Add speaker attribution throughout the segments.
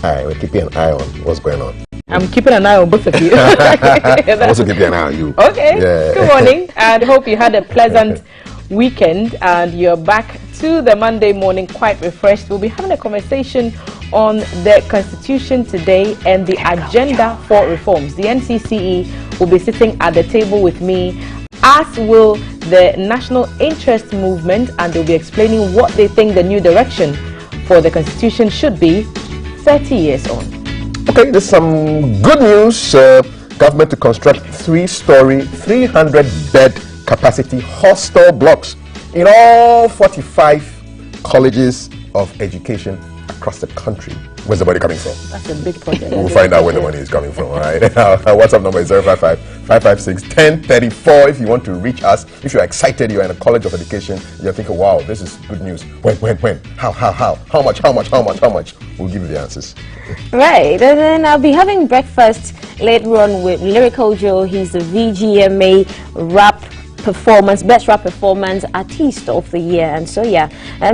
Speaker 1: eye. We're keeping an eye on what's going on.
Speaker 2: I'm keeping an eye on both of you.
Speaker 1: I'm also keeping an eye on you.
Speaker 2: Okay.
Speaker 1: Yeah.
Speaker 2: Good morning, and hope you had a pleasant weekend and you're back to the Monday morning quite refreshed. We'll be having a conversation on the Constitution today and the agenda for reforms. The NCCE will be sitting at the table with me, as will the National Interest Movement, and they'll be explaining what they think the new direction for the Constitution should be 30 years on.
Speaker 1: Okay, there's some good news. Government to construct 3-story, 300-bed capacity hostel blocks in all 45 colleges of education across the country. Where's the money coming from?
Speaker 2: That's a big project.
Speaker 1: We'll find out where the money is coming from, all right? Our WhatsApp number is 055-556-1034. If you want to reach us, if you're excited, you're in a college of education, you're thinking, wow, this is good news. When? How? How much? We'll give you the answers.
Speaker 3: Right, and then I'll be having breakfast later on with Lyrical Joe. He's the VGMA Best Rap Performance Artist of the Year. And so, yeah,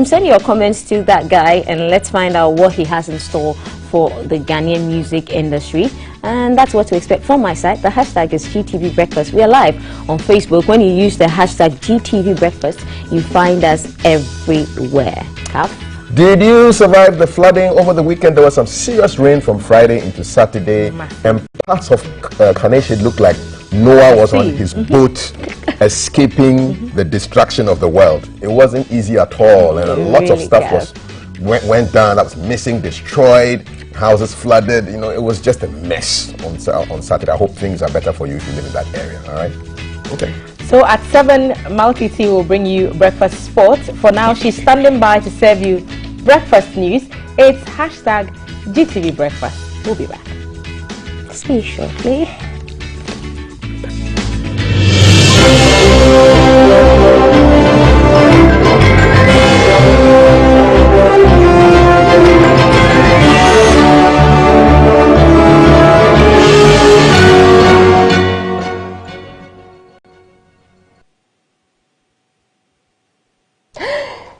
Speaker 3: send your comments to that guy and let's find out what he has in store for the Ghanaian music industry. And that's what to expect from my side. The hashtag is GTV Breakfast. We are live on Facebook. When you use the hashtag GTV Breakfast, you find us everywhere.
Speaker 1: Did you survive the flooding over the weekend? There was some serious rain from Friday into Saturday, and parts of Kaneshie looked like Noah was on his boat escaping the destruction of the world. It wasn't easy at all, and a lot of stuff went down that was missing, destroyed, houses flooded. You know, it was just a mess on Saturday. I hope things are better for you if you live in that area, all right? Okay.
Speaker 2: So at 7, Malti T will bring you breakfast sports. For now, she's standing by to serve you breakfast news. It's hashtag GTV Breakfast. We'll be back.
Speaker 3: See you shortly.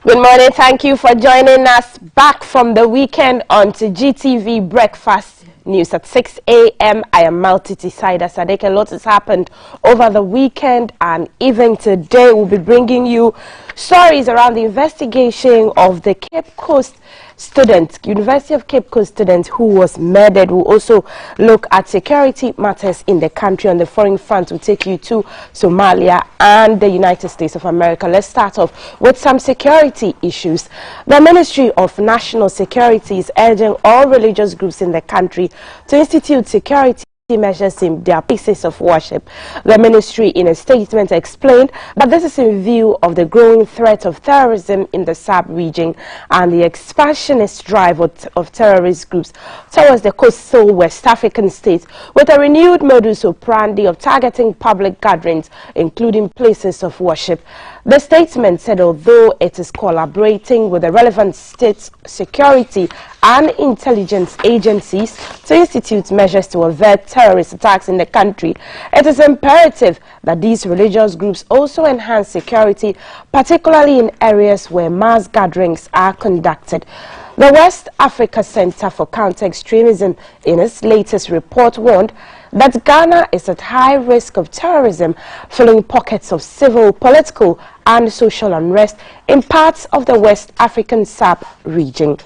Speaker 4: Good morning. Thank you for joining us back from the weekend onto GTV Breakfast News at 6 a.m. I am Malti Sider Sadek. A lot has happened over the weekend, and even today we'll be bringing you stories around the investigation of the Cape Coast student, University of Cape Coast student who was murdered. We'll also look at security matters in the country. On the foreign front, we'll take you to Somalia and the United States of America. Let's start off with some security issues. The Ministry of National Security is urging all religious groups in the country to institute security measures in their places of worship. The ministry, in a statement, explained that this is in view of the growing threat of terrorism in the SAB region and the expansionist drive of terrorist groups towards the coastal West African states, with a renewed modus operandi of targeting public gatherings, including places of worship. The statement said although it is collaborating with the relevant state security and intelligence agencies to institute measures to avert terrorist attacks in the country, it is imperative that these religious groups also enhance security, particularly in areas where mass gatherings are conducted. The West Africa Center for Counter-Extremism, in its latest report, warned that Ghana is at high risk of terrorism following pockets of civil, political and social unrest in parts of the West African SAB region.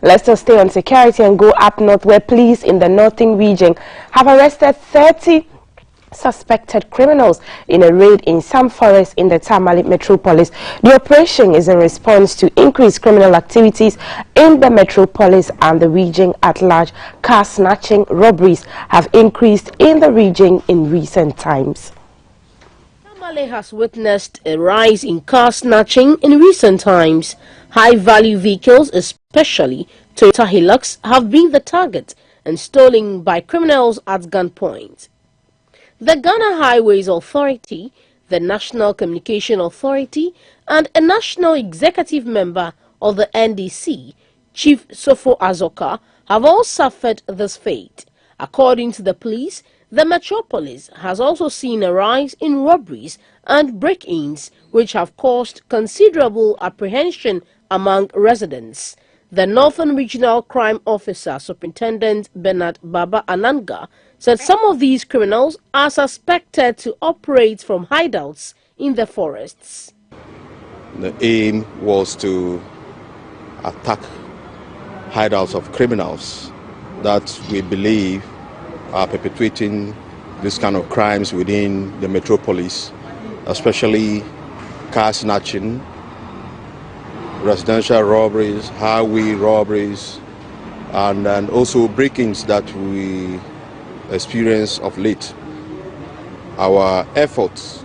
Speaker 4: Let's just stay on security and go up north, where police in the northern region have arrested 30 suspected criminals in a raid in some forests in the Tamale metropolis. The operation is in response to increased criminal activities in the metropolis and the region at large. Car snatching robberies have increased in the region in recent times.
Speaker 5: Tamale has witnessed a rise in car snatching in recent times. High-value vehicles, especially Toyota Hilux, have been the target and stolen by criminals at gunpoint. The Ghana Highways Authority, the National Communication Authority, and a national executive member of the NDC, Chief Sofo Azoka, have all suffered this fate. According to the police, The metropolis has also seen a rise in robberies and break-ins, which have caused considerable apprehension among residents. The Northern Regional Crime Officer, Superintendent Bernard Baba Ananga, said some of these criminals are suspected to operate from hideouts in the forests.
Speaker 6: The aim was to attack hideouts of criminals that we believe are perpetrating this kind of crimes within the metropolis, especially car snatching, residential robberies, highway robberies, and also break-ins that we experience of late. Our efforts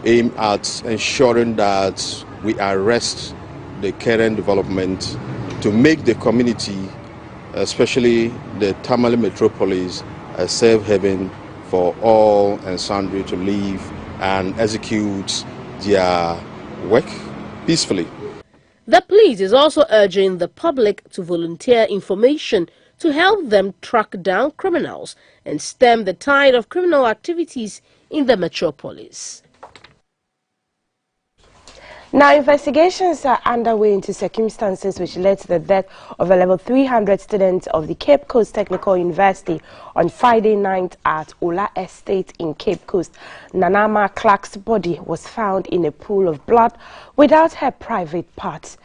Speaker 6: aim at ensuring that we arrest the current development to make the community, especially the Tamale metropolis, a safe haven for all and sundry to live and execute their work peacefully.
Speaker 5: The police is also urging the public to volunteer information to help them track down criminals and stem the tide of criminal activities in the metropolis.
Speaker 4: Now, investigations are underway into circumstances which led to the death of a level 300 student of the Cape Coast Technical University on Friday night at Ola Estate in Cape Coast. Nanama Clark's body was found in a pool of blood without her private parts.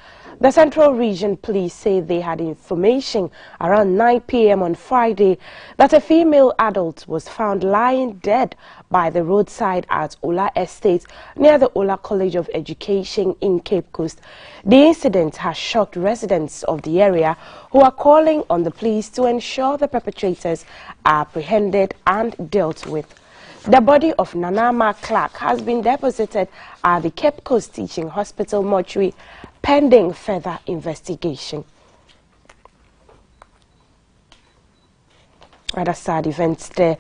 Speaker 4: The Central Region Police say they had information around 9 p.m. on Friday that a female adult was found lying dead by the roadside at Ola Estate near the Ola College of Education in Cape Coast. The incident has shocked residents of the area who are calling on the police to ensure the perpetrators are apprehended and dealt with. The body of Nanama Clark has been deposited at the Cape Coast Teaching Hospital mortuary pending further investigation. Other sad events there.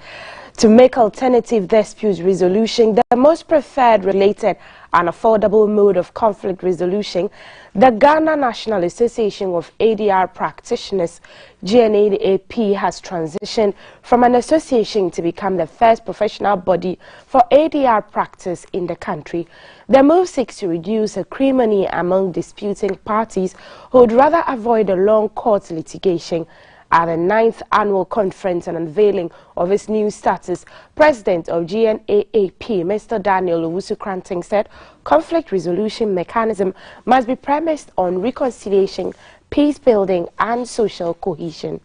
Speaker 4: To make alternative dispute resolution the most preferred, related and affordable mode of conflict resolution, the Ghana National Association of ADR Practitioners, GNADP, has transitioned from an association to become the first professional body for ADR practice in the country. The move seeks to reduce acrimony among disputing parties who would rather avoid a long court litigation. At the 9th annual conference and unveiling of its new status, President of GNAAP, Mr. Daniel Owusu-Kranting, said conflict resolution mechanism must be premised on reconciliation, peace building and social cohesion.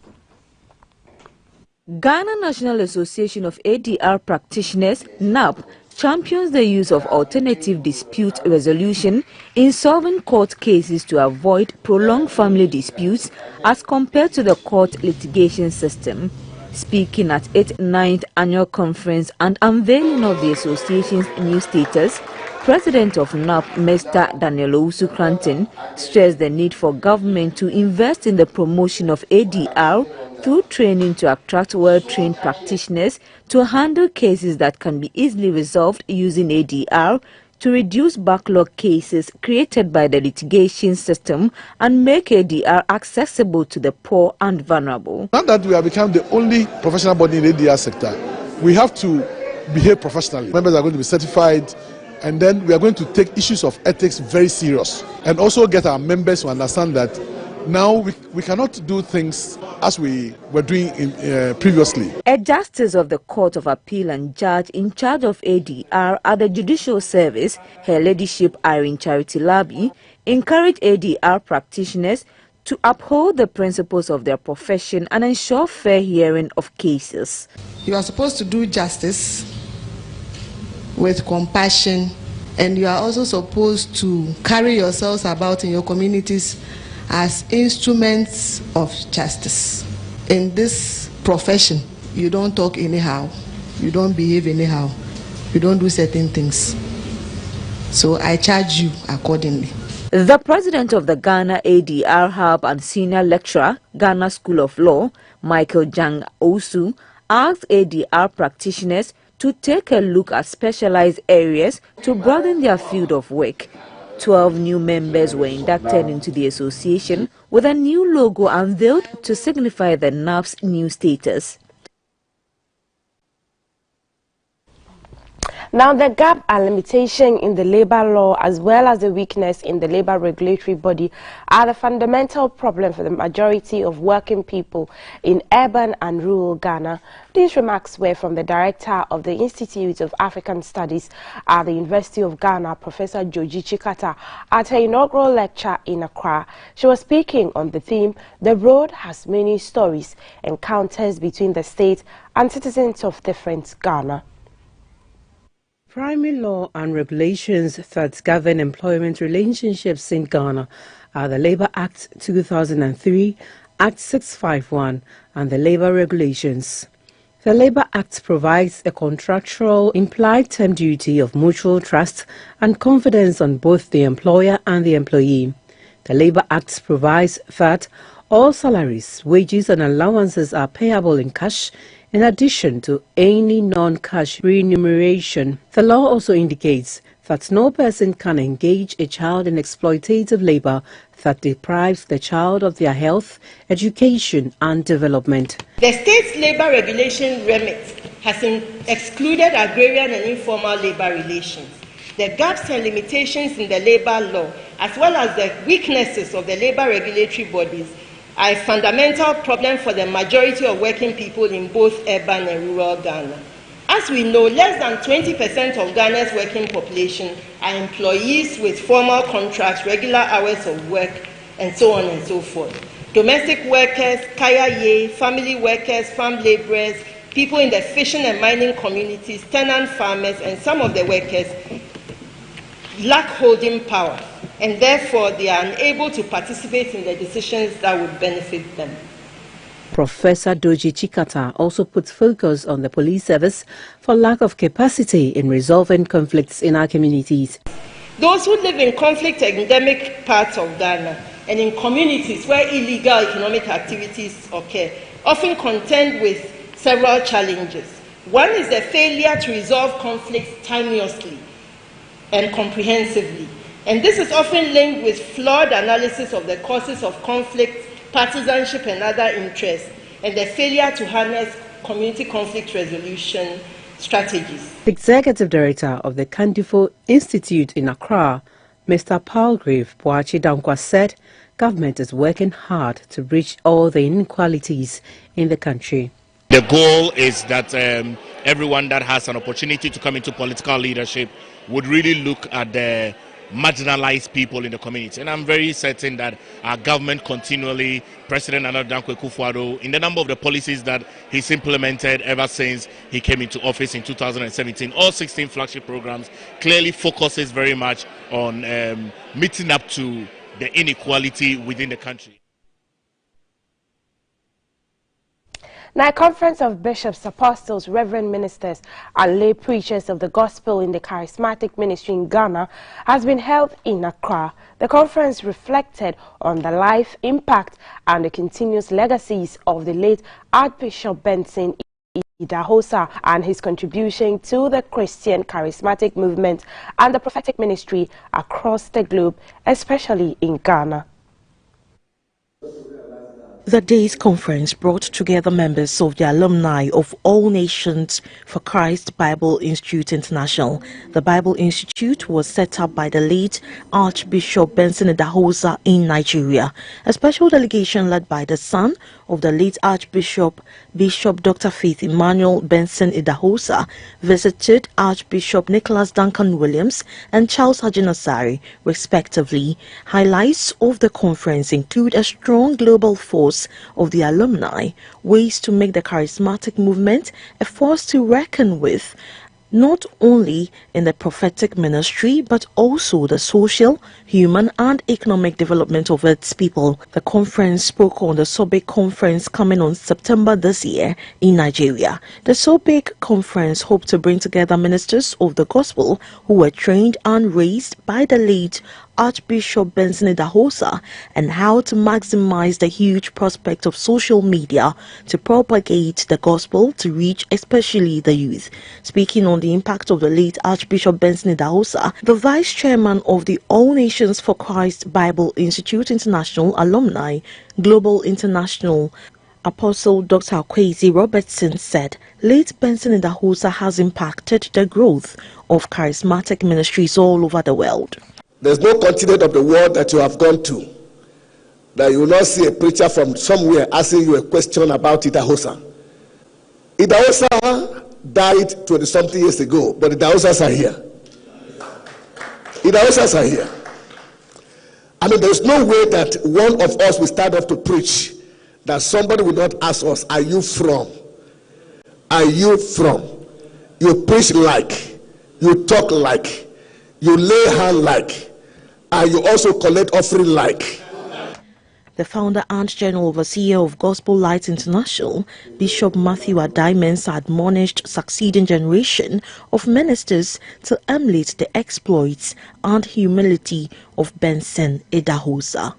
Speaker 7: Ghana National Association of ADR Practitioners, NAP, champions the use of alternative dispute resolution in solving court cases to avoid prolonged family disputes as compared to the court litigation system. Speaking at its 9th annual conference and unveiling of the association's new status, President of NAP, Mr. Daniel Owusu-Kranting, stressed the need for government to invest in the promotion of ADR through training to attract well-trained practitioners to handle cases that can be easily resolved using ADR, to reduce backlog cases created by the litigation system and make ADR accessible to the poor and vulnerable.
Speaker 8: Now that we have become the only professional body in the ADR sector, we have to behave professionally. Members are going to be certified, and then we are going to take issues of ethics very serious and also get our members to understand that now we cannot do things as we were doing previously.
Speaker 7: A justice of the Court of Appeal and judge in charge of ADR at the Judicial Service, Her Ladyship Irene Charity Labi, encouraged ADR practitioners to uphold the principles of their profession and ensure fair hearing of cases.
Speaker 9: You are supposed to do justice with compassion, and you are also supposed to carry yourselves about in your communities as instruments of justice. In this profession, you don't talk anyhow, you don't behave anyhow, you don't do certain things. So I charge you accordingly.
Speaker 7: The president of the Ghana ADR Hub and senior lecturer, Ghana School of Law, Michael Jang Osu, asked ADR practitioners to take a look at specialized areas to broaden their field of work. 12 new members were inducted into the association with a new logo unveiled to signify the NAP's new status.
Speaker 4: Now, the gap and limitation in the labor law as well as the weakness in the labor regulatory body are the fundamental problem for the majority of working people in urban and rural Ghana. These remarks were from the director of the Institute of African Studies at the University of Ghana, Professor Georgie Chikata, at her inaugural lecture in Accra. She was speaking on the theme, "The Road Has Many Stories, Encounters Between the State and Citizens of Different Ghana."
Speaker 10: Primary law and regulations that govern employment relationships in Ghana are the Labour Act 2003, Act 651, and the Labour Regulations. The Labour Act provides a contractual implied term duty of mutual trust and confidence on both the employer and the employee. The Labour Act provides that all salaries, wages and allowances are payable in cash in addition to any non-cash remuneration. The law also indicates that no person can engage a child in exploitative labor that deprives the child of their health, education and development.
Speaker 11: The state's labor regulation remit has excluded agrarian and informal labor relations. The gaps and limitations in the labor law, as well as the weaknesses of the labor regulatory bodies, are a fundamental problem for the majority of working people in both urban and rural Ghana. As we know, less than 20% of Ghana's working population are employees with formal contracts, regular hours of work, and so on and so forth. Domestic workers, kaya, family workers, farm laborers, people in the fishing and mining communities, tenant farmers, and some of the workers lack holding power, and therefore they are unable to participate in the decisions that would benefit them.
Speaker 10: Professor Georgie Chikata also put focus on the police service for lack of capacity in resolving conflicts in our communities.
Speaker 11: Those who live in conflict-endemic parts of Ghana and in communities where illegal economic activities occur often contend with several challenges. One is the failure to resolve conflicts timeously and comprehensively. And this is often linked with flawed analysis of the causes of conflict, partisanship and other interests, and the failure to harness community conflict resolution strategies.
Speaker 10: The Executive Director of the Kandifo Institute in Accra, Mr. Palgrave Boachi Dankwa, said government is working hard to bridge all the inequalities in the country.
Speaker 12: The goal is that everyone that has an opportunity to come into political leadership would really look at the marginalized people in the community. And I'm very certain that our government continually, President Nana Dankwa Akufo-Addo, in the number of the policies that he's implemented ever since he came into office in 2017, all 16 flagship programs clearly focuses very much on meeting up to the inequality within the country.
Speaker 4: Now, a conference of bishops, apostles, reverend ministers, and lay preachers of the gospel in the charismatic ministry in Ghana has been held in Accra. The conference reflected on the life, impact, and the continuous legacies of the late Archbishop Benson Idahosa and his contribution to the Christian charismatic movement and the prophetic ministry across the globe, especially in Ghana.
Speaker 13: The day's conference brought together members of the alumni of All Nations for Christ Bible Institute International. The Bible Institute was set up by the late Archbishop Benson Idahosa in Nigeria. A special delegation led by the son of the late Archbishop, Bishop Dr. Faith Emmanuel Benson Idahosa, visited Archbishop Nicholas Duncan Williams and Charles Hajinasari, respectively. Highlights of the conference include a strong global force of the alumni, ways to make the charismatic movement a force to reckon with, not only in the prophetic ministry but also the social, human and economic development of its people. The conference spoke on the SOBIC conference coming on September this year in Nigeria. The SOBIC conference hoped to bring together ministers of the gospel who were trained and raised by the late Archbishop Benson Idahosa and how to maximize the huge prospect of social media to propagate the gospel to reach especially the youth. Speaking on the impact of the late Archbishop Benson Idahosa, the Vice Chairman of the All Nations for Christ Bible Institute International Alumni Global International, Apostle Dr. Kwesi Robertson said late Benson Idahosa has impacted the growth of charismatic ministries all over the world.
Speaker 14: There's no continent of the world that you have gone to that you will not see a preacher from somewhere asking you a question about Idahosa. Idahosa died 20-something years ago, but Idahosas are here. Idahosas are here. I mean, there's no way that one of us will start off to preach that somebody will not ask us, are you from? Are you from? You preach like, you talk like, you lay hand like, and you also collect offering like.
Speaker 13: The founder and general overseer of Gospel Light International, Bishop Matthew Adai-Mensah, admonished succeeding generation of ministers to emulate the exploits and humility of Benson Idahosa.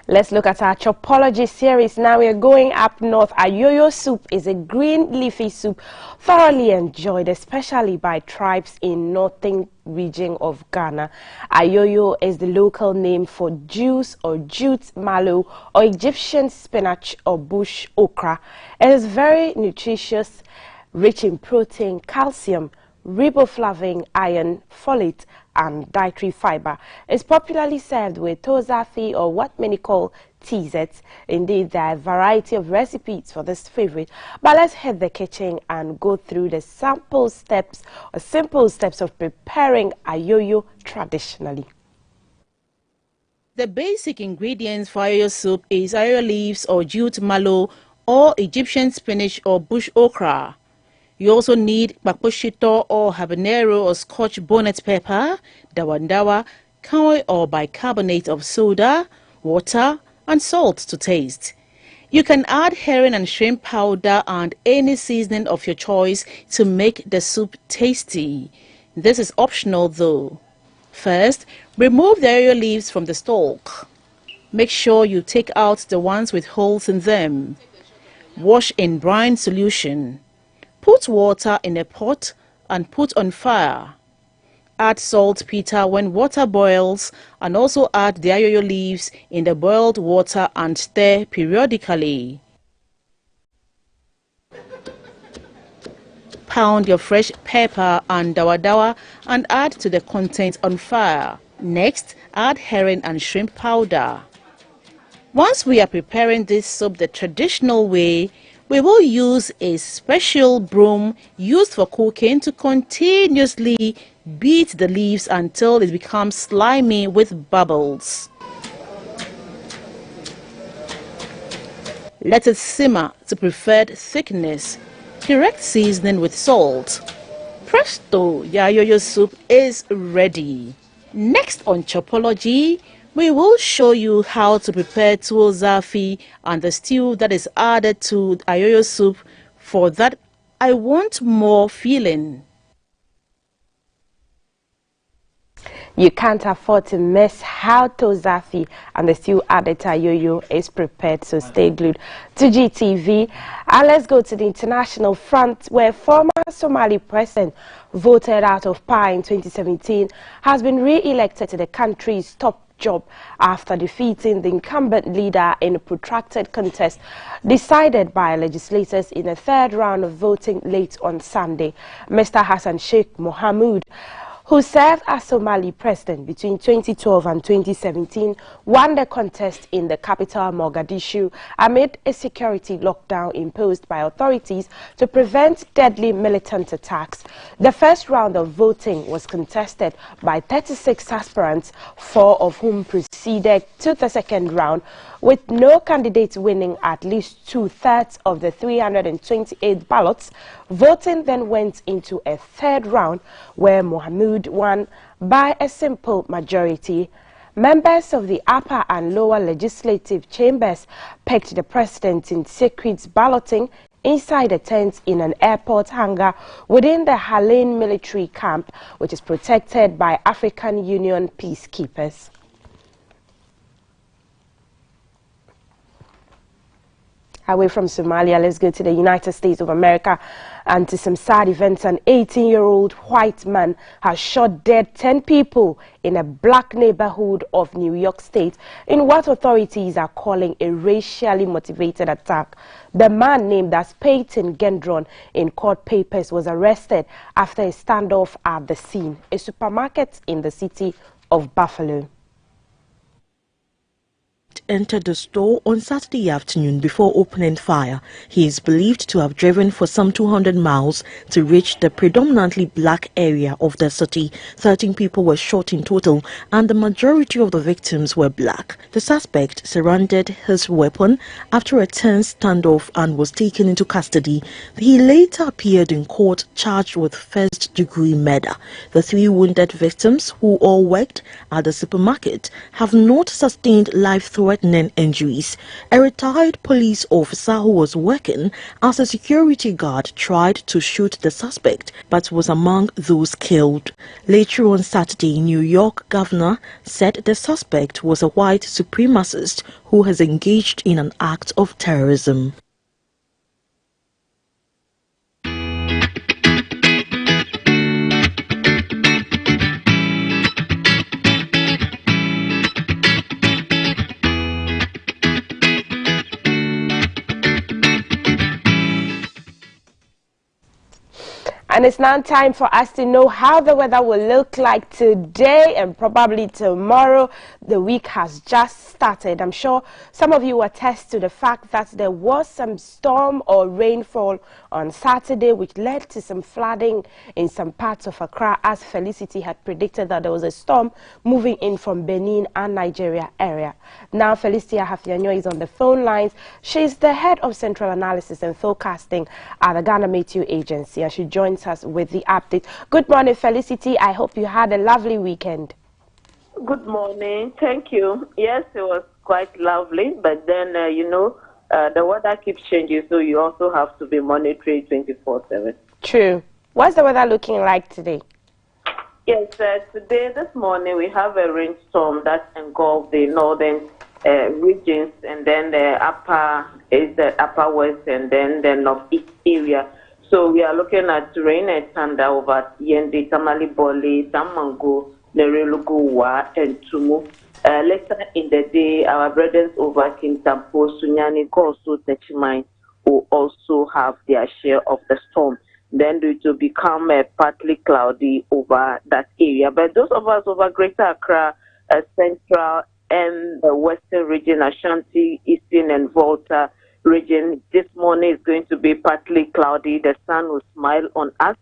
Speaker 4: Let's look at our Chopology series. Now we are going up north. Ayoyo soup is a green leafy soup thoroughly enjoyed, especially by tribes in northern region of Ghana. Ayoyo is the local name for juice or jute mallow or Egyptian spinach or bush okra. It is very nutritious, rich in protein, calcium, riboflavin, iron, folate, and dietary fiber. It's popularly served with tozafi or what many call teasets. Indeed, there are a variety of recipes for this favorite, but let's hit the kitchen and go through the simple steps of preparing ayoyo traditionally.
Speaker 5: The basic ingredients for ayoyo soup is ayoyo leaves or jute mallow or Egyptian spinach or bush okra. You also need bakposhito or habanero or scotch bonnet pepper, dawandawa, kaoi or bicarbonate of soda, water, and salt to taste. You can add herring and shrimp powder and any seasoning of your choice to make the soup tasty. This is optional though. First, remove the ayoyo leaves from the stalk. Make sure you take out the ones with holes in them. Wash in brine solution. Put water in a pot and put on fire. Add saltpeter when water boils and also add the ayoyo leaves in the boiled water and stir periodically. Pound your fresh pepper and dawadawa and add to the contents on fire. Next, add herring and shrimp powder. Once we are preparing this soup the traditional way, we will use a special broom used for cooking to continuously beat the leaves until it becomes slimy with bubbles. Let it simmer to preferred thickness. Correct seasoning with salt. Presto, your ayoyo soup is ready. Next on Chopology, we will show you how to prepare tuwo zafi and the stew that is added to ayoyo soup for that I want more feeling.
Speaker 4: You can't afford to miss how tozafi and the stew added to ayoyo is prepared, so stay glued to GTV. And let's go to the international front, where former Somali president voted out of power in 2017 has been re-elected to the country's top job after defeating the incumbent leader in a protracted contest decided by legislators in the third round of voting late on Sunday. Mr. Hassan Sheikh Mohamud, who served as Somali president between 2012 and 2017, won the contest in the capital Mogadishu amid a security lockdown imposed by authorities to prevent deadly militant attacks. The first round of voting was contested by 36 aspirants, 4 of whom proceeded to the second round, with no candidate winning at least 2/3 of the 328 ballots. Voting then went into a third round where Mohamud won by a simple majority. Members of the upper and lower legislative chambers picked the president in secret balloting inside a tent in an airport hangar within the Halane military camp, which is protected by African Union peacekeepers. Away from Somalia, let's go to the United States of America and to some sad events. An 18-year-old white man has shot dead 10 people in a black neighborhood of New York State in what authorities are calling a racially motivated attack. The man, named as Peyton Gendron in court papers, was arrested after a standoff at the scene, a supermarket in the city of Buffalo.
Speaker 13: Entered the store on Saturday afternoon before opening fire. He is believed to have driven for some 200 miles to reach the predominantly black area of the city. 13 people were shot in total, and the majority of the victims were black. The suspect surrendered his weapon after a tense standoff and was taken into custody. He later appeared in court charged with first-degree murder. The 3 wounded victims, who all worked at the supermarket, have not sustained life-threatening injuries. A retired police officer who was working as a security guard tried to shoot the suspect but was among those killed. Later on Saturday, New York governor said the suspect was a white supremacist who has engaged in an act of terrorism.
Speaker 4: And it's now time for us to know how the weather will look like today and probably tomorrow. The week has just started. I'm sure some of you attest to the fact that there was some storm or rainfall on Saturday, which led to some flooding in some parts of Accra, as Felicity had predicted that there was a storm moving in from Benin and Nigeria area. Now, Felicity Ahafianyo is on the phone lines. She's the head of Central Analysis and Forecasting at the Ghana Meteo Agency, and she joins us with the update. Good morning, Felicity. I hope you had a lovely weekend.
Speaker 15: Good morning. Thank you. Yes, it was quite lovely, but then, the weather keeps changing, so you also have to be monitoring 24/7.
Speaker 4: True. What's the weather looking like today?
Speaker 15: Yes, today, this morning, we have a rainstorm that engulfed the northern regions, and then the upper west, and then the northeast area. So we are looking at rain and thunder over Yendi, Tamale Bole, Damango, Nereluguwa, and Tumu. Later in the day, our brothers over Kintampo, Sunyani, Koso, Techimai will also have their share of the storm. Then it will become partly cloudy over that area. But those of us over Greater Accra, Central and the Western region, Ashanti, Eastern and Volta region, this morning is going to be partly cloudy. The sun will smile on us,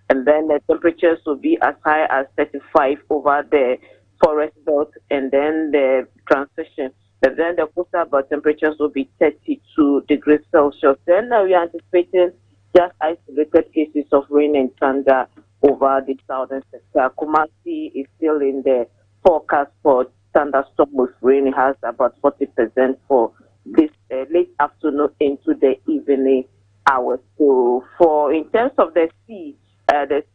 Speaker 15: and then the temperatures will be as high as 35 over the forest belt, and then the transition. But then the coastal belt temperatures will be 32 degrees Celsius. Then we are anticipating just isolated cases of rain and thunder over the southern sector. Kumasi is still in the forecast for thunderstorm with rain. It has about 40% for this late afternoon into the evening hours. So in terms of the sea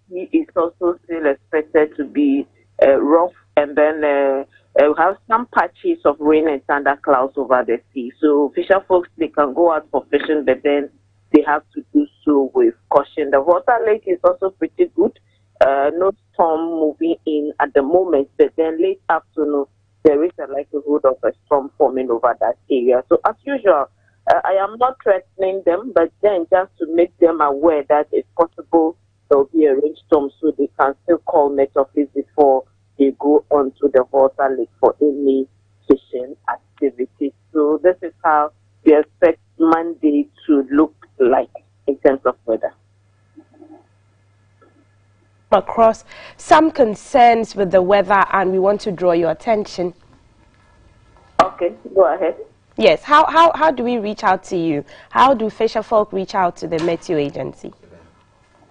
Speaker 15: is also still expected to be rough, and then we have some patches of rain and thunder clouds over the sea. So fisher folks, they can go out for fishing, but then they have to do so with caution. The water lake is also pretty good. No storm moving in at the moment, but then late afternoon, there is a likelihood of a storm forming over that area. So as usual, I am not threatening them, but then just to make them aware that it's possible there will be a rainstorm, so they can still call Met Office before they go onto the water lake for any fishing activity. So this is how we expect Monday to look like in terms of weather.
Speaker 4: Across some concerns with the weather, and we want to draw your attention.
Speaker 15: Okay, go ahead.
Speaker 4: Yes, how do we reach out to you? How do fisher folk reach out to the Meteo Agency?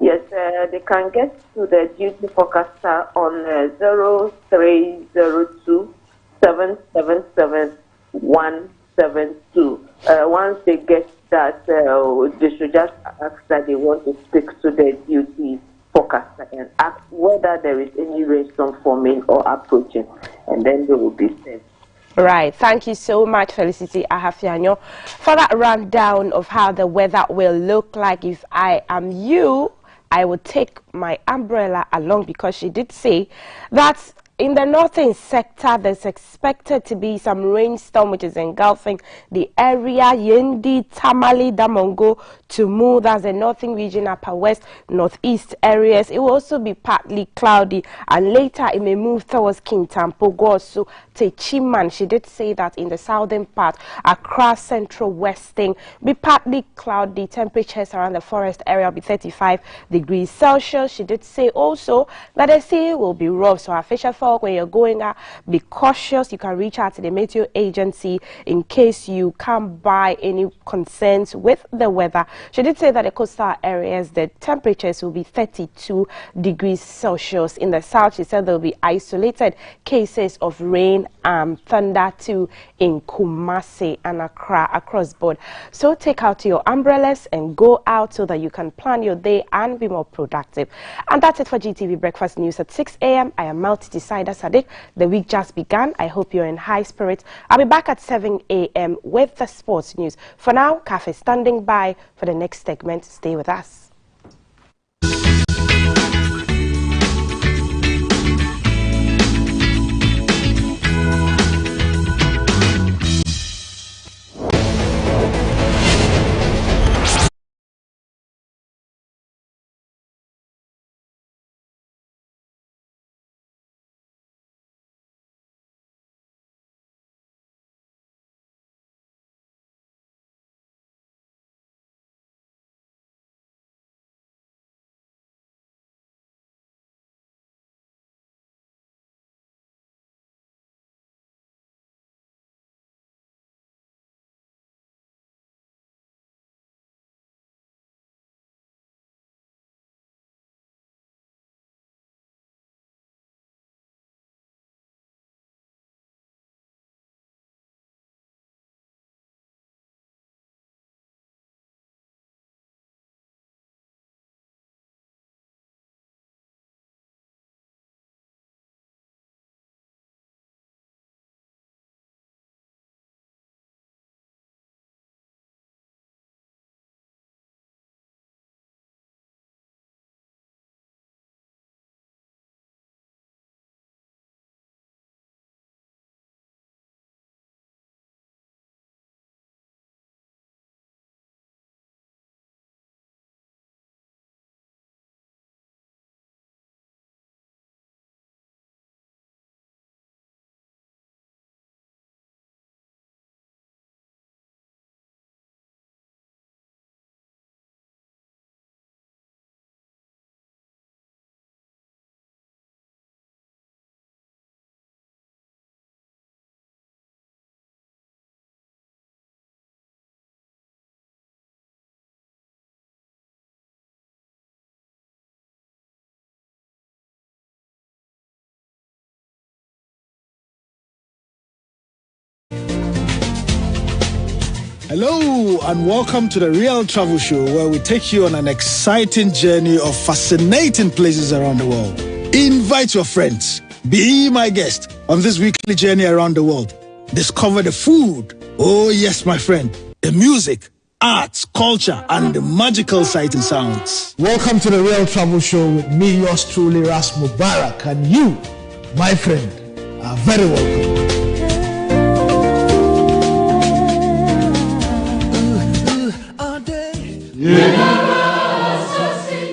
Speaker 15: Yes, they can get to the duty forecaster on 0302 777 172. Once they get that, they should just ask that they want to speak to the duty forecaster and ask whether there is any rainstorm forming or approaching, and then they will be sent
Speaker 4: Right. Thank you so much, Felicity Ahafianyo, for that rundown of how the weather will look like. If I am you, I would take my umbrella along, because she did say that in the northern sector, there's expected to be some rainstorm which is engulfing the area. Yendi, Tamale, Damongo, Tumu, that's the northern region, upper west, northeast areas. It will also be partly cloudy, and later it may move towards Kintampo, Gosu, Techiman. She did say that in the southern part, across central western, be partly cloudy. Temperatures around the forest area will be 35 degrees Celsius. She did say also that the sea will be rough, so our fisher folk, when you're going out, be cautious. You can reach out to the Meteo Agency in case you come by any concerns with the weather. She did say that the coastal areas, the temperatures will be 32 degrees Celsius. In the south, she said there will be isolated cases of rain and thunder too in Kumasi and Accra across board. So take out your umbrellas and go out so that you can plan your day and be more productive. And that's it for GTV Breakfast News at 6 a.m. I am Multi Saida Sadiq. The week just began. I hope you're in high spirits. I'll be back at 7 a.m. with the sports news. For now, Cafe standing by for the next segment. Stay with us.
Speaker 16: Hello and welcome to the Real Travel Show, where we take you on an exciting journey of fascinating places around the world. Invite your friends. Be my guest on this weekly journey around the world. Discover the food. Oh yes, my friend. The music, arts, culture, and the magical sights and sounds.
Speaker 17: Welcome to the Real Travel Show with me, yours truly, Ras Mubarak, and you, my friend, are very welcome.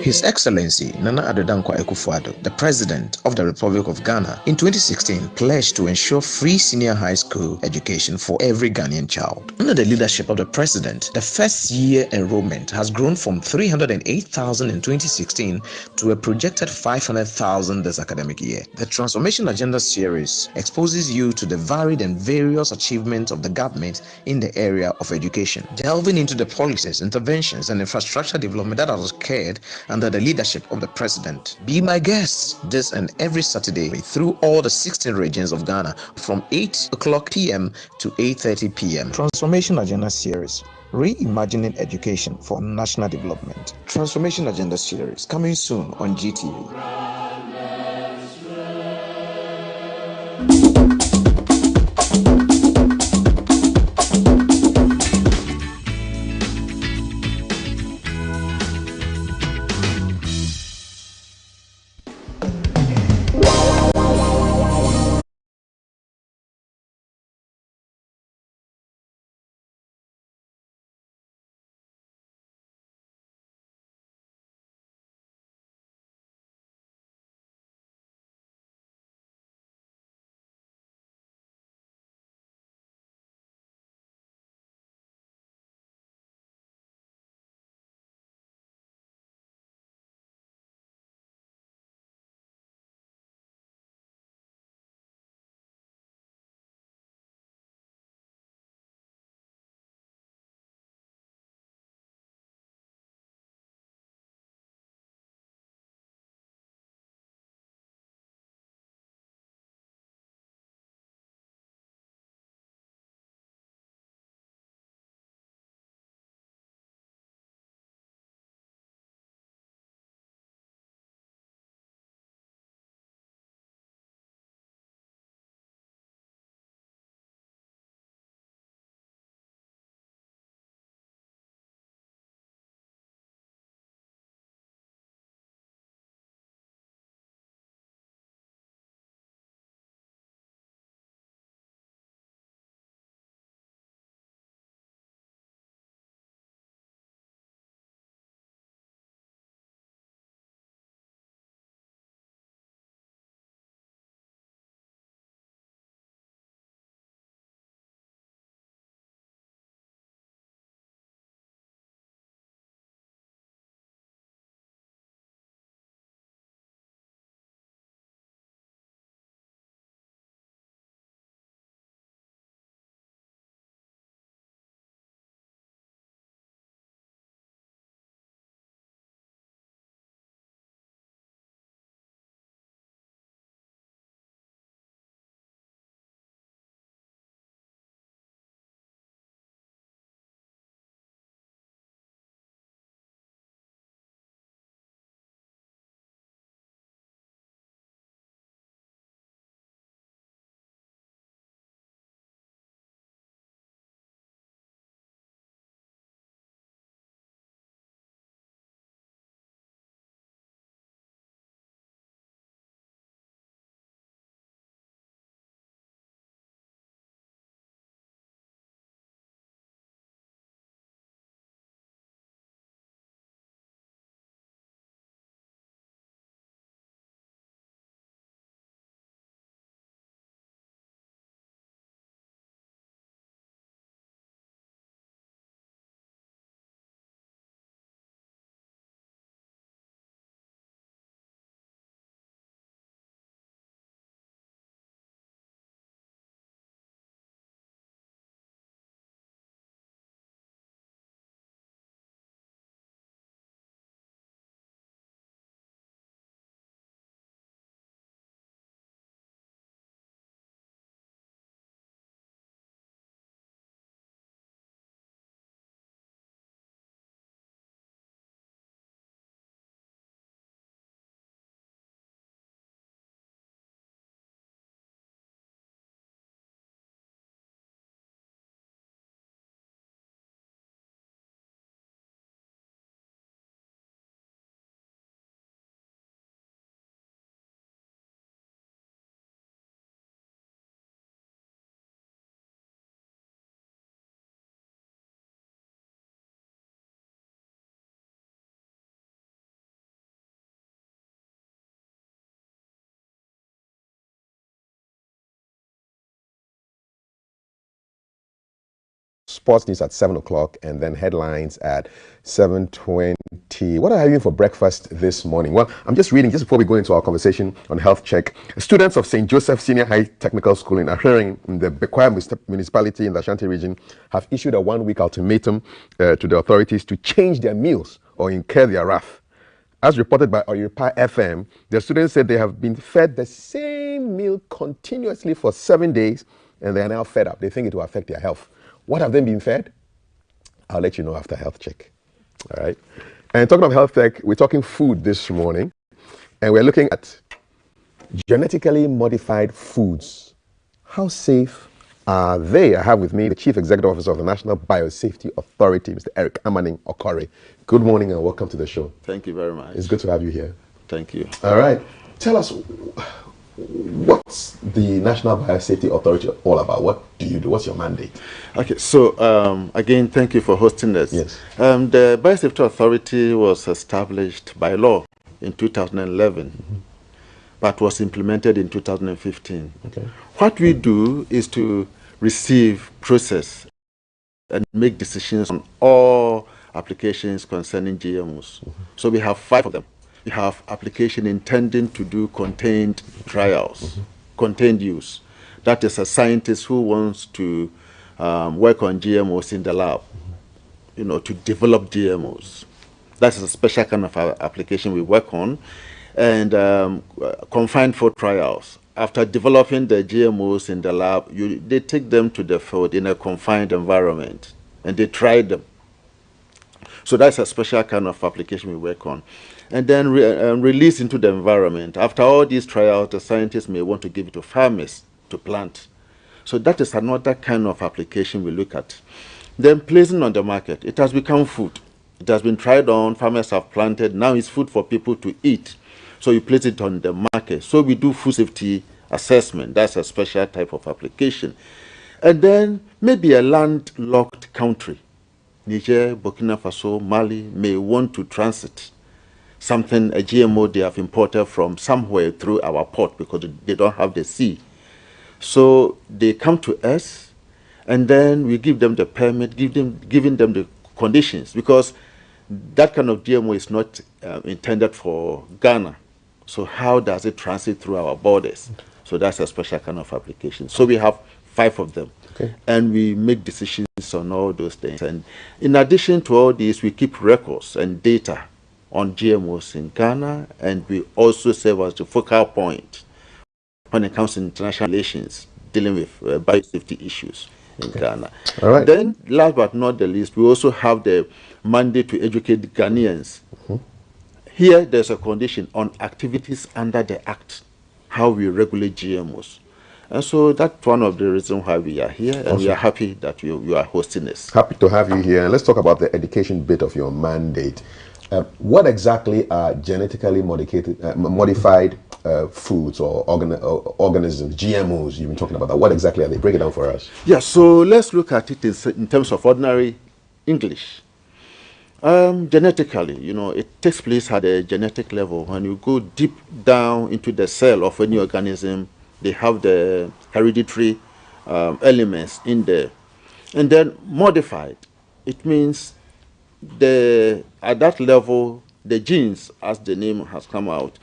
Speaker 18: His Excellency Nana Addo Dankwa Akufo-Addo, the President of the Republic of Ghana, in 2016 pledged to ensure free senior high school education for every Ghanaian child. Under the leadership of the President, the first-year enrollment has grown from 308,000 in 2016 to a projected 500,000 this academic year. The Transformation Agenda series exposes you to the varied and various achievements of the government in the area of education, delving into the policies, interventions, and infrastructure development that has occurred under the leadership of the President. Be my guest this and every Saturday through all the 16 regions of Ghana from 8 o'clock p.m. to 8:30 p.m. Transformation Agenda Series, reimagining education for national development. Transformation Agenda Series, coming soon on GTV.
Speaker 1: sports news at 7 o'clock, and then headlines at 7:20. What are you having for breakfast this morning? Well, I'm just reading, just before we go into our conversation on Health Check. Students of St. Joseph Senior High Technical School in Ahering, in the Bekwai municipality in the Ashanti region, have issued a 1-week ultimatum to the authorities to change their meals or incur their wrath. As reported by Oripa FM, the students said they have been fed the same meal continuously for 7 days, and they are now fed up. They think it will affect their health. What have they been fed? I'll let you know after Health Check. All right. And talking about Health Check, we're talking food this morning, and we're looking at genetically modified foods. How safe are they? I have with me the Chief Executive Officer of the National Biosafety Authority, Mr. Eric Amaning Okori. Good morning and welcome to the show.
Speaker 19: Thank you very much.
Speaker 1: It's good to have you here.
Speaker 19: Thank you.
Speaker 1: All right. Tell us, what's the National Biosafety Authority all about? What do you do? What's your mandate?
Speaker 19: Okay, so again, thank you for hosting us.
Speaker 1: Yes.
Speaker 19: The Biosafety Authority was established by law in 2011, but was implemented in 2015.
Speaker 1: Okay.
Speaker 19: What we do is to receive, process, and make decisions on all applications concerning GMOs. So we have 5 of them. We have application intending to do contained trials, contained use. That is a scientist who wants to work on GMOs in the lab, to develop GMOs. That's a special kind of application we work on. And confined for trials. After developing the GMOs in the lab, they take them to the field in a confined environment, and they try them. So that's a special kind of application we work on. And then release into the environment. After all these trials, the scientists may want to give it to farmers to plant. So that is another kind of application we look at. Then placing on the market. It has become food. It has been tried on, farmers have planted, now it's food for people to eat. So you place it on the market. So we do food safety assessment. That's a special type of application. And then maybe a landlocked country, Niger, Burkina Faso, Mali, may want to transit something, a GMO they have imported from somewhere through our port because they don't have the sea. So they come to us, and then we give them the permit, giving them the conditions, because that kind of GMO is not intended for Ghana. So how does it transit through our borders? So that's a special kind of application. So we have 5 of them.
Speaker 1: Okay.
Speaker 19: And we make decisions on all those things. And in addition to all this, we keep records and data on GMOs in Ghana, and we also serve as the focal point when it comes to international relations dealing with biosafety issues in Ghana.
Speaker 1: All right.
Speaker 19: Then, last but not the least, we also have the mandate to educate the Ghanaians. Here, there's a condition on activities under the Act, how we regulate GMOs. And so that's one of the reasons why we are here, and we are happy that you are hosting us.
Speaker 1: Happy to have you here. And let's talk about the education bit of your mandate. What exactly are genetically modified foods or organisms, GMOs? You've been talking about that. What exactly are they? Break it down for us.
Speaker 19: Yeah, so let's look at it in terms of ordinary English. Genetically, it takes place at a genetic level. When you go deep down into the cell of any organism, they have the hereditary elements in there. And then modified, it means at that level, the genes, as the name has come out,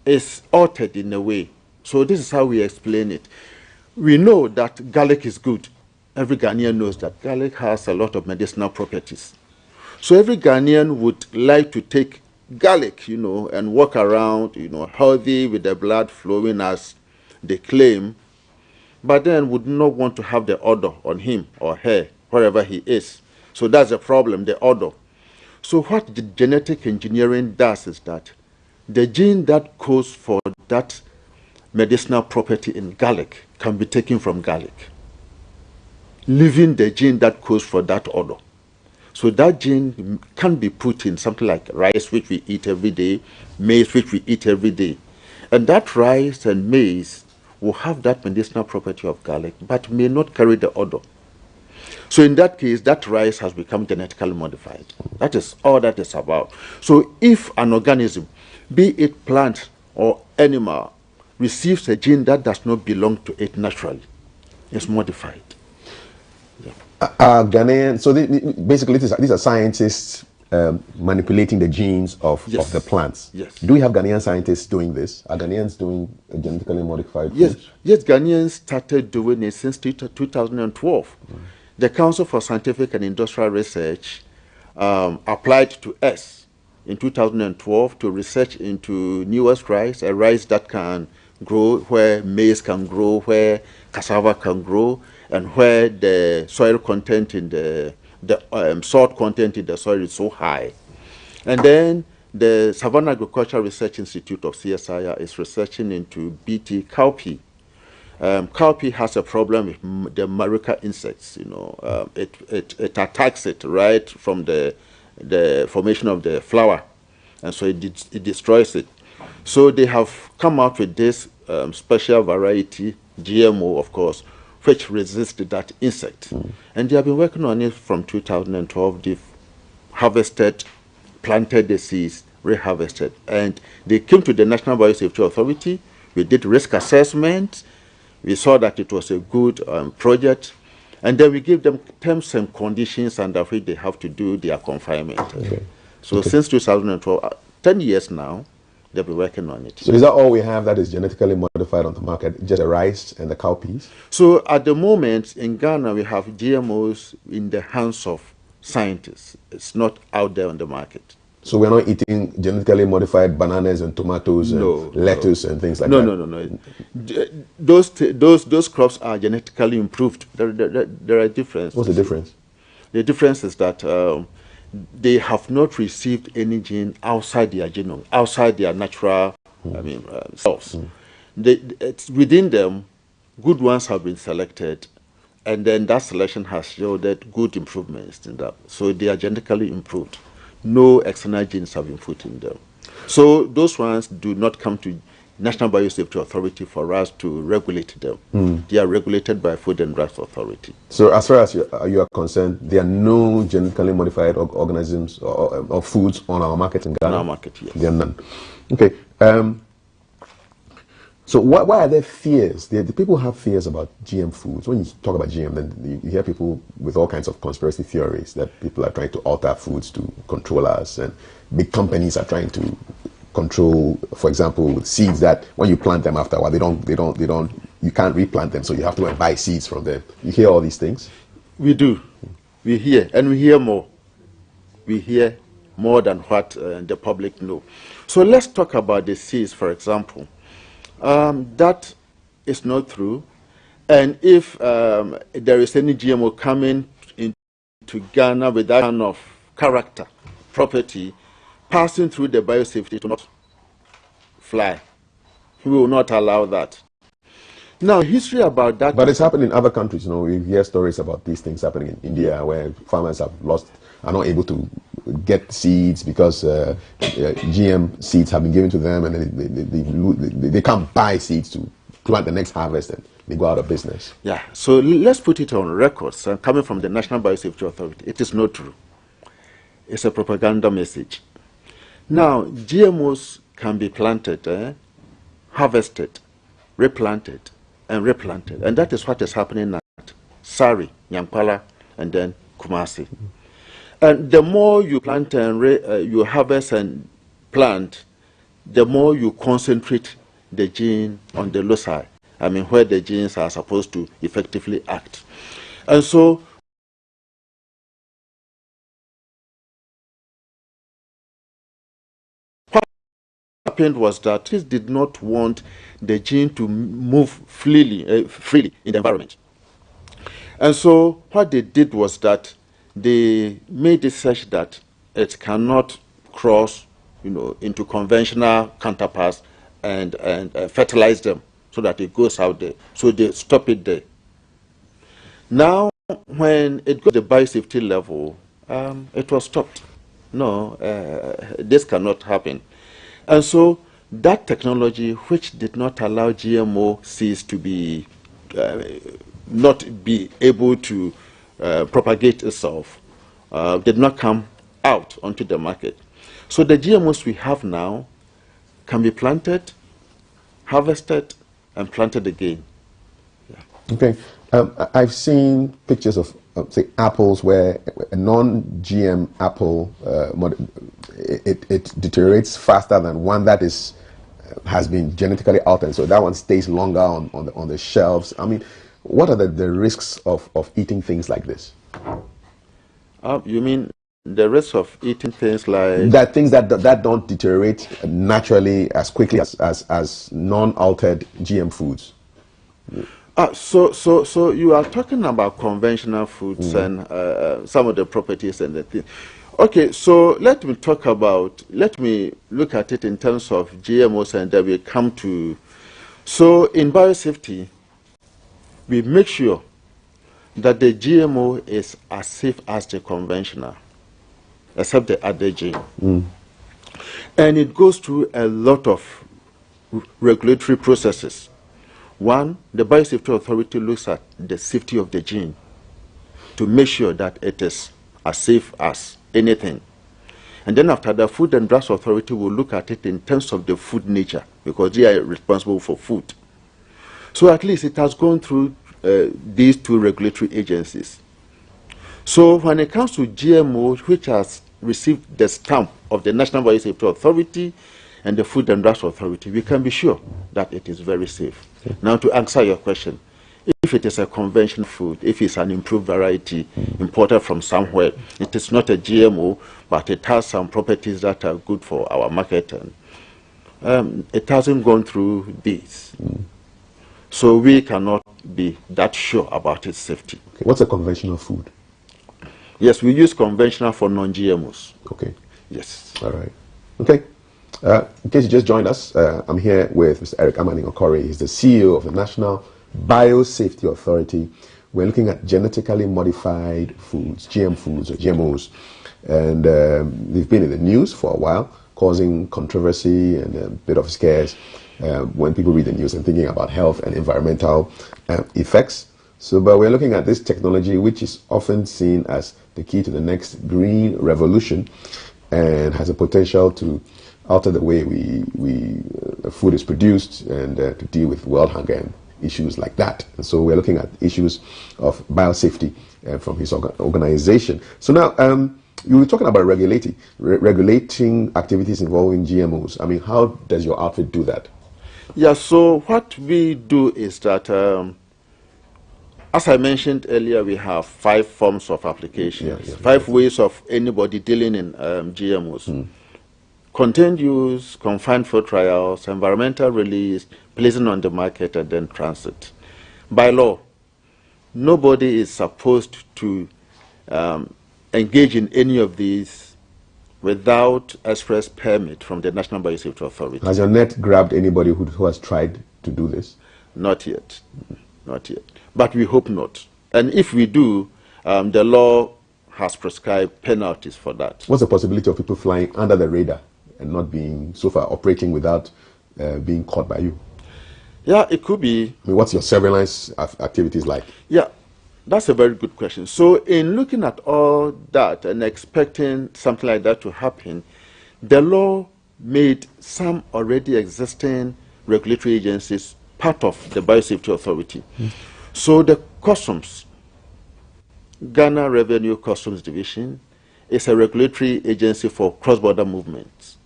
Speaker 19: is altered in a way. So this is how we explain it. We know that garlic is good. Every Ghanaian knows that garlic has a lot of medicinal properties. So every Ghanaian would like to take garlic, and walk around, healthy with the blood flowing as they claim, but then would not want to have the odor on him or her, wherever he is. So that's the problem, the odor. So what the genetic engineering does is that the gene that codes for that medicinal property in garlic can be taken from garlic, leaving the gene that codes for that odor. So that gene can be put in something like rice, which we eat every day, maize, which we eat every day. And that rice and maize will have that medicinal property of garlic, but may not carry the odor. So in that case, that rice has become genetically modified. That is all that is about. So if an organism, be it plant or animal, receives a gene that does not belong to it naturally, it's modified.
Speaker 1: Ghanaian, so basically these are scientists manipulating the genes of the plants.
Speaker 19: Yes.
Speaker 1: Do we have Ghanaian scientists doing this? Are Ghanaians doing genetically modified foods?
Speaker 19: Yes, Ghanaians started doing it since 2012. The Council for Scientific and Industrial Research applied to us in 2012 to research into newest rice, a rice that can grow where maize can grow, where cassava can grow, and where the soil content in the salt content in the soil is so high. And then the Savannah Agricultural Research Institute of CSIR is researching into Bt cowpea. Cowpea has a problem with the maruca insects. You know, it attacks it right from the formation of the flower, and so it destroys it. So they have come out with this special variety, GMO, of course, which resists that insect. And they have been working on it from 2012. They've harvested, planted the seeds, reharvested, and they came to the National Biosafety Authority. We did risk assessment. We saw that it was a good project, and then we gave them terms and conditions under which they have to do their confinement. So since 2012, 10 years now, they'll be working on it.
Speaker 1: So is that all we have that is genetically modified on the market, just the rice and the cowpeas?
Speaker 19: So at the moment in Ghana, we have GMOs in the hands of scientists. It's not out there on the market.
Speaker 1: So we're not eating genetically modified bananas and tomatoes and lettuce and things like that?
Speaker 19: No. Those crops are genetically improved. There are differences.
Speaker 1: What's the difference?
Speaker 19: The difference is that they have not received any gene outside their genome, outside their natural cells. It's within them, good ones have been selected, and then that selection has yielded good improvements in that. So they are genetically improved. No external genes have been put in them. So those ones do not come to National Biosafety Authority for us to regulate them. They are regulated by Food and Drugs Authority.
Speaker 1: So as far as you are concerned, there are no genetically modified organisms or foods on our market in Ghana?
Speaker 19: On our market, yes.
Speaker 1: There are none. Okay. So why are there fears? The people have fears about GM foods. When you talk about GM, then you hear people with all kinds of conspiracy theories that people are trying to alter foods to control us, and big companies are trying to control, for example, seeds that when you plant them after a while, you can't replant them, so you have to go and buy seeds from them. You hear all these things?
Speaker 19: We do. We hear, and we hear more. We hear more than what the public know. So let's talk about the seeds, for example. That is not true. And if there is any GMO coming into Ghana with that kind of character, property, passing through the biosafety to not fly, we will not allow that. Now, history about that.
Speaker 1: But it's happened in other countries. You know, we hear stories about these things happening in India, where farmers are not able to get seeds because GM seeds have been given to them, and they can't buy seeds to plant the next harvest, and they go out of business.
Speaker 19: Yeah, so let's put it on record. So coming from the National Biosafety Authority, it is not true. It's a propaganda message. Now, GMOs can be planted, harvested, replanted, and replanted. And that is what is happening at Sari, Nyankpala, and then Kumasi. And the more you plant and you harvest and plant, the more you concentrate the gene on the loci, where the genes are supposed to effectively act. And so what happened was that this did not want the gene to move freely in the environment. And so what they did was that they made it such that it cannot cross, into conventional counterparts and fertilize them so that it goes out there. So they stop it there. Now, when it got to the biosafety level, it was stopped. No, this cannot happen. And so that technology, which did not allow GMO seeds to be not be able to propagate itself, did not come out onto the market. So the GMOs we have now can be planted, harvested, and planted again.
Speaker 1: Yeah. Okay. I've seen pictures of say, apples where a non-GM apple, it deteriorates faster than one that has been genetically altered, so that one stays longer on the shelves. I mean, what are the risks of eating things like this?
Speaker 19: You mean the risk of eating things like
Speaker 1: things that don't deteriorate naturally as quickly as non-altered GM foods?
Speaker 19: So you are talking about conventional foods and some of the properties and the things. Okay, so let me look at it in terms of GMOs, and then we come to, so in biosafety, we make sure that the GMO is as safe as the conventional, except the other gene. And it goes through a lot of regulatory processes. One, the Biosafety Authority looks at the safety of the gene to make sure that it is as safe as anything. And then after, the Food and Drugs Authority will look at it in terms of the food nature, because they are responsible for food. So at least it has gone through these two regulatory agencies. So when it comes to GMO, which has received the stamp of the National Biosafety Authority and the Food and Drugs Authority, we can be sure that it is very safe. Now, to answer your question, if it is a conventional food, if it's an improved variety imported from somewhere, it is not a GMO, but it has some properties that are good for our market, and it hasn't gone through these. So we cannot be that sure about its safety.
Speaker 1: Okay. What's a conventional food?
Speaker 19: Yes, we use conventional for non-GMOs.
Speaker 1: Okay.
Speaker 19: Yes.
Speaker 1: All right. Okay. In case you just joined us, I'm here with Mr. Eric Amaning-Okorie. He's the CEO of the National Biosafety Authority. We're looking at genetically modified foods, GM foods or GMOs. And they've been in the news for a while, causing controversy and a bit of scares when people read the news and thinking about health and environmental effects. So, but we're looking at this technology, which is often seen as the key to the next green revolution and has a potential to alter the way food is produced and to deal with world hunger and issues like that. And so we're looking at issues of biosafety from his organization. So now, you were talking about regulating activities involving GMOs. I mean, how does your outfit do that?
Speaker 19: Yeah, so what we do is that, as I mentioned earlier, we have 5 forms of applications, 5 ways of anybody dealing in GMOs. Contained use, confined for trials, environmental release, placing on the market, and then transit. By law, nobody is supposed to engage in any of these without express permit from the National Biosafety Authority.
Speaker 1: Has your net grabbed anybody who has tried to do this?
Speaker 19: Not yet. Not yet. But we hope not. And if we do, the law has prescribed penalties for that.
Speaker 1: What's the possibility of people flying under the radar and not being, so far, operating without being caught by you?
Speaker 19: Yeah, it could be.
Speaker 1: I mean, what's your surveillance activities like?
Speaker 19: Yeah, that's a very good question. So in looking at all that and expecting something like that to happen, the law made some already existing regulatory agencies part of the Biosafety Authority. So the Customs, Ghana Revenue Customs Division, is a regulatory agency for cross-border movements.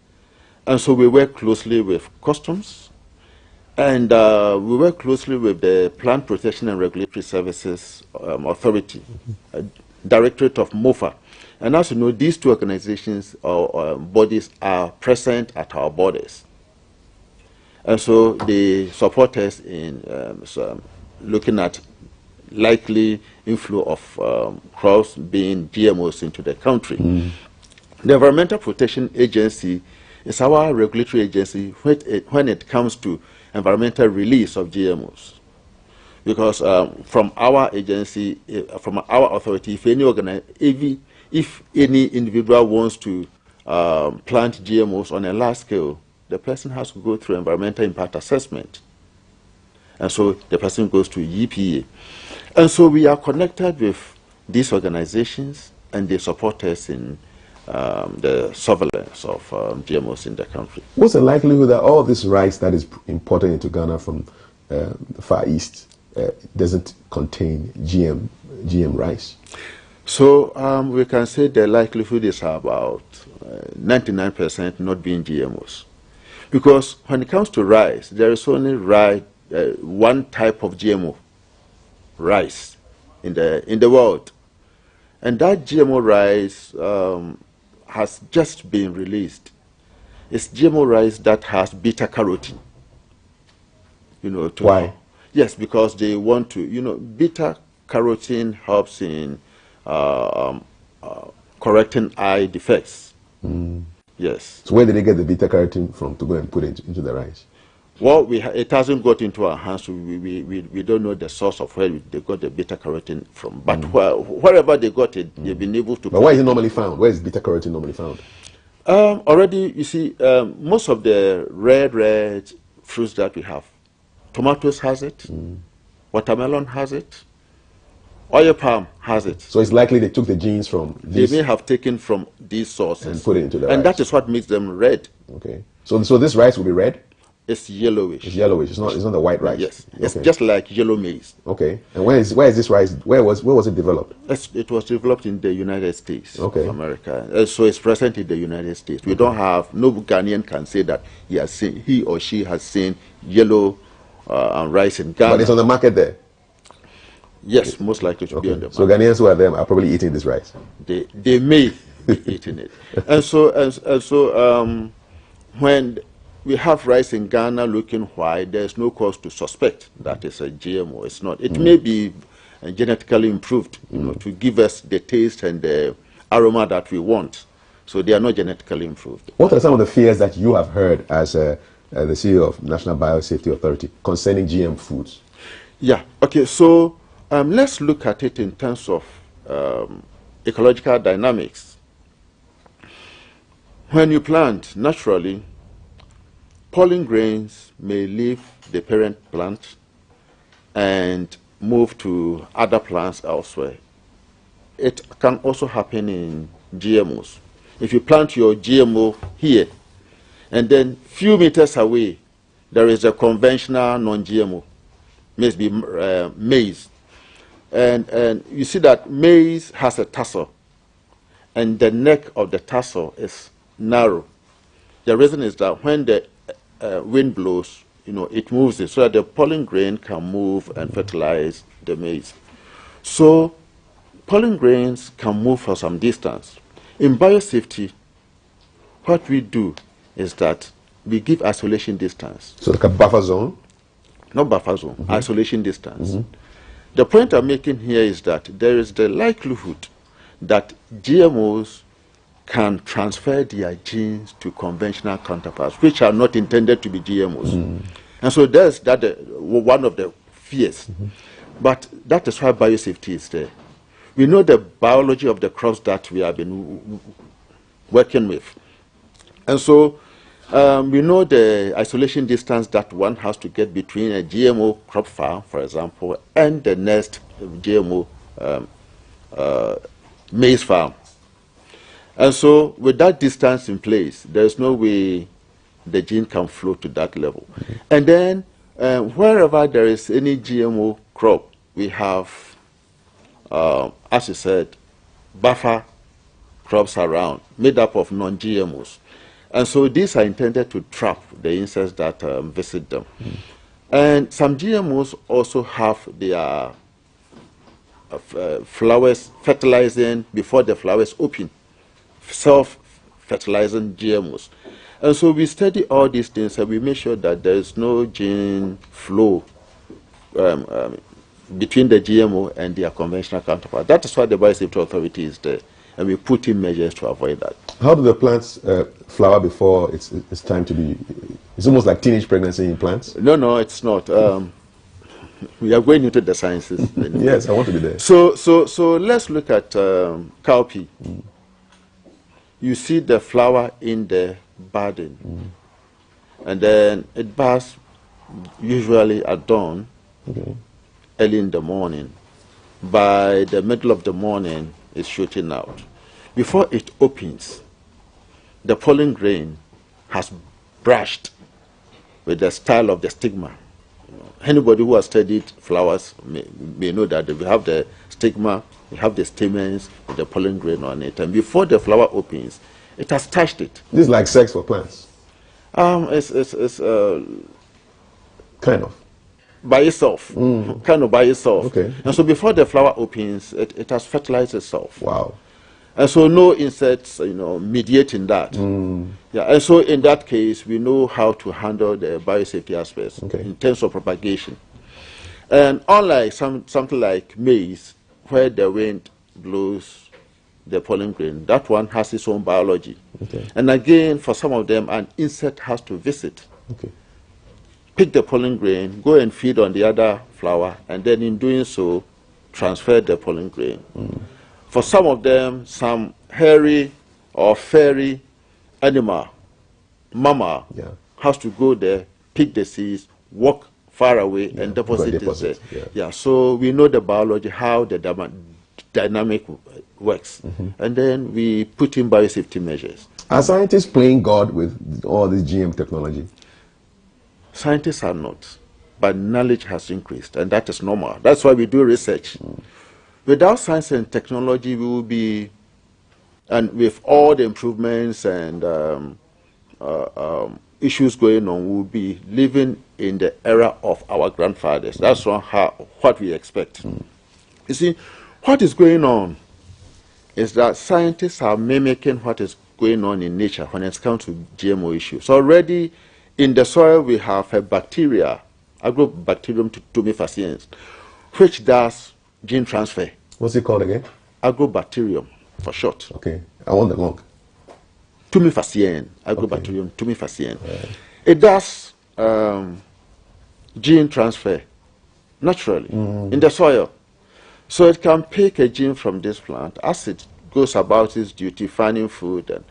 Speaker 19: And so we work closely with Customs, and we work closely with the Plant Protection and Regulatory Services Authority, Directorate of MOFA. And as you know, these two organizations or bodies are present at our borders. And so they support us in looking at likely inflow of crops being GMOs into the country. The Environmental Protection Agency is our regulatory agency when it comes to environmental release of GMOs. Because from our agency, from our authority, if any individual wants to plant GMOs on a large scale, the person has to go through environmental impact assessment. And so the person goes to EPA. And so we are connected with these organizations, and they support us in the surveillance of GMOs in the country.
Speaker 1: What's the likelihood that all this rice that is imported into Ghana from the Far East doesn't contain GM rice?
Speaker 19: So we can say the likelihood is about 99% not being GMOs. Because when it comes to rice, there is only one type of GMO rice in the world. And that GMO rice has just been released. It's GMO rice that has beta carotene.
Speaker 1: Why?
Speaker 19: Yes, because they want to, beta carotene helps in correcting eye defects. Yes.
Speaker 1: So where did they get the beta carotene from to go and put it into the rice?
Speaker 19: Well, it hasn't got into our hands, so we don't know the source of where they got the beta carotene from. But wherever they got it, they've been able to.
Speaker 1: But where is it normally found? Where is beta carotene normally found?
Speaker 19: Already, you see, most of the red fruits that we have, tomatoes has it, watermelon has it, oil palm has it.
Speaker 1: So it's likely they took the genes from these.
Speaker 19: They may have taken from these sources
Speaker 1: and put it into the rice.
Speaker 19: And that is what makes them red.
Speaker 1: Okay. So this rice will be red?
Speaker 19: It's yellowish.
Speaker 1: It's yellowish. It's not the white rice.
Speaker 19: Yes. It's just like yellow maize.
Speaker 1: Okay. And where is this rice? Where was it developed?
Speaker 19: It was developed in the United States of
Speaker 1: America.
Speaker 19: So it's present in the United States. We don't have, no Ghanaian can say that he or she has seen yellow rice in Ghana.
Speaker 1: But it's on the market there?
Speaker 19: Yes, most likely to be on the market.
Speaker 1: So Ghanaians who are there are probably eating this rice?
Speaker 19: They may be eating it. And so when we have rice in Ghana looking white, there's no cause to suspect that it's a GMO. It's not. It may be genetically improved, to give us the taste and the aroma that we want. So they are not genetically improved.
Speaker 1: What are some of the fears that you have heard as the CEO of National Biosafety Authority concerning GM foods?
Speaker 19: Yeah. Okay. So let's look at it in terms of ecological dynamics. When you plant, naturally, pollen grains may leave the parent plant and move to other plants elsewhere. It can also happen in GMOs. If you plant your GMO here, and then few meters away, there is a conventional non-GMO, maybe maize. And you see that maize has a tassel, and the neck of the tassel is narrow. The reason is that when the wind blows, it moves it so that the pollen grain can move and fertilize the maize. So pollen grains can move for some distance. In biosafety, what we do is that we give isolation distance.
Speaker 1: So like a buffer zone?
Speaker 19: Not buffer zone, isolation distance. The point I'm making here is that there is the likelihood that GMOs can transfer their genes to conventional counterparts, which are not intended to be GMOs. And so there's one of the fears. But that is why biosafety is there. We know the biology of the crops that we have been working with. And so we know the isolation distance that one has to get between a GMO crop farm, for example, and the next GMO maize farm. And so with that distance in place, there's no way the gene can flow to that level. And then wherever there is any GMO crop, we have, as you said, buffer crops around, made up of non-GMOs. And so these are intended to trap the insects that visit them. And some GMOs also have their flowers fertilizing before the flowers open. Self-fertilizing GMOs. And so we study all these things and we make sure that there is no gene flow between the GMO and their conventional counterpart. That is why the Biosafety Authority is there, and we put in measures to avoid that.
Speaker 1: How do the plants flower before it's time to be? It's almost like teenage pregnancy in plants?
Speaker 19: No, it's not. We are going into the sciences.
Speaker 1: Yes, I want to be there.
Speaker 19: So let's look at cowpea. You see the flower in the budding, and then it buds usually at dawn, early in the morning. By the middle of the morning, it's shooting out. Before it opens, the pollen grain has brushed with the style of the stigma Anybody who has studied flowers may know that we have the stigma, we have the stamens with the pollen grain on it, and before the flower opens, it has touched it.
Speaker 1: This is like sex for plants.
Speaker 19: It's
Speaker 1: kind of
Speaker 19: by itself, kind of by itself.
Speaker 1: Okay.
Speaker 19: And so before the flower opens, it has fertilized itself.
Speaker 1: Wow.
Speaker 19: And so no insects, mediating that. Yeah. And so in that case, we know how to handle the biosafety aspects in terms of propagation. And unlike something like maize, where the wind blows the pollen grain, that one has its own biology.
Speaker 1: Okay.
Speaker 19: And again, for some of them, an insect has to visit.
Speaker 1: Okay.
Speaker 19: Pick the pollen grain, go and feed on the other flower, and then in doing so, transfer the pollen grain. For some of them, some hairy or fairy animal, mama, has to go there, pick the seeds, walk far away, and deposit it there. Yeah, so we know the biology, how the dynamic works. And then we put in biosafety measures.
Speaker 1: Are scientists playing God with all this GM technology?
Speaker 19: Scientists are not, but knowledge has increased, and that is normal. That's why we do research. Without science and technology, we will be, and with all the improvements and issues going on, we will be living in the era of our grandfathers. That's what we expect. You see, what is going on is that scientists are mimicking what is going on in nature when it comes to GMO issues. So already in the soil, we have a bacteria, Agrobacterium tumefaciens, which does gene transfer.
Speaker 1: What's it called again?
Speaker 19: Agrobacterium, for short.
Speaker 1: Okay, I want the long.
Speaker 19: Tumefaciens, Agrobacterium tumefaciens. It does gene transfer naturally in the soil. So it can pick a gene from this plant as it goes about its duty, finding food, and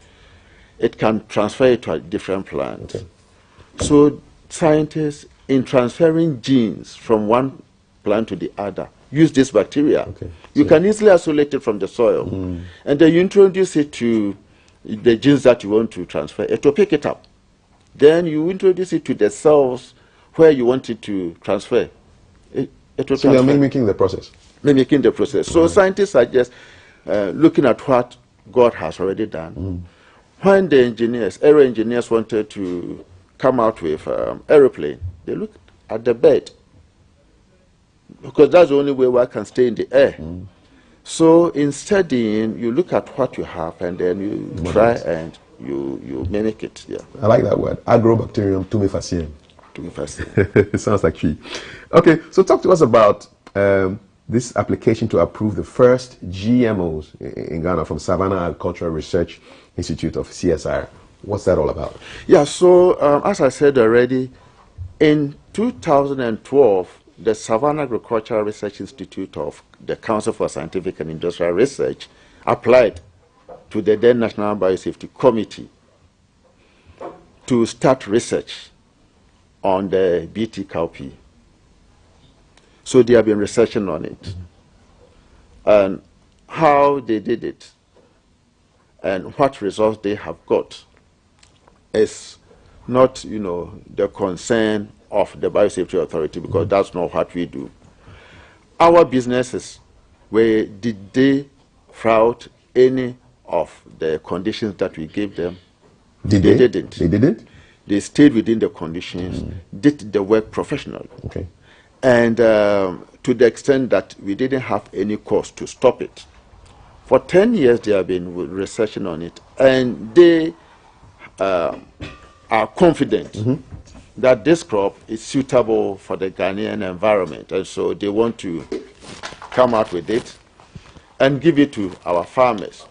Speaker 19: it can transfer it to a different plant. Okay. So scientists, in transferring genes from one plant to the other, use this bacteria. Okay. You can easily isolate it from the soil. And then you introduce it to the genes that you want to transfer. It will pick it up. Then you introduce it to the cells where you want it to transfer. It will transfer.
Speaker 1: You're mimicking the process.
Speaker 19: Mimicking the process. So scientists are just looking at what God has already done. When the aero engineers wanted to come out with aeroplane, they looked at the bed, because that's the only way one can stay in the air. So in studying, you look at what you have, and then you try and you mimic it. Yeah,
Speaker 1: I like that word, Agrobacterium tumefaciens. It sounds like tree. Okay, so talk to us about this application to approve the first GMOs in Ghana from Savannah Agricultural Research Institute of CSIR. What's that all about?
Speaker 19: Yeah, so as I said already, in 2012, the Savannah Agricultural Research Institute of the Council for Scientific and Industrial Research applied to the then National Biosafety Committee to start research on the BT cowpea. So they have been researching on it. And how they did it and what results they have got is not, the concern of the Biosafety Authority, because that's not what we do. Our businesses, did they flout any of the conditions that we gave them?
Speaker 1: They didn't. They didn't?
Speaker 19: They stayed within the conditions, did the work professionally.
Speaker 1: Okay.
Speaker 19: And to the extent that we didn't have any cause to stop it. For 10 years, they have been researching on it, and they are confident that this crop is suitable for the Ghanaian environment, and so they want to come out with it and give it to our farmers.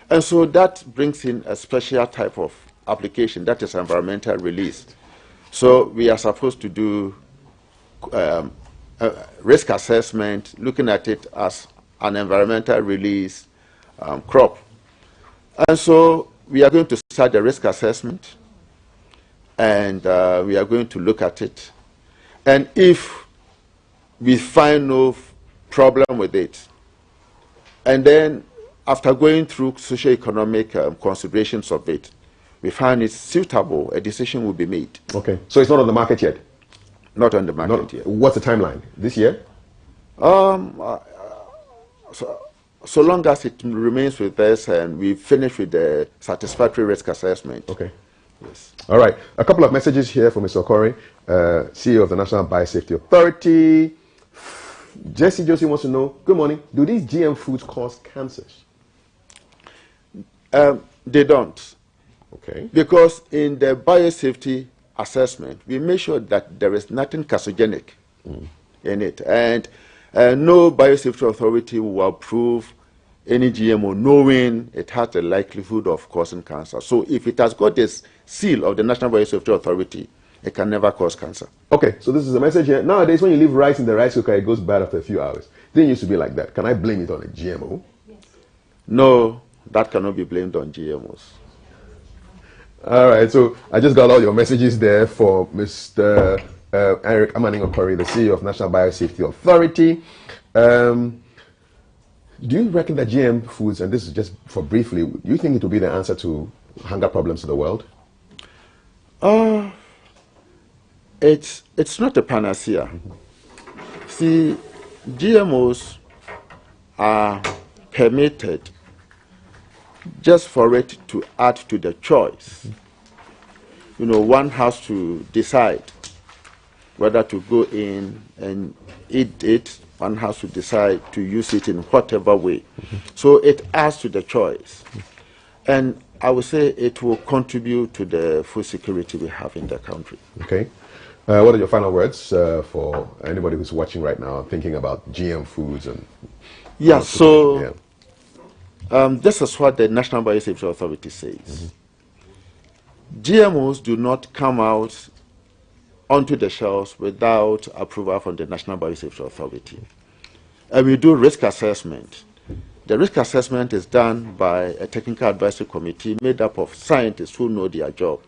Speaker 19: And so that brings in a special type of application, that is environmental release. So we are supposed to do risk assessment, looking at it as an environmental release crop. And so we are going to start the risk assessment, and we are going to look at it. And if we find no problem with it, and then after going through socio-economic considerations of it, we find it suitable, a decision will be made.
Speaker 1: Okay, so it's not on the market yet?
Speaker 19: Not on the market yet.
Speaker 1: What's the timeline? This year?
Speaker 19: So long as it remains with us and we finish with the satisfactory risk assessment.
Speaker 1: Okay.
Speaker 19: Yes.
Speaker 1: All right. A couple of messages here from Mr. Okori, CEO of the National Biosafety Authority. Jesse Josie wants to know, good morning, do these GM foods cause cancers?
Speaker 19: They don't.
Speaker 1: Okay.
Speaker 19: Because in the biosafety assessment, we make sure that there is nothing carcinogenic in it. And no biosafety authority will approve any GMO knowing it has a likelihood of causing cancer. So if it has got this seal of the National Biosafety Authority, it can never cause cancer.
Speaker 1: Okay, so this is a message here. Nowadays, when you leave rice in the rice cooker, it goes bad after a few hours. Didn't used to be like that. Can I blame it on a GMO?
Speaker 19: Yes. No, that cannot be blamed on GMOs.
Speaker 1: All right, so I just got all your messages there for Mr. Eric Amaning Okori, the CEO of National Biosafety Authority. Do you reckon that GM foods, and this is just for briefly, do you think it will be the answer to hunger problems in the world?
Speaker 19: It's not a panacea. See, GMOs are permitted just for it to add to the choice. You know, one has to decide whether to go in and eat it. One has to decide to use it in whatever way. So it adds to the choice. And I would say it will contribute to the food security we have in the country.
Speaker 1: Okay. What are your final words for anybody who's watching right now thinking about GM foods? And
Speaker 19: yeah, so this is what the National Biosafety Authority says. GMOs do not come out onto the shelves without approval from the National Biosafety Authority. And we do risk assessment. The risk assessment is done by a technical advisory committee made up of scientists who know their job.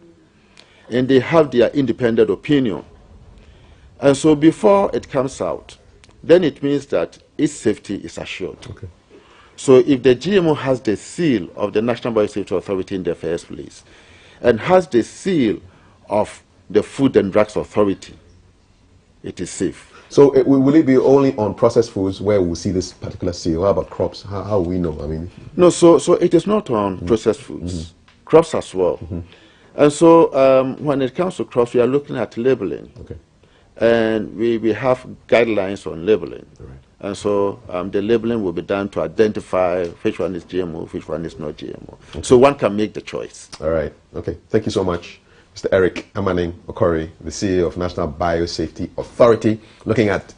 Speaker 19: And they have their independent opinion. And so before it comes out, then it means that its safety is assured.
Speaker 1: Okay.
Speaker 19: So if the GMO has the seal of the National Biosafety Authority in the first place, and has the seal of the Food and Drugs Authority, it is safe.
Speaker 1: So will it be only on processed foods where we'll see this particular seal? How about crops? How will we know? I mean,
Speaker 19: no. So it is not on processed foods, crops as well. And so when it comes to crops, we are looking at labeling.
Speaker 1: Okay.
Speaker 19: And we have guidelines on labeling.
Speaker 1: Right.
Speaker 19: And so the labeling will be done to identify which one is GMO, which one is not GMO.
Speaker 1: Okay.
Speaker 19: So one can make the choice.
Speaker 1: All right. Okay. Thank you so much, Mr. Eric Amaning Okori, the CEO of National Biosafety Authority, looking at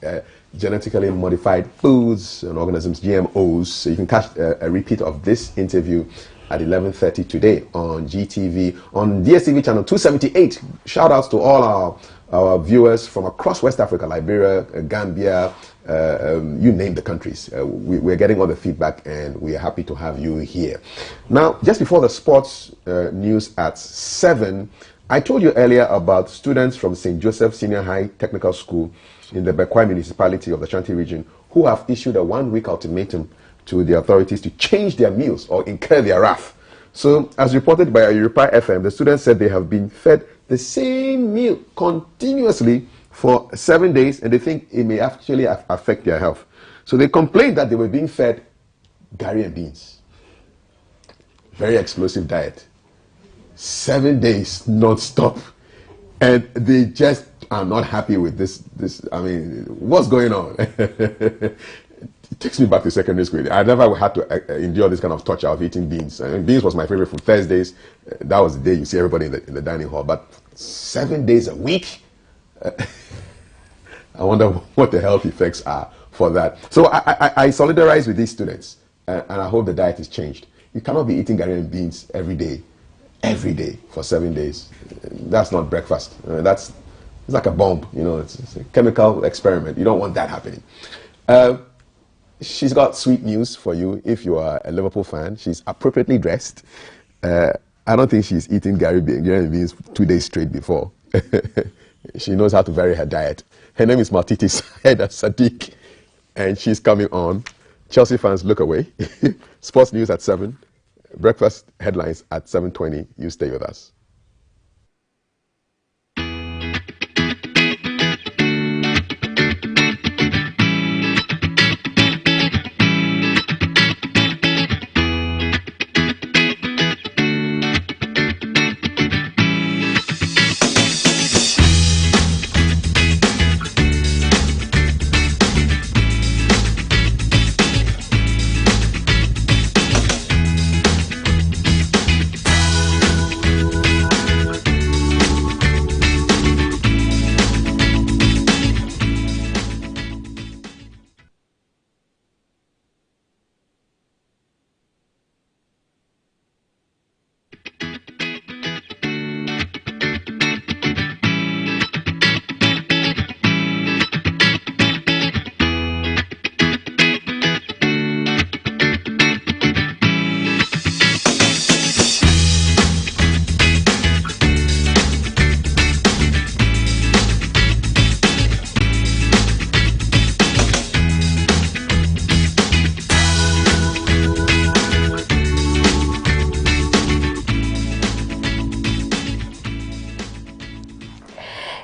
Speaker 1: genetically modified foods and organisms, GMOs. So you can catch a repeat of this interview at 11:30 today on GTV, on DSTV channel 278. Shout outs to all our viewers from across West Africa, Liberia, Gambia, you name the countries. We're getting all the feedback and we are happy to have you here. Now, just before the sports news at 7, I told you earlier about students from St. Joseph Senior High Technical School in the Bekwai municipality of the Ashanti region who have issued a 1-week ultimatum to the authorities to change their meals or incur their wrath. So, as reported by Europa FM, the students said they have been fed the same meal continuously for 7 days and they think it may actually affect their health. So they complained that they were being fed gari and beans. Very explosive diet. 7 days non-stop. And they just are not happy with this. I mean, what's going on? It takes me back to secondary school. I never had to endure this kind of torture of eating beans. I mean, beans was my favorite food. Thursdays, that was the day you see everybody in the dining hall. But 7 days a week? I wonder what the health effects are for that. So I solidarize with these students, and I hope the diet is changed. You cannot be eating Ghanaian beans every day for 7 days. That's not breakfast. It's like a bomb. You know, it's a chemical experiment. You don't want that happening. She's got sweet news for you if you are a Liverpool fan. She's appropriately dressed. I don't think she's eaten Ghanaian beans 2 days straight before. She knows how to vary her diet. Her name is Maltiti Saida Sadiq, and she's coming on. Chelsea fans, look away. Sports news at 7. Breakfast headlines at 7:20. You stay with us.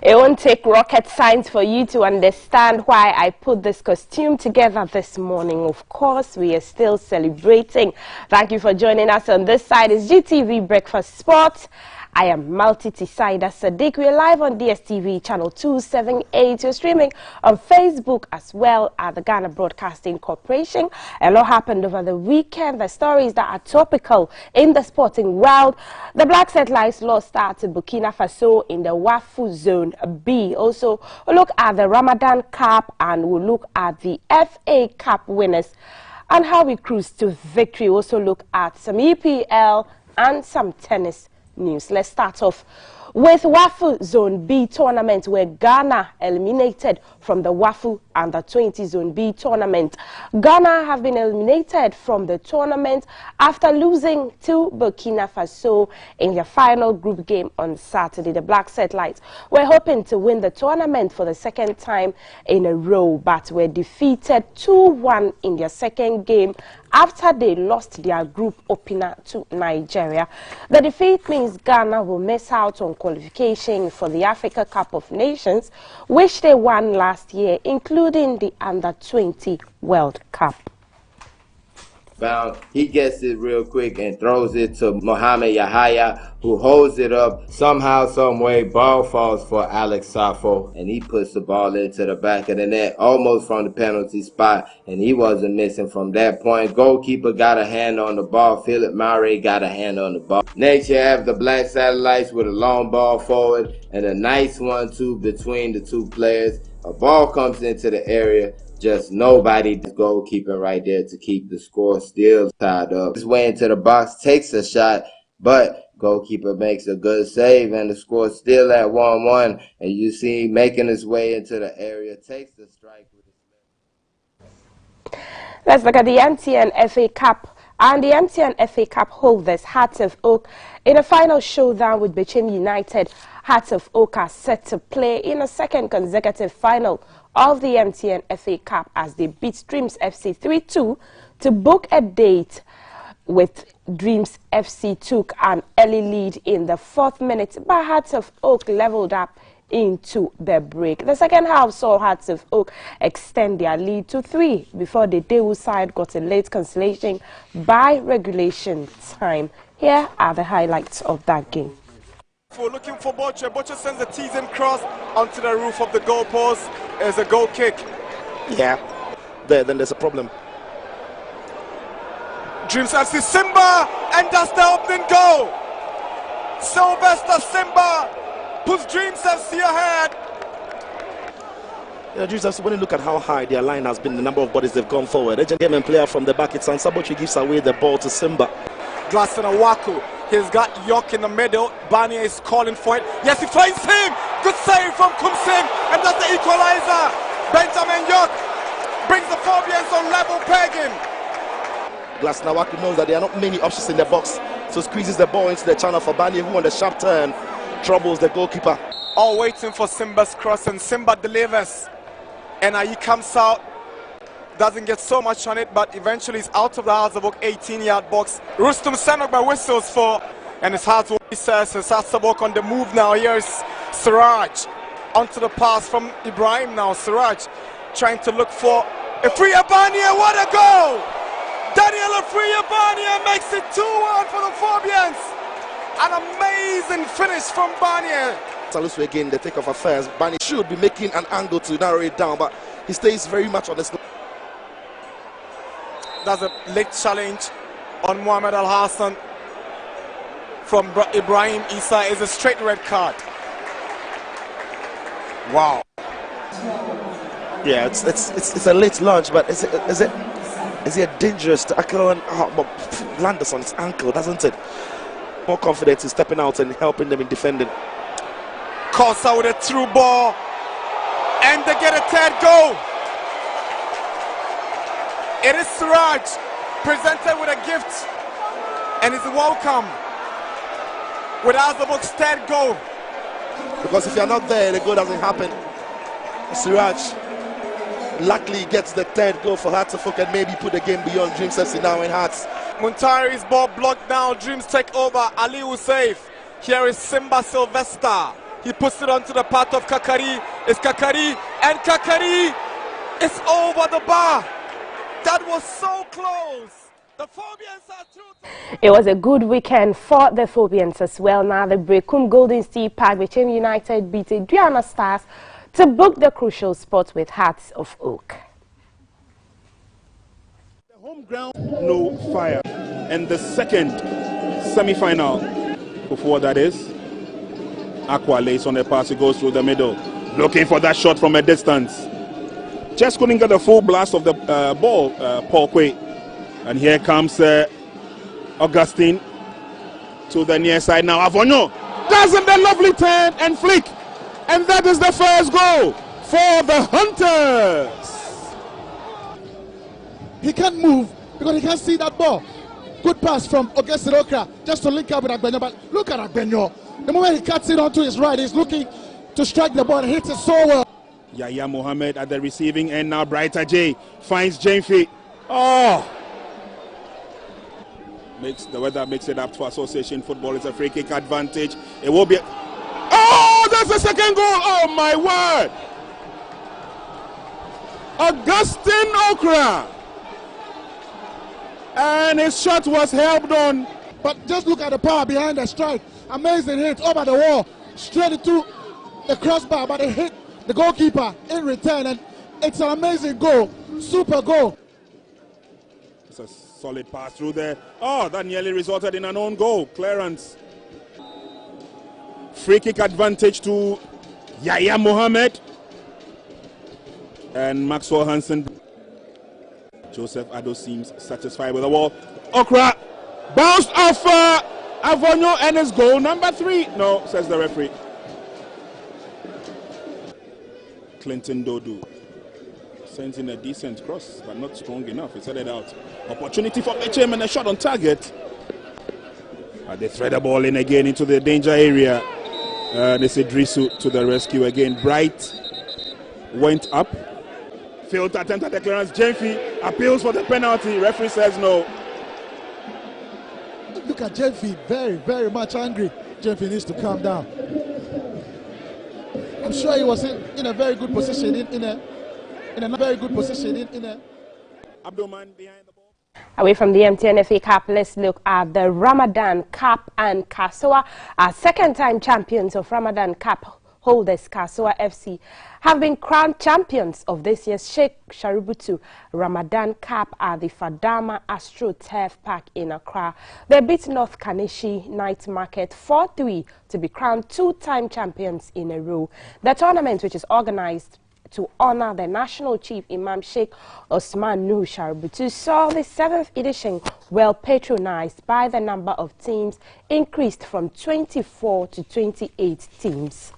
Speaker 4: It won't take rocket science for you to understand why I put this costume together this morning. Of course, we are still celebrating. Thank you for joining us on this side. It's GTV Breakfast Sports. I am Maltiti Saida Sadiq. We're live on DSTV channel 278. You're streaming on Facebook as well at the Ghana Broadcasting Corporation. A lot happened over the weekend. The stories that are topical in the sporting world. The Black Settlers lost start to Burkina Faso in the WAFU Zone B. Also, we'll look at the Ramadan Cup and we'll look at the FA Cup winners and how we cruise to victory. We'll also look at some EPL and some tennis news. Let's start off with WAFU Zone B tournament, where Ghana eliminated from the WAFU Under-20 Zone B tournament. Ghana have been eliminated from the tournament after losing to Burkina Faso in their final group game on Saturday. The Black Settlers were hoping to win the tournament for the second time in a row, but were defeated 2-1 in their second game after they lost their group opener to Nigeria. The defeat means Ghana will miss out on qualification for the Africa Cup of Nations, which they won last year, including the Under-20 World Cup.
Speaker 20: He gets it real quick and throws it to Mohamed Yahaya, who holds it up. Somehow, some way, ball falls for Alex Safo, and he puts the ball into the back of the net, almost from the penalty spot, and he wasn't missing from that point. Goalkeeper got a hand on the ball. Philip Murray got a hand on the ball. Next, you have the Black Satellites with a long ball forward and a nice 1-2 between the two players. A ball comes into the area. Just nobody, the goalkeeper right there to keep the score still tied up. His way into the box, takes a shot, but goalkeeper makes a good save, and the score still at 1-1. And you see him making his way into the area, takes the strike with his left.
Speaker 4: Let's look at the MTN FA Cup. And the MTN FA Cup holders, Hearts of Oak, in a final showdown with Bechem United. Hearts of Oak are set to play in a second consecutive final of the MTN FA Cup as they beat Dreams FC 3-2 to book a date with Dreams FC. Took an early lead in the 4th minute, but Hearts of Oak leveled up into the break. The second half saw Hearts of Oak extend their lead to 3 before the Daewoo side got a late consolation by regulation time. Here are the highlights of that game.
Speaker 21: We're looking for Butcher. Butcher sends a teasing cross onto the roof of the goalpost. There's a goal kick.
Speaker 22: Yeah, then there's a problem.
Speaker 21: Dreams FC Simba, and that's the opening goal. Sylvester Simba puts Dreams FC ahead.
Speaker 22: Yeah, Dreams FC, when you look at how high their line has been, the number of bodies they've gone forward. Agent game and player from the back, it's Ansabochi gives away the ball to Simba.
Speaker 21: Glasson Awaku. He's got York in the middle. Barnier is calling for it. Yes, he finds him. Good save from Kumsing. And that's the equalizer. Benjamin York brings the Phobians on level pegging.
Speaker 22: Glasson Awaku knows that there are not many options in the box, so squeezes the ball into the channel for Barnier, who on the sharp turn troubles the goalkeeper.
Speaker 21: All waiting for Simba's cross, and Simba delivers. And he comes out. Doesn't get so much on it, but eventually it's out of the Hearts of Oak 18-yard box. Rustum Senok by whistles for, and it's hard to says it's Hearts of Oak on the move now. Here's Siraj onto the pass from Ibrahim now. Siraj trying to look for Efri Abania. What a goal! Daniel Efri Abania makes it 2-1 for the Phobians. An amazing finish from Barnier.
Speaker 22: Salusu again, the take of affairs. Barnier should be making an angle to narrow it down, but he stays very much on his.
Speaker 21: That's a late challenge on Mohamed Al Hassan from Ibrahim Isa. Is a straight red card. Wow.
Speaker 22: Yeah, it's a late launch, but is it dangerous tackle and landers on his ankle, doesn't it? More confidence in stepping out and helping them in defending.
Speaker 21: Kosa with a through ball, and they get a 3rd goal. It is Siraj presented with a gift, and is welcome with Hearts of Oak's 3rd goal.
Speaker 22: Because if you're not there, the goal doesn't happen. Siraj luckily gets the 3rd goal for Hearts of Oak and maybe put the game beyond Dreams FC now in Hearts.
Speaker 21: Muntari's ball blocked down. Dreams take over. Ali will save. Here is Simba Sylvester. He puts it onto the path of Kakari. It's Kakari, and Kakari is over the bar. That was so close. The Phobians are through.
Speaker 4: It was a good weekend for the Phobians as well. Now the Brekum Golden Steel Park between United beat Adriana Stars to book the crucial spot with Hearts of Oak.
Speaker 2: The home ground, no fire. And the second semi-final, before that is, Aqua lays on the pass, it goes through the middle, looking for that shot from a distance. Just couldn't get the full blast of the ball, Paul Quay. And here comes Augustine to the near side now. Avonyo does the lovely turn and flick. And that is the first goal for the Hunters.
Speaker 17: He can't move because he can't see that ball. Good pass from Augustine Okra just to link up with Agbenyo. But look at Agbenyo. The moment he cuts it onto his right, he's looking to strike the ball and hits it so well.
Speaker 2: Yahya Mohammed at the receiving end now. Brighter J finds Jenfi. Oh! The weather makes it up for Association Football. It's a free kick advantage. It will be. Oh, that's the second goal. Oh, my word. Augustine Okra. And his shot was helped on.
Speaker 17: But just look at the power behind the strike. Amazing hit over the wall. Straight into the crossbar. But it hit the goalkeeper in return. And it's an amazing goal. Super goal.
Speaker 2: It's a solid pass through there. Oh, that nearly resulted in an own goal. Clearance. Free kick advantage to Yahya Mohammed. And Maxwell Hansen. Joseph Ado seems satisfied with the ball. Okra bounced off Avonyo and his goal number 3. No, says the referee. Clinton Dodu sends in a decent cross, but not strong enough. It's headed out. Opportunity for HM and a shot on target. They thread the ball in again into the danger area. They say Drisu to the rescue again. Bright went up. Failed to attempt at the clearance. Jenfi appeals for the penalty. Referee says no.
Speaker 17: Look at Jenfi, very, very much angry. Jenfi needs to calm down. I'm sure he was in a very good position, in a very good position.
Speaker 2: Abdulman behind the ball.
Speaker 4: Away from the MTN FA Cup, let's look at the Ramadan Cup and Kasoa. Our second-time champions of Ramadan Cup holders, Kasoa FC, have been crowned champions of this year's Sheikh Shaributu Ramadan Cup at the Fadama Astro Turf Park in Accra. They beat North Kaneshi Night Market 4-3 to be crowned 2-time champions in a row. The tournament, which is organized to honor the National Chief Imam Sheikh Osman Nuh Shaributu, saw the 7th edition well patronized by the number of teams increased from 24 to 28 teams.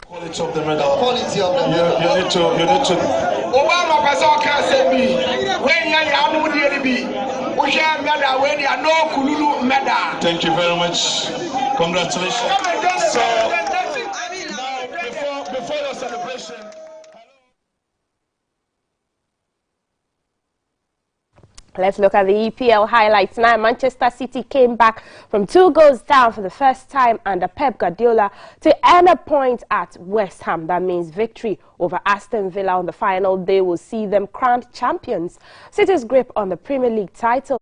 Speaker 3: Quality of the medal. Quality of the medal. You need to. Obama person can say me. When you are no dear be, we share medal when you are no kululu medal. Thank you very much. Congratulations. So now before your celebration.
Speaker 4: Let's look at the EPL highlights now. Manchester City came back from 2 goals down for the first time under Pep Guardiola to earn a point at West Ham. That means victory over Aston Villa on the final day will see them crowned champions. City's grip on the Premier League title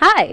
Speaker 6: Hi.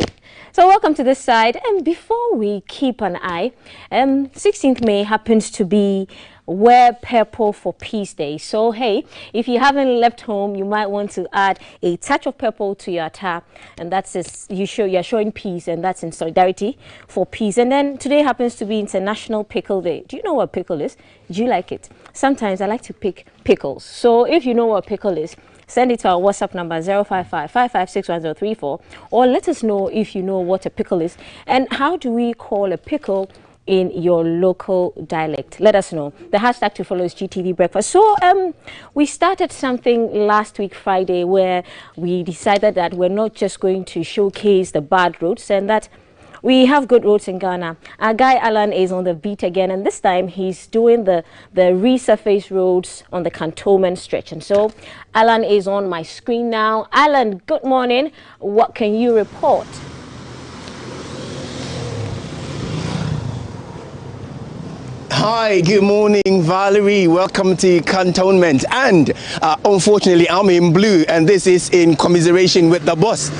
Speaker 6: So welcome to this side. And before we keep an eye, 16th May happens to be Wear Purple for Peace Day. So hey, if you haven't left home, you might want to add a touch of purple to your attire, and that's you're showing peace, and that's in solidarity for peace. And then today happens to be International Pickle Day. Do you know what pickle is? Do you like it? Sometimes I like to pick pickles. So if you know what pickle is, send it to our WhatsApp number 055-556-1034, or let us know if you know what a pickle is and how do we call a pickle in your local dialect. Let us know. The hashtag to follow is GTV Breakfast. So we started something last week Friday where we decided that we're not just going to showcase the bad roads and that we have good roads in Ghana. Our guy Alan is on the beat again, and this time he's doing the resurfaced roads on the Cantonment stretch. And so Alan is on my screen now. Alan, good morning. What can you report?
Speaker 8: Hi, good morning, Valerie. Welcome to Cantonment. And unfortunately, I'm in blue, and this is in commiseration with the boss.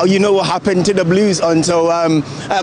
Speaker 8: You know what happened to the Blues, and so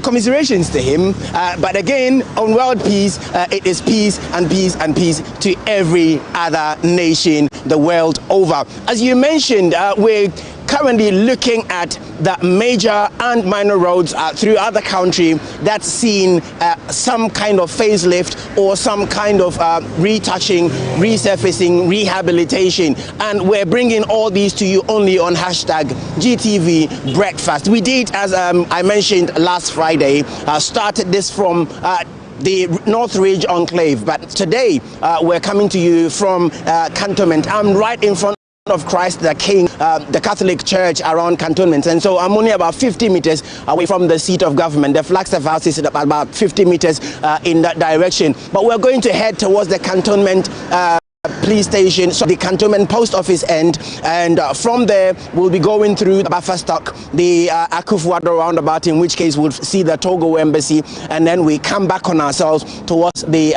Speaker 8: commiserations to him. But again, on world peace, it is peace and peace and peace to every other nation the world over. As you mentioned, we're currently looking at the major and minor roads throughout the country that's seen some kind of facelift or some kind of retouching, resurfacing, rehabilitation, and we're bringing all these to you only on hashtag GTV Breakfast. We did, as I mentioned last Friday, started this from the North Ridge Enclave, but today we're coming to you from Cantonment. I'm right in front of Christ the King, the Catholic Church around Cantonment, and so I'm only about 50 meters away from the seat of government. The Flagstaff House is about 50 meters in that direction, but we're going to head towards the Cantonment police station, so the Cantonment post office end, and from there we'll be going through the Bafferstock, the Akufo-Addo roundabout, in which case we'll see the Togo embassy, and then we come back on ourselves towards the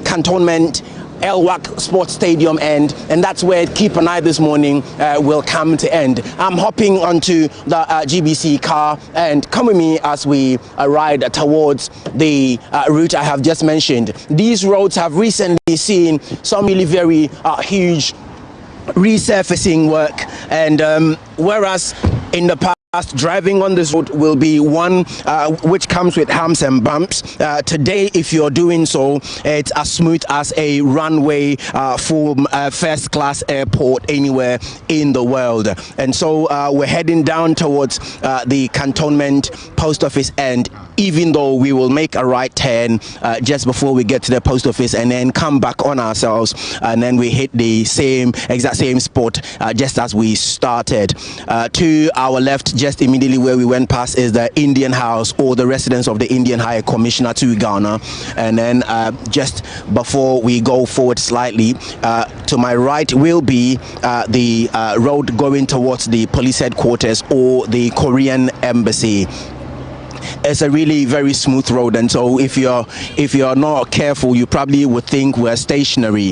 Speaker 8: Cantonment Elwak Sports Stadium end, and that's where Keep an Eye this morning will come to end. I'm hopping onto the GBC car, and come with me as we ride towards the route I have just mentioned. These roads have recently seen some really very huge resurfacing work, and whereas in the past driving on this road will be one which comes with humps and bumps, today if you're doing so, it's as smooth as a runway for first-class airport anywhere in the world. And so we're heading down towards the Cantonment post office end, even though we will make a right turn just before we get to the post office and then come back on ourselves, and then we hit the exact same spot just as we started. To our left, just immediately where we went past, is the Indian House, or the residence of the Indian High Commissioner to Ghana. And then just before we go forward slightly, to my right will be the road going towards the police headquarters or the Korean embassy. It's a really very smooth road, and so if you're not careful, you probably would think we're stationary.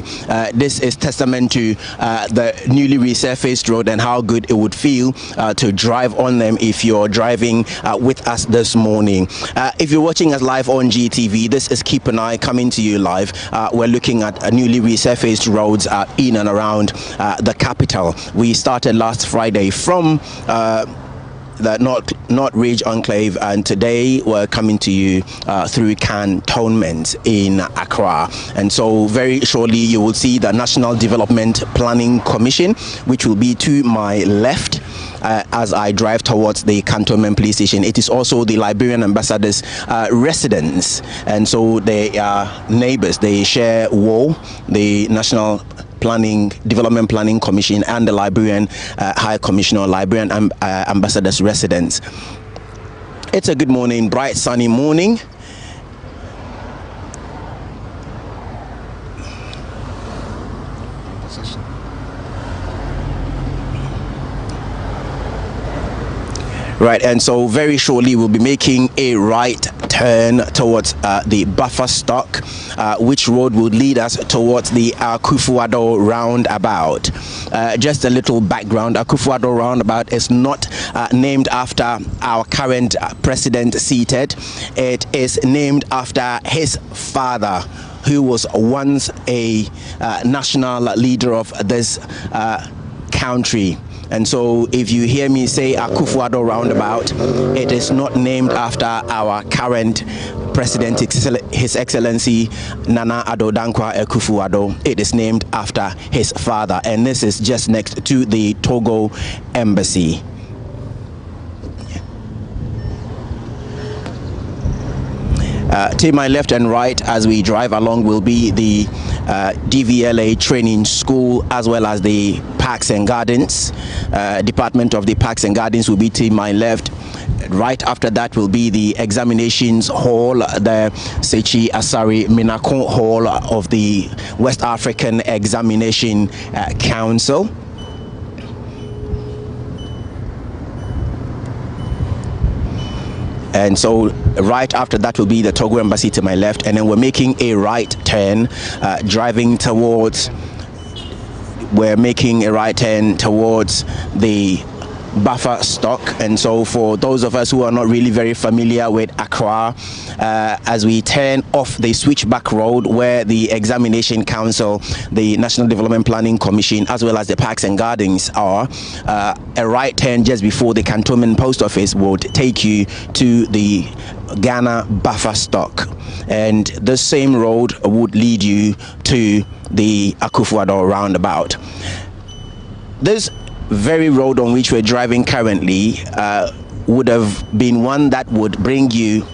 Speaker 8: This is testament to the newly resurfaced road and how good it would feel to drive on them if you're driving with us this morning. If you're watching us live on GTV, this is Keep an Eye coming to you live. We're looking at newly resurfaced roads in and around the capital. We started last Friday from the North Ridge Enclave, and today we're coming to you through Cantonment in Accra. And so very shortly you will see the National Development Planning Commission, which will be to my left as I drive towards the Cantonment police station. It is also the Liberian ambassador's residence, and so they are neighbors. They share wall, the National Development Planning Commission and the Liberian High Commissioner, Liberian ambassador's residence. It's a good morning, bright sunny morning. Right, and so very shortly we'll be making a right turn towards the buffer stock, which road would lead us towards the Akufo-Addo roundabout. Just a little background: Akufo-Addo roundabout is not named after our current president seated. It is named after his father, who was once a national leader of this country. And so if you hear me say Akufo-Addo roundabout, it is not named after our current president, His Excellency Nana Addo Dankwa Akufo-Addo. It is named after his father, and this is just next to the Togo embassy. To my left and right as we drive along will be the DVLA training school, as well as the Parks and Gardens. Department of the Parks and Gardens will be to my left. Right after that will be the examinations hall, the Sechi Asari Minako Hall of the West African Examination Council. And so right after that will be the Togo embassy to my left, and then we're making a right turn, we're making a right turn towards the buffer stock. And so for those of us who are not really very familiar with Accra, as we turn off the switchback road where the Examination Council, the National Development Planning Commission, as well as the Parks and Gardens are, a right turn just before the Cantonment Post Office would take you to the Ghana buffer stock, and the same road would lead you to the Akufo-Addo roundabout. This very road on which we're driving currently would have been one that would bring you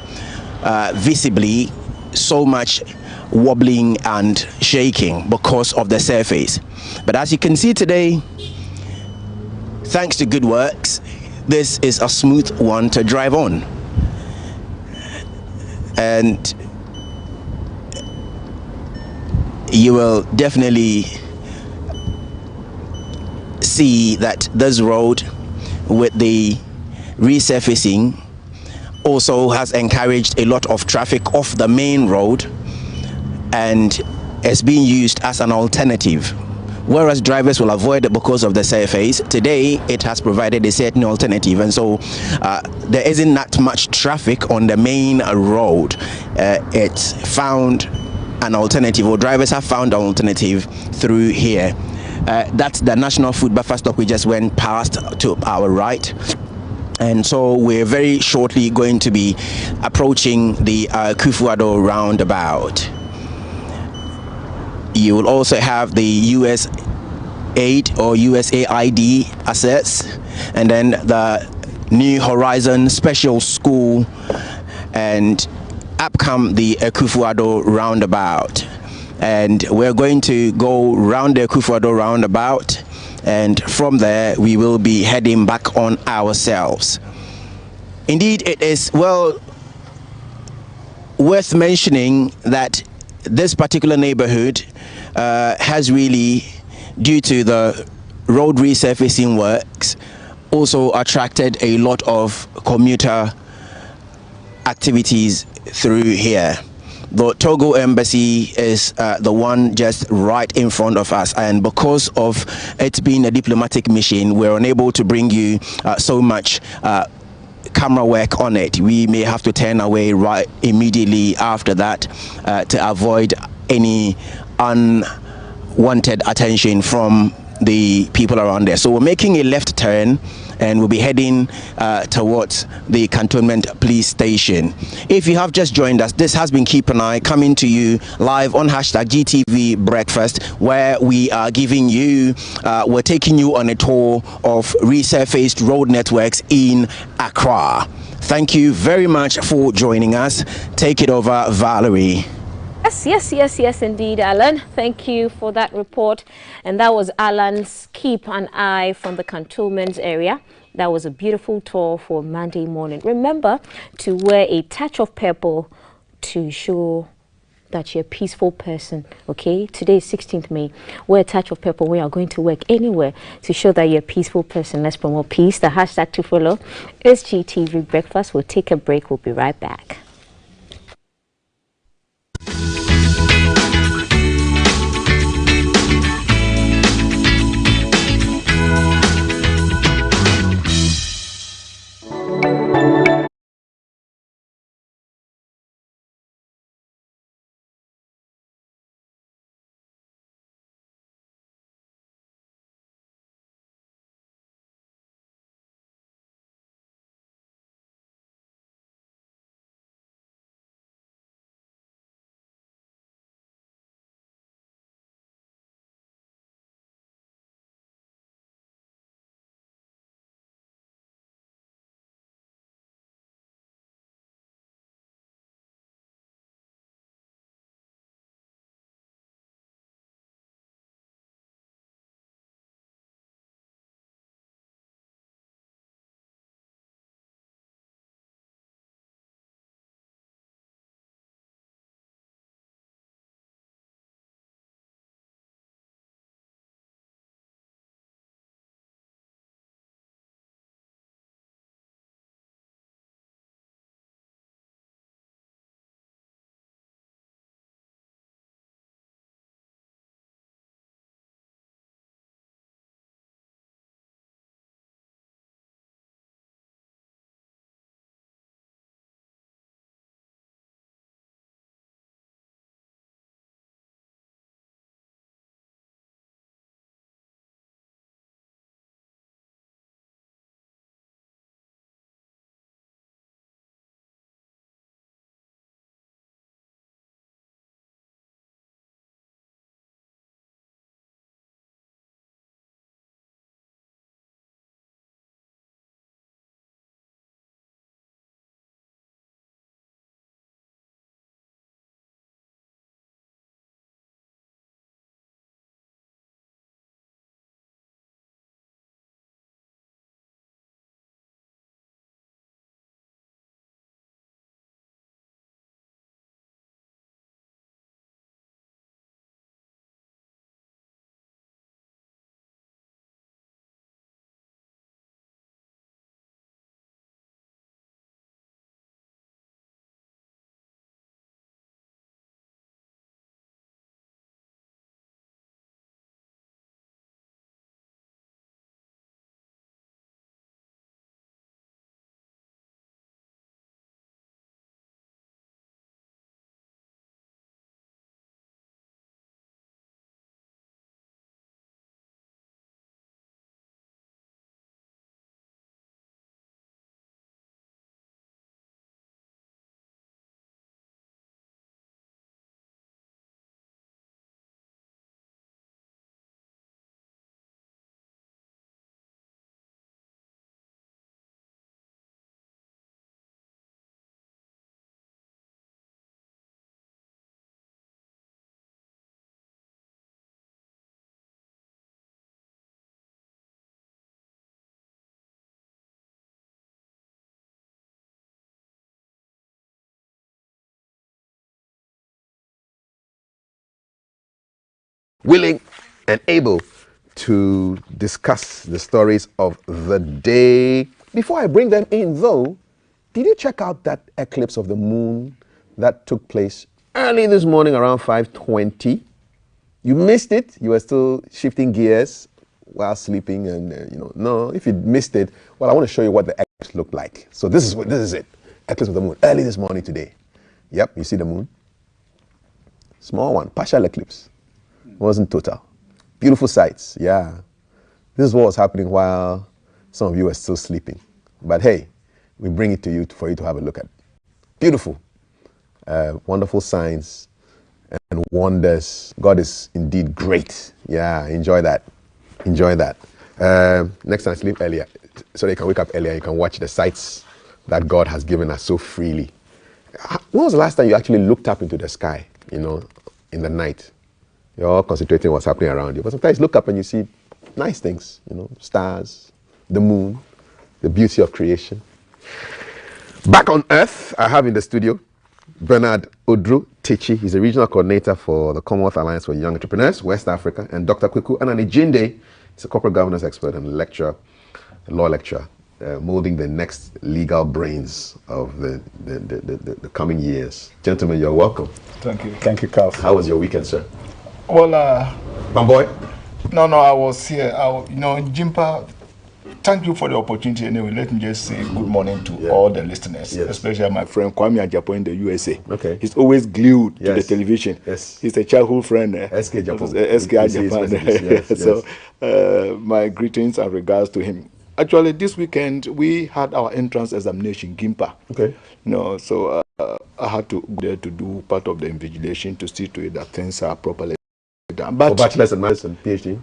Speaker 8: visibly so much wobbling and shaking because of the surface. But as you can see today, thanks to good works, this is a smooth one to drive on. And you will definitely see that this road with the resurfacing also has encouraged a lot of traffic off the main road and is being used as an alternative. Whereas drivers will avoid it because of the surface, today it has provided a certain alternative, and so there isn't that much traffic on the main road. It's found an alternative, or drivers have found an alternative through here. That's the National Food Buffer Stop we just went past to our right. And so we're very shortly going to be approaching the Akufo-Addo roundabout. You will also have the US Aid or USAID assets, and then the New Horizon Special School, and up come the Akufo-Addo roundabout. And we're going to go round the Akufo-Addo roundabout, and from there we will be heading back on ourselves. Indeed, it is well worth mentioning that this particular neighborhood has really, due to the road resurfacing works, also attracted a lot of commuter activities through here. The Togo embassy is the one just right in front of us, and because of it being a diplomatic mission, we're unable to bring you so much camera work on it. We may have to turn away right immediately after that to avoid any unwanted attention from the people around there. So we're making a left turn, and we'll be heading towards the Cantonment Police Station. If you have just joined us, this has been Keep an Eye, coming to you live on #GTV Breakfast, where we are giving you, we're taking you on a tour of resurfaced road networks in Accra. Thank you very much for joining us. Take it over, Valerie.
Speaker 6: Yes, indeed, Alan. Thank you for that report. And that was Alan's Keep an Eye from the Cantonment area. That was a beautiful tour for Monday morning. Remember to wear a touch of purple to show that you're a peaceful person, okay? Today is 16th May. Wear a touch of purple when you're going to work anywhere to show that you're a peaceful person. Let's promote peace. The hashtag to follow is GTV Breakfast. We'll take a break. We'll be right back.
Speaker 1: willing and able to discuss the stories of the day. Before I bring them in, though, did you check out that eclipse of the moon that took place early this morning around 5:20? You missed it. You were still shifting gears while sleeping, and no. If you missed it, well, I want to show you what the eclipse looked like. So this is it. Eclipse of the moon early this morning today. Yep, you see the moon. Small one, partial eclipse. It wasn't total. Beautiful sights. Yeah, this is what was happening while some of you were still sleeping. But hey, we bring it to you for you to have a look at. Beautiful, wonderful signs and wonders. God is indeed great. Yeah, enjoy that. Enjoy that. Next time, sleep earlier so you can wake up earlier. You can watch the sights that God has given us so freely. When was the last time you actually looked up into the sky, in the night? You're all concentrating on what's happening around you. But sometimes you look up and you see nice things, stars, the moon, the beauty of creation. Back on Earth, I have in the studio Bernard Odru Techi. He's a regional coordinator for the Commonwealth Alliance for Young Entrepreneurs, West Africa, and Dr. Kweku Ananijinde. He's a corporate governance expert and lecturer, a law lecturer, molding the next legal brains of the coming years. Gentlemen, you're welcome.
Speaker 7: Thank you. Thank you, Carl.
Speaker 1: How was your weekend, sir?
Speaker 7: Well,
Speaker 1: Bamboy?
Speaker 7: No, I was here. Jimpa, thank you for the opportunity. Anyway, let me just say good morning to all the listeners, especially my friend Kwame Ajapo in the USA.
Speaker 1: Okay.
Speaker 7: He's always glued to the television.
Speaker 1: Yes.
Speaker 7: He's a childhood friend.
Speaker 1: SK Japan.
Speaker 7: SK Japan. So, my greetings and regards to him. Actually, this weekend we had our entrance examination, GIMPA.
Speaker 1: Okay.
Speaker 7: So I had to go there to do part of the invigilation to see to it that things are properly done. But
Speaker 1: for bachelor's in medicine, PhD?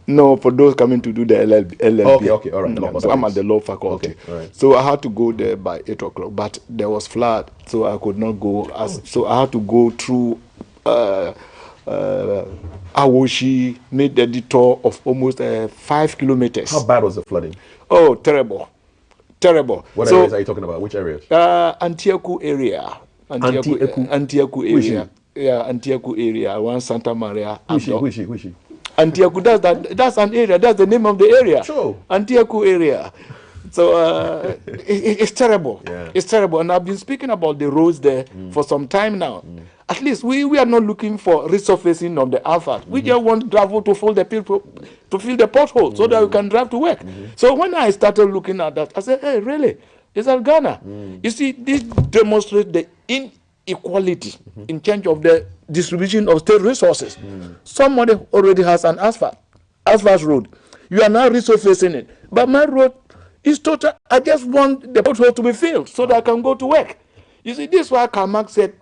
Speaker 7: No, for those coming to do the LLB.
Speaker 1: Okay, all right.
Speaker 7: No, so I'm at the law faculty.
Speaker 1: Okay, all right.
Speaker 7: So I had to go there by 8 o'clock, but there was flood, so I could not go. So I had to go through Awoshi, made the detour of almost 5 kilometers.
Speaker 1: How bad was the flooding?
Speaker 7: Oh, terrible.
Speaker 1: What areas are you talking about? Which areas?
Speaker 7: Antioku area. Antioku area. Yeah, Antioku area, around Santa Maria.
Speaker 1: Who is she?
Speaker 7: Antioku, that's an area. That's the name of the area.
Speaker 1: Sure.
Speaker 7: Antioku area. So it's terrible.
Speaker 1: Yeah.
Speaker 7: It's terrible. And I've been speaking about the roads there for some time now. At least we are not looking for resurfacing of the asphalt. We just want gravel to fill the potholes so that we can drive to work. So when I started looking at that, I said, hey, really? Is that Ghana? You see, this demonstrates the inequality in terms of the distribution of state resources. Somebody already has an asphalt road. You are now resurfacing it. But my road is total. I just want the pothole to be filled so that I can go to work. You see, this is why Karl Marx said,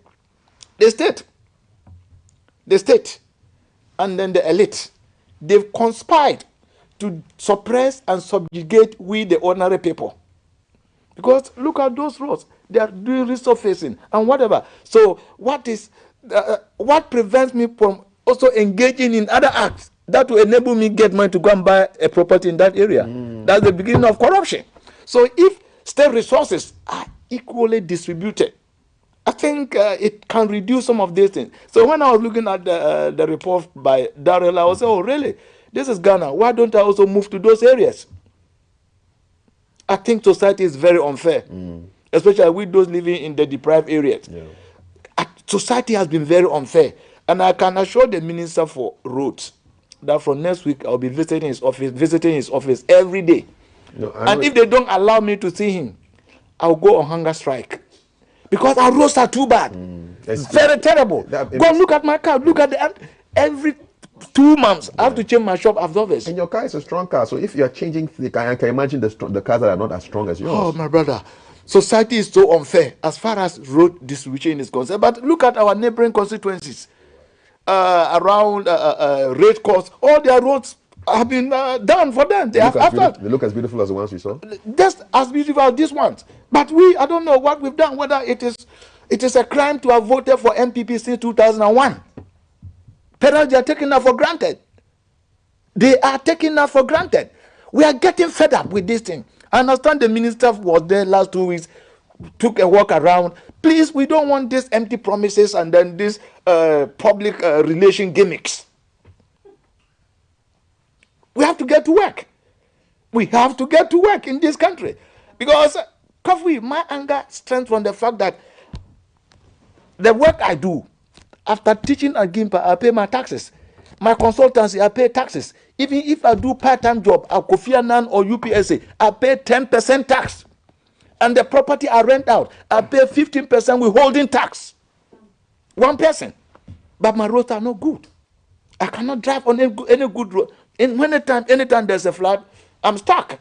Speaker 7: the state, and then the elite, they've conspired to suppress and subjugate we, the ordinary people. Because look at those roads. They are doing resurfacing and whatever. So what prevents me from also engaging in other acts that will enable me get money to go and buy a property in that area? That's the beginning of corruption. So if state resources are equally distributed, I think it can reduce some of these things. So when I was looking at the report by Darrell, I was saying, oh, really? This is Ghana. Why don't I also move to those areas? I think society is very unfair, especially with those living in the deprived areas. Society has been very unfair. And I can assure the Minister for Roads that from next week I'll be visiting his office every day. And if they don't allow me to see him, I'll go on hunger strike. Because our roads are too bad. Very terrible. Go and look at my car. Look at every 2 months, I have to change my shop absorbers.
Speaker 1: And your car is a strong car, so if you are changing the car, I can imagine the cars that are not as strong as yours.
Speaker 7: Oh, my brother. Society is so unfair as far as road distribution is concerned. But look at our neighboring constituencies around Red Cross. All their roads have been done for them. They
Speaker 1: look as beautiful as the ones we saw.
Speaker 7: Just as beautiful as these ones. But I don't know what we've done, whether it is a crime to have voted for MPP since 2001. Perhaps they are taking that for granted. They are taking that for granted. We are getting fed up with this thing. I understand the minister was there last 2 weeks, took a walk around. Please, we don't want these empty promises and then these public relation gimmicks. We have to get to work. We have to get to work in this country. Because, Kofi, my anger stems from the fact that the work I do, after teaching at Gimpa, I pay my taxes. My consultancy, I pay taxes. Even if I do part-time job at Kofi Annan or UPSA, I pay 10% tax. And the property I rent out, I pay 15% withholding tax. One person. But my roads are not good. I cannot drive on any good road. Anytime there's a flood, I'm stuck.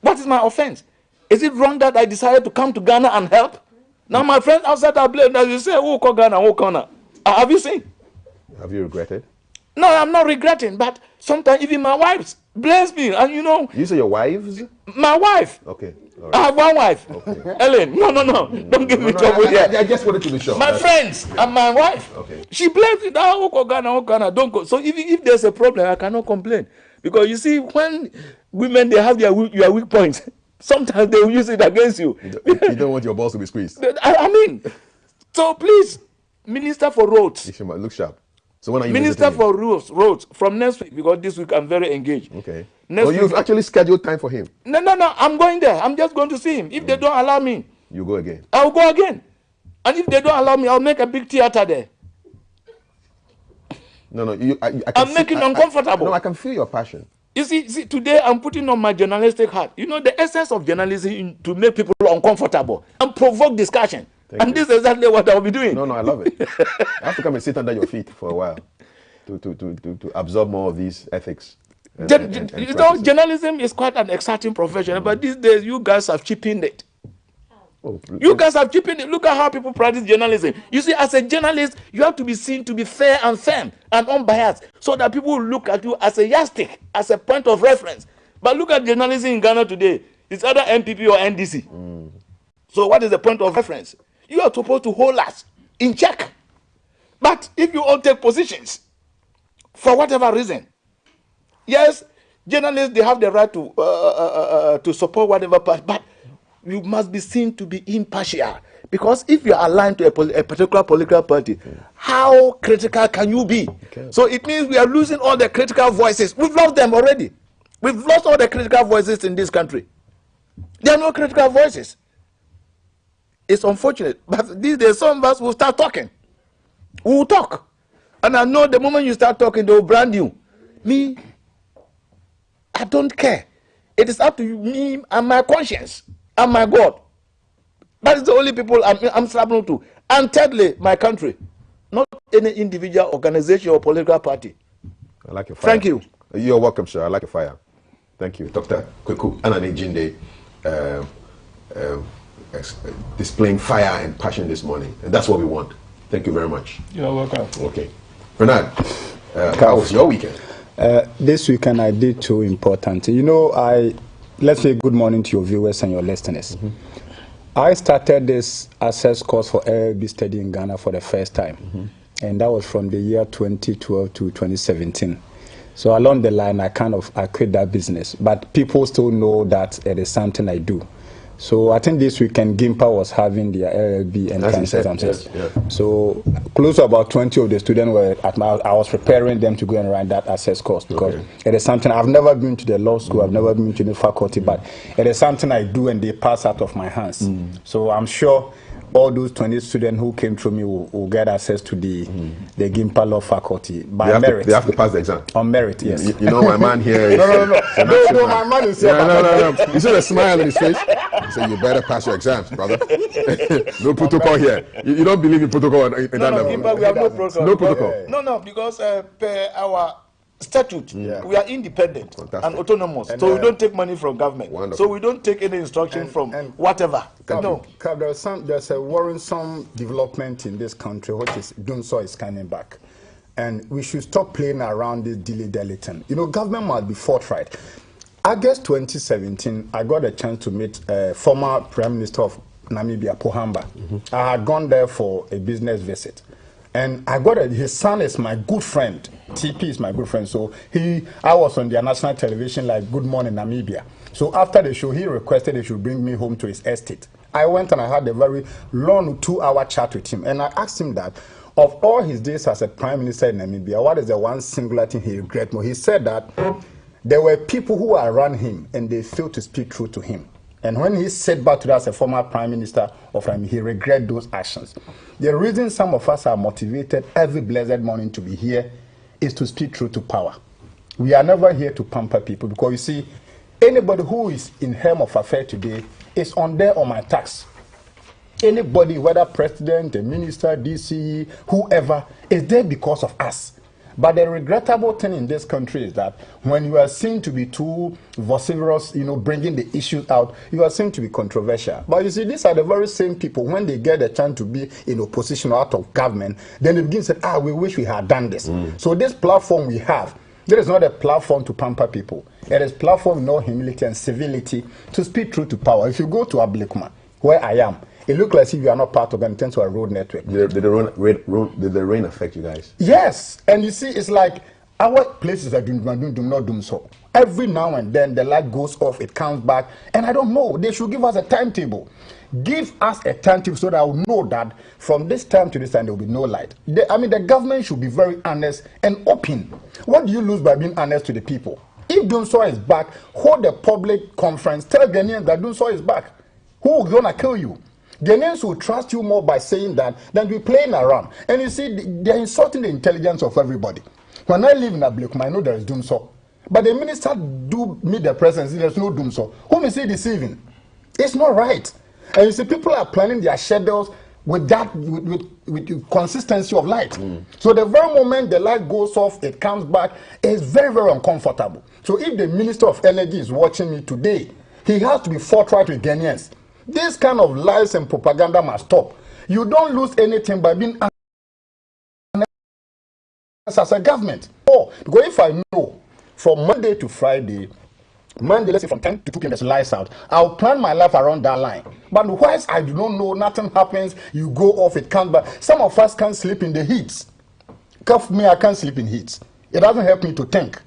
Speaker 7: What is my offense? Is it wrong that I decided to come to Ghana and help? Now my friends outside are blamed. Now you say, who call Ghana, who Ghana? Have you seen?
Speaker 1: Have you regretted?
Speaker 7: No, I'm not regretting, but sometimes even my wife blames me. And you know.
Speaker 1: You say your wives?
Speaker 7: My wife.
Speaker 1: Okay.
Speaker 7: Right. I have one wife. Okay. Ellen, no. Don't give me trouble here.
Speaker 1: I just wanted to be sure.
Speaker 7: My friends and my wife. Okay. She blames it. Who call Ghana, who Ghana? Don't go. So even if there's a problem, I cannot complain. Because you see, when women, they have your weak points, sometimes they will use it against you.
Speaker 1: You don't want your boss to be squeezed.
Speaker 7: I mean, so please, Minister for Roads.
Speaker 1: Look sharp. So when are you
Speaker 7: Minister for Roads from next week, because this week I'm very engaged.
Speaker 1: Okay. You've actually scheduled time for him.
Speaker 7: No. I'm going there. I'm just going to see him. If they don't allow me,
Speaker 1: you go again.
Speaker 7: I'll go again. And if they don't allow me, I'll make a big theater there.
Speaker 1: No.
Speaker 7: I'm making uncomfortable.
Speaker 1: No, I can feel your passion.
Speaker 7: You see, today I'm putting on my journalistic hat. You know, the essence of journalism is to make people uncomfortable and provoke discussion. This is exactly what I'll be doing.
Speaker 1: No, I love it. I have to come and sit under your feet for a while to absorb more of these ethics.
Speaker 7: You know, journalism is quite an exciting profession, but these days you guys have cheapened it. You guys have cheapened it. Look at how people practice journalism. You see, as a journalist, you have to be seen to be fair and firm and unbiased, so that people will look at you as a yardstick, as a point of reference. But look at journalism in Ghana today. It's either MPP or NDC. So what is the point of reference? You are supposed to hold us in check. But if you all take positions, for whatever reason, yes, journalists, they have the right to support whatever party, but you must be seen to be impartial. Because if you are aligned to a particular political party, how critical can you be? So it means we are losing all the critical voices. We've lost them already. We've lost all the critical voices in this country. There are no critical voices. It's unfortunate, but these days some of us will start talking. We will talk. And I know the moment you start talking, they will brand you. Me, I don't care. It is up to you, me and my conscience and my God. That is the only people I'm traveling to. And thirdly, my country. Not any individual organization or political party.
Speaker 1: I like your fire.
Speaker 7: Thank you.
Speaker 1: You're welcome, sir. I like your fire. Thank you. Dr. Kweku Anane Jinde, displaying fire and passion this morning. And that's what we want. Thank you very much.
Speaker 9: You're welcome.
Speaker 1: Okay. Bernard, how was your weekend?
Speaker 9: This weekend I did two important. You know, let's say good morning to your viewers and your listeners. I started this access course for LLB study in Ghana for the first time. And that was from the year 2012 to 2017. So along the line, I quit that business. But people still know that it is something I do. So I think this weekend Gimpa was having their LLB and
Speaker 1: yes.
Speaker 9: So close to about 20 of the students were at I was preparing them to go and write that access course because it is something I've never been to the law school, I've never been to the faculty, but it is something I do and they pass out of my hands. So I'm sure all those 20 students who came through me will get access to the Gimpa Law faculty by merit.
Speaker 1: They have to pass the exam.
Speaker 9: On merit, yes.
Speaker 1: You know my man here is...
Speaker 9: No, my man is here.
Speaker 1: No. You see the smile on his face? He said, you better pass your exams, brother. No protocol here. You don't believe in protocol in that level?
Speaker 7: Gimpa, we have no protocol.
Speaker 1: No protocol?
Speaker 7: No, because per our statute, we are independent and autonomous. And so we don't take money from government.
Speaker 1: Wonderful.
Speaker 7: So we don't take any instruction from whatever.
Speaker 9: There's a worrisome development in this country, which is Dunso is coming back. And we should stop playing around this dilly-dallying. You know, government must be forthright. August 2017, I got a chance to meet former Prime Minister of Namibia, Pohamba. I had gone there for a business visit. And I got his son is my good friend. TP is my good friend. So I was on their national television like Good Morning Namibia. So after the show, he requested they should bring me home to his estate. I went and I had a very long 2-hour chat with him. And I asked him that of all his days as a prime minister in Namibia, what is the one singular thing he regrets more? He said that there were people who are around him and they failed to speak truth to him. And when he said back to us as a former prime minister of him, he regret those actions. The reason some of us are motivated every blessed morning to be here is to speak truth to power. We are never here to pamper people, because you see, anybody who is in helm of affair today is on there on my tax. Anybody, whether president, a minister, DCE, whoever, is there because of us. But the regrettable thing in this country is that when you are seen to be too vociferous, bringing the issues out, you are seen to be controversial. But you see, these are the very same people, when they get a chance to be in opposition or out of government, then they begin to say, we wish we had done this. So this platform we have, there is not a platform to pamper people. It is a platform with no humility and civility to speak truth to power. If you go to Ablekuma, where I am, it looks like if you are not part of it in terms of a road network.
Speaker 1: Did the rain affect you guys?
Speaker 9: Yes. And you see, it's like our places are do not do so. Every now and then the light goes off, it comes back. And I don't know. They should give us a timetable. Give us a timetable so that I will know that from this time to this time there will be no light. The government should be very honest and open. What do you lose by being honest to the people? If Dunso is back, hold a public conference. Tell Ghanaians that Dunso is back. Who is going to kill you? Ghanaians will trust you more by saying that than be playing around. And you see, they're insulting the intelligence of everybody. When I live in Ablekuma, I know there is Dunso. But the minister do meet the president, there's no Dunso. Whom is he deceiving? It's not right. And you see, people are planning their schedules with that, with consistency of light. So the very moment the light goes off, it comes back, it's very, very uncomfortable. So if the Minister of Energy is watching me today, he has to be forthright with Ghanaians. This kind of lies and propaganda must stop. You don't lose anything by being honest as a government. Because if I know from Monday to Friday, Monday, let's say from 10 to 2 p.m. there's lights out, I'll plan my life around that line. But whilst I do not know, nothing happens, you go off, it comes back. Some of us can't sleep in the heat. Me, I can't sleep in heat. It doesn't help me to think.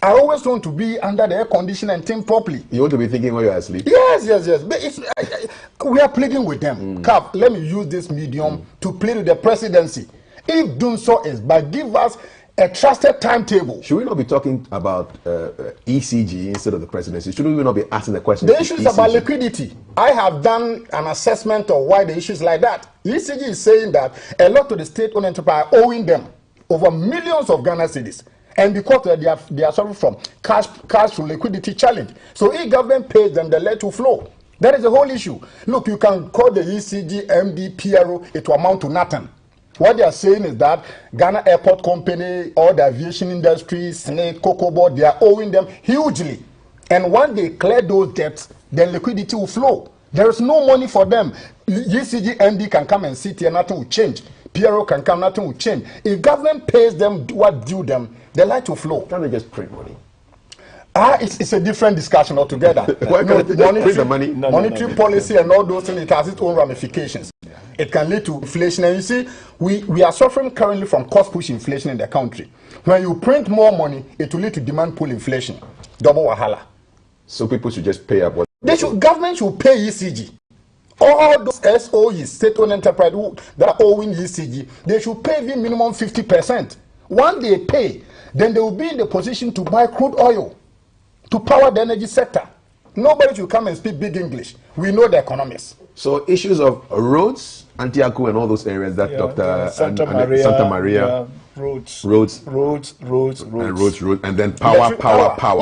Speaker 9: I always want to be under the air conditioner and think properly.
Speaker 1: You want to be thinking when you're asleep?
Speaker 9: Yes. But we are pleading with them. Cap, let me use this medium to plead with the presidency. If Dunso is back, give us a trusted timetable.
Speaker 1: Should we not be talking about ECG instead of the presidency? Should we not be asking the question?
Speaker 9: The issue is about liquidity. I have done an assessment of why the issue is like that. ECG is saying that a lot of the state-owned enterprise are owing them over millions of Ghana cedis. And because they are suffering from cash to liquidity challenge. So if government pays them, they let you flow. That is the whole issue. Look, you can call the ECG, MD, PRO, it will amount to nothing. What they are saying is that Ghana Airport Company, all the aviation industry, Snake, Cocoa Board, they are owing them hugely. And when they clear those debts, then liquidity will flow. There is no money for them. ECG, MD can come and sit here, nothing will change. PRO can come, nothing will change. If government pays them what due them, the light will flow.
Speaker 1: Can't they just print money?
Speaker 9: It's a different discussion altogether.
Speaker 1: Why can't they just print the money?
Speaker 9: Monetary policy and all those things, it has its own ramifications. It can lead to inflation. And you see, we are suffering currently from cost-push inflation in the country. When you print more money, it will lead to demand pull inflation. Double wahala.
Speaker 1: So people should just pay up what
Speaker 9: government should pay ECG. All those SOEs, state-owned enterprise that are owing ECG, they should pay the minimum 50%. Once they pay, then they will be in the position to buy crude oil to power the energy sector. Nobody should come and speak big English. We know the economics.
Speaker 1: So issues of roads, Antioquia and all those areas that Dr.
Speaker 7: Santa
Speaker 1: Maria,
Speaker 7: roads,
Speaker 1: and then power.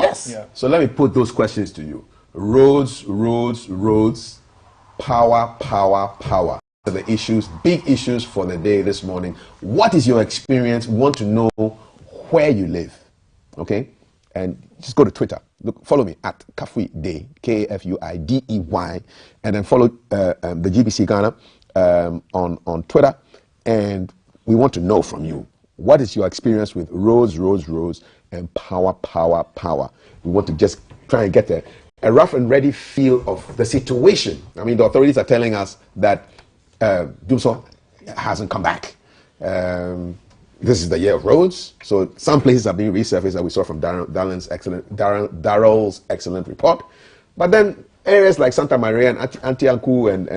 Speaker 9: Yes.
Speaker 1: Yeah. So let me put those questions to you. Roads, power. The issues, big issues for the day this morning. What is your experience? We want to know where you live. Okay? And just go to Twitter. Look, follow me at Kafui Day, Kafuidey, and then follow the GBC Ghana on Twitter. And we want to know from you, what is your experience with roads, and power? We want to just try and get a rough and ready feel of the situation. I mean, the authorities are telling us that Dunso hasn't come back. This is the year of roads, so some places are being resurfaced that we saw from Darrell's excellent report. But then areas like Santa Maria and Antianku and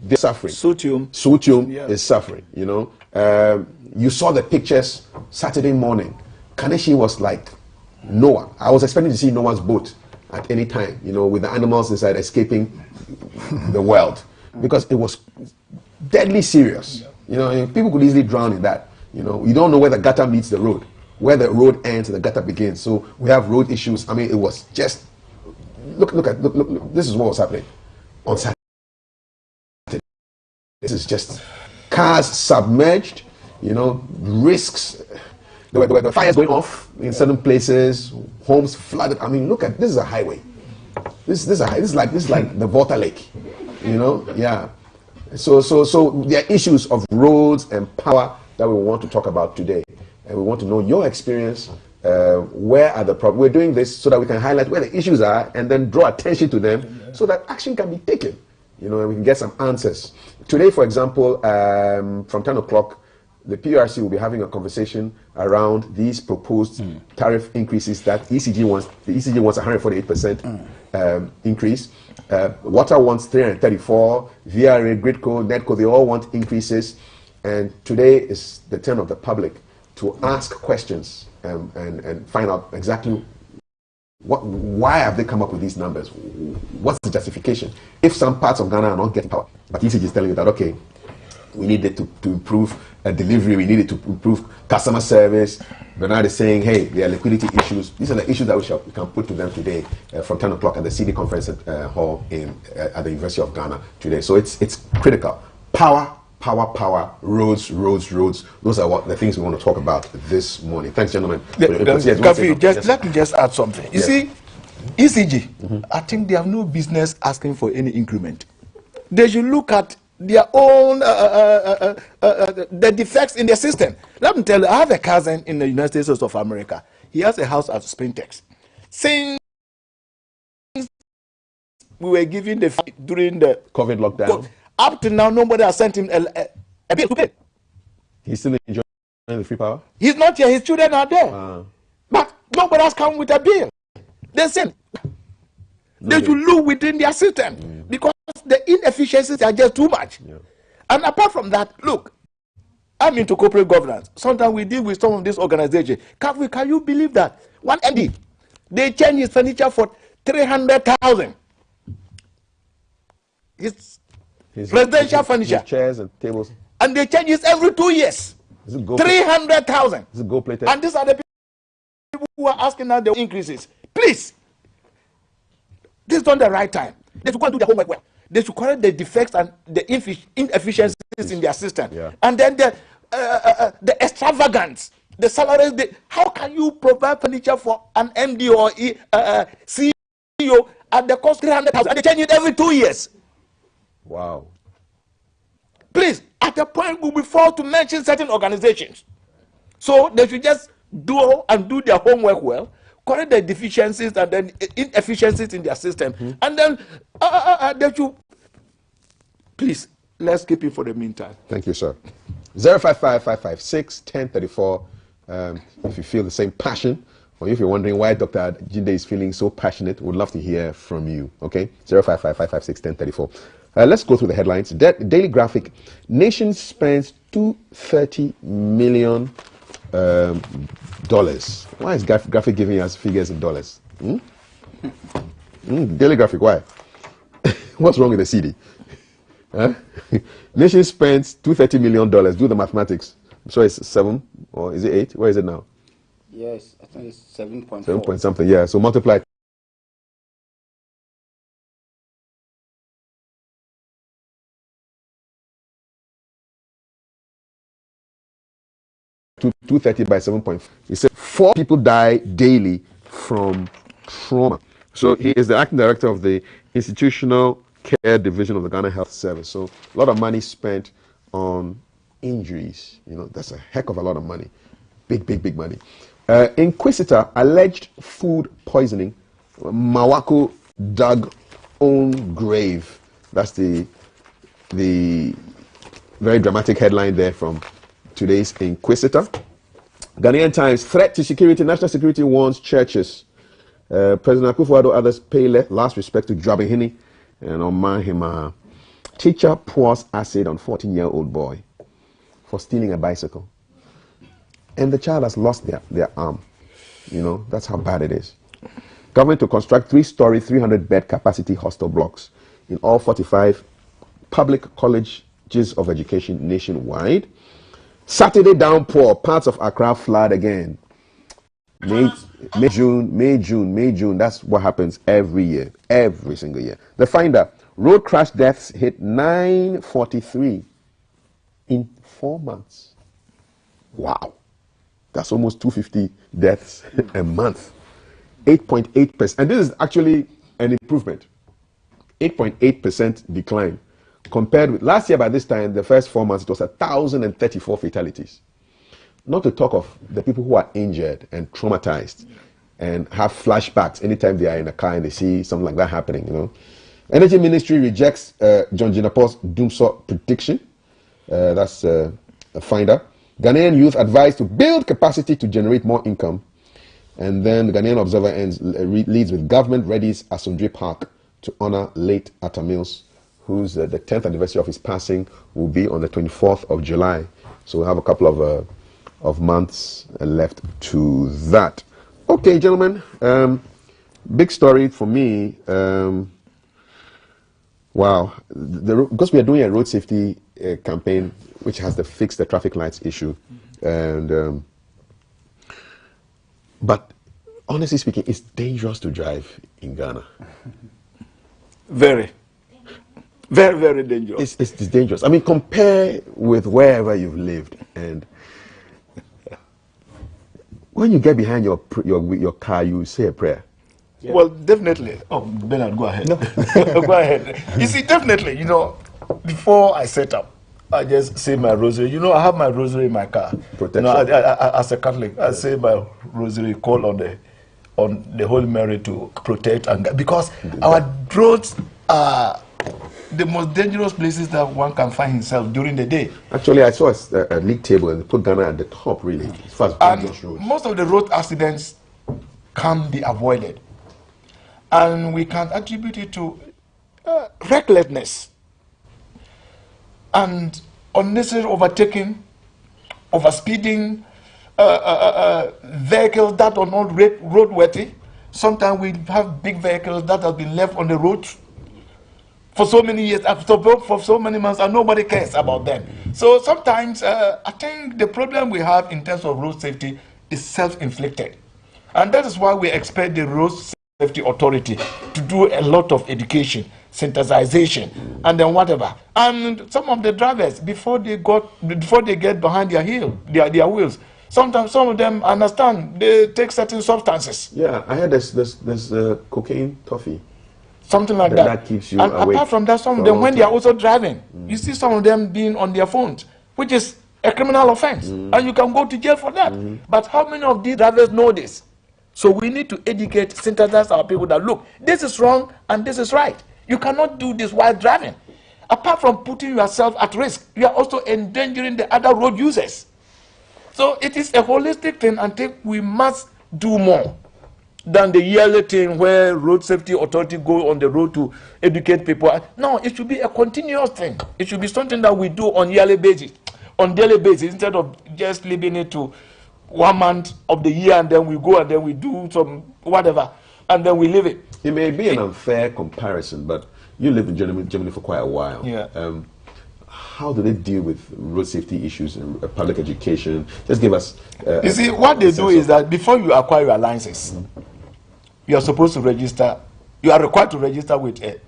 Speaker 1: they're suffering. Sutium is suffering. You saw the pictures Saturday morning. Kaneshie was like Noah. I was expecting to see Noah's boat at any time, you know, with the animals inside escaping the world, because it was deadly serious. You know, people could easily drown in that. You know, you don't know where the gutter meets the road, where the road ends and the gutter begins. So we have road issues. I mean, it was just look. This is what was happening on Saturday. This is just cars submerged. You know, risks. There were fires going off in certain places. Homes flooded. I mean, look at this is a highway. This is like the Volta Lake. You know, yeah. So there are issues of roads and power that we want to talk about today, and we want to know your experience. Where are the problems? We're doing this so that we can highlight where the issues are and then draw attention to them so that action can be taken. You know, and we can get some answers. Today, for example, from 10 o'clock, the PRC will be having a conversation around these proposed tariff increases that ECG wants. The ECG wants 148% increase. Water wants 334. VRA, Gridco, NETCO, they all want increases. And today is the turn of the public to ask questions and find out exactly why have they come up with these numbers? What's the justification? If some parts of Ghana are not getting power, but ECG is telling you that, okay, we need it to improve delivery, we need it to improve customer service. Bernard is saying, hey, there are liquidity issues. These are the issues that we can put to them today from 10 o'clock at the CD conference hall at the University of Ghana today. So it's critical. Power, roads. Those are the things we want to talk about this morning. Thanks, gentlemen.
Speaker 7: Let me just add something. You see, ECG, I think they have no business asking for any increment. They should look at their own the defects in their system. Let me tell you, I have a cousin in the United States of America. He has a house at Sprintex. Since we were giving the during the
Speaker 1: COVID lockdown,
Speaker 7: up to now, nobody has sent him a bill to pay.
Speaker 1: He's still enjoying the free power?
Speaker 7: He's not here. His children are there. But nobody has come with a bill. They said they should look within their system because the inefficiencies are just too much. And apart from that, look, I'm into corporate governance. Sometimes we deal with some of these organizations. Can you believe that? One MD, they change his furniture for 300,000. His presidential furniture.
Speaker 1: His chairs and tables.
Speaker 7: And they change it every 2 years. 300,000.
Speaker 1: Is it gold plated?
Speaker 7: And these are the people who are asking now the increases. Please, this is not the right time. They should go and do their homework well. They should correct the defects and the inefficiencies in their system. And then the extravagance, the salaries. How can you provide furniture for an MD or CEO at the cost 300,000 and they change it every 2 years?
Speaker 1: Wow.
Speaker 7: Please, at the point we will fall to mention certain organizations. So they should just do their homework well, correct the deficiencies and then inefficiencies in their system, and then they should. Please, let's keep it for the meantime.
Speaker 1: Thank you, sir. 055-556-1034. If you feel the same passion, or if you're wondering why Dr. Jinde is feeling so passionate, we'd love to hear from you. Okay, 055-556-1034. Let's go through the headlines. Daily Graphic: Nation spends $230 million. Why is Graphic giving us figures in dollars? Daily Graphic, why? What's wrong with the CD? Nation spends $230 million. Do the mathematics. I'm sure it's 7 or is it 8? Where is it now?
Speaker 10: Yes, I think it's 7.4.
Speaker 1: 7 point something. Yeah. So multiply. To 230 by 7.4. He said 4 people die daily from trauma. So he is the acting director of the Institutional Care Division of the Ghana Health Service. So a lot of money spent on injuries. You know, that's a heck of a lot of money. Big money. Inquisitor: Alleged food poisoning. Mawako dug own grave. That's the very dramatic headline there from today's Inquisitor. Ghanaian Times: Threat to security. National security warns churches. President Akufo-Addo others pay last respect to Dwabehini and Omahima. Teacher pours acid on 14-year-old boy for stealing a bicycle. And the child has lost their arm. You know, that's how bad it is. Government to construct 3-story, 300-bed capacity hostel blocks in all 45 public colleges of education nationwide. Saturday downpour, parts of Accra flood again. May, June. That's what happens every year, every single year. The Finder, road crash deaths hit 943 in 4 months. Wow. That's almost 250 deaths a month. 8.8%. And this is actually an improvement. 8.8% decline. Compared with last year, by this time, the first 4 months, it was 1,034 fatalities. Not to talk of the people who are injured and traumatized and have flashbacks anytime they are in a car and they see something like that happening, you know. Energy Ministry rejects John Jinapor's doomsday prediction. That's a Finder. Ghanaian youth advised to build capacity to generate more income. And then the Ghanaian Observer leads with government readies Asundre Park to honor late Atta Mills, whose the 10th anniversary of his passing will be on the 24th of July. So we'll have a couple of months left to that. Okay, gentlemen, big story for me. Wow, because we are doing a road safety campaign which has to fix the traffic lights issue, and but honestly speaking, it's dangerous to drive in Ghana.
Speaker 7: Very, very, very dangerous.
Speaker 1: It's dangerous. I mean, compare with wherever you've lived, and when you get behind your car, you say a prayer.
Speaker 7: Yeah. Well, definitely. Oh, Bernard, go ahead. No. Go ahead. You see, definitely, you know, before I set up, I just say my rosary. You know, I have my rosary in my car.
Speaker 1: Protection.
Speaker 7: You know, I, as a Catholic, I say my rosary, call on the Holy Mary to protect and guide, because our roads are the most dangerous places that one can find himself during the day.
Speaker 1: Actually, I saw a league table and they put Ghana at the top, really, as far as dangerous roads.
Speaker 7: Most of the road accidents can be avoided, and we can attribute it to recklessness and unnecessary overtaking, overspeeding, vehicles that are not roadworthy. Sometimes we have big vehicles that have been left on the road for so many years, for so many months, and nobody cares about them. So sometimes I think the problem we have in terms of road safety is self-inflicted. And that is why we expect the Road Safety Authority to do a lot of education, sensitization, and then whatever. And some of the drivers, before they get behind their wheels, sometimes some of them understand they take certain substances.
Speaker 1: Yeah, I heard there's cocaine toffee.
Speaker 7: Something like that.
Speaker 1: That keeps you
Speaker 7: and
Speaker 1: awake.
Speaker 7: Apart from that, some of them, when they are also driving, you see some of them being on their phones, which is a criminal offense, and you can go to jail for that. But how many of these drivers know this? So we need to educate, sensitize our people that, look, this is wrong and this is right. You cannot do this while driving. Apart from putting yourself at risk, you are also endangering the other road users. So it is a holistic thing, and I think we must do more than the yearly thing where Road Safety Authority go on the road to educate people. No, it should be a continuous thing. It should be something that we do on yearly basis, on daily basis, instead of just leaving it to 1 month of the year and then we go and then we do some whatever and then we leave it.
Speaker 1: It may be an unfair comparison, but you lived in Germany for quite a while.
Speaker 7: Yeah.
Speaker 1: How do they deal with road safety issues and public education? Just give us.
Speaker 7: You see, what they do is that before you acquire your license, you are supposed to register. You are required to register with a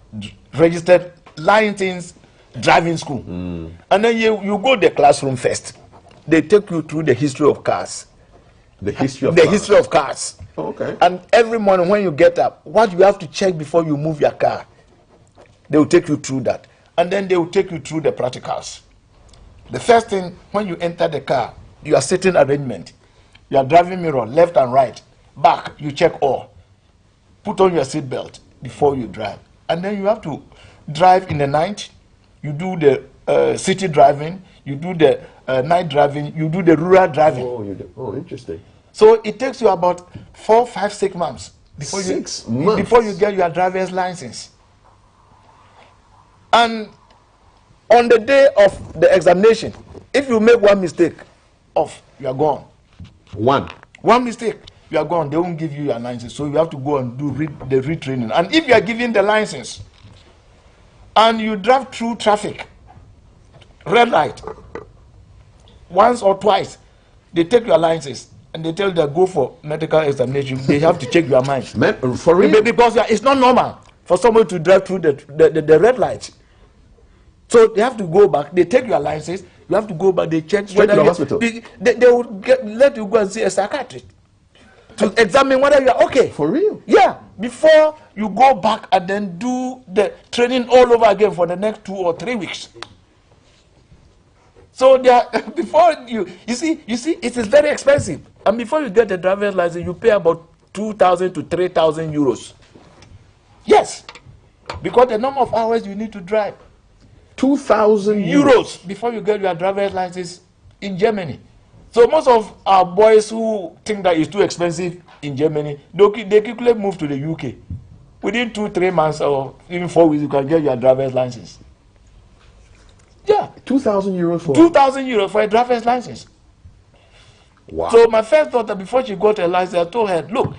Speaker 7: registered license driving school, and then you go to the classroom first. They take you through the history of cars.
Speaker 1: The history of
Speaker 7: cars.
Speaker 1: Oh, okay.
Speaker 7: And every morning when you get up, what you have to check before you move your car, they will take you through that. And then they will take you through the practicals. The first thing, when you enter the car, you are sitting arrangement. You are driving mirror, left and right, back, you check all. Put on your seat belt before you drive. And then you have to drive in the night. You do the city driving, you do the night driving, you do the rural driving.
Speaker 1: Oh, interesting.
Speaker 7: So it takes you about 4, 5, 6 months before
Speaker 1: months
Speaker 7: before you get your driver's license. And on the day of the examination, if you make one mistake, you are gone.
Speaker 1: One
Speaker 7: mistake. you are gone. They won't give you your license. So you have to go and do the retraining. And if you are given the license and you drive through traffic, red light, once or twice, they take your license and they tell you that go for medical examination. They have to check your mind.
Speaker 1: Man, for real?
Speaker 7: Because it's not normal for someone to drive through the red light. So they have to go back. They take your license. You have to go back. They check
Speaker 1: straight to the hospital.
Speaker 7: They will let you go and see a psychiatrist to examine whether you are okay.
Speaker 1: For real?
Speaker 7: Yeah. Before you go back and then do the training all over again for the next 2 or 3 weeks. So they are, before you see, it is very expensive. And before you get the driver's license, you pay about 2,000 to 3,000 euros. Yes, because the number of hours you need to drive.
Speaker 1: 2,000
Speaker 7: euros before you get your driver's license in Germany. So most of our boys who think that it's too expensive in Germany, they quickly move to the UK. Within 2-3 months or even 4 weeks, you can get your driver's license. Yeah.
Speaker 1: 2,000 euros for
Speaker 7: 2,000 euros for a driver's license.
Speaker 1: Wow.
Speaker 7: So my first daughter, before she got her license, I told her, look,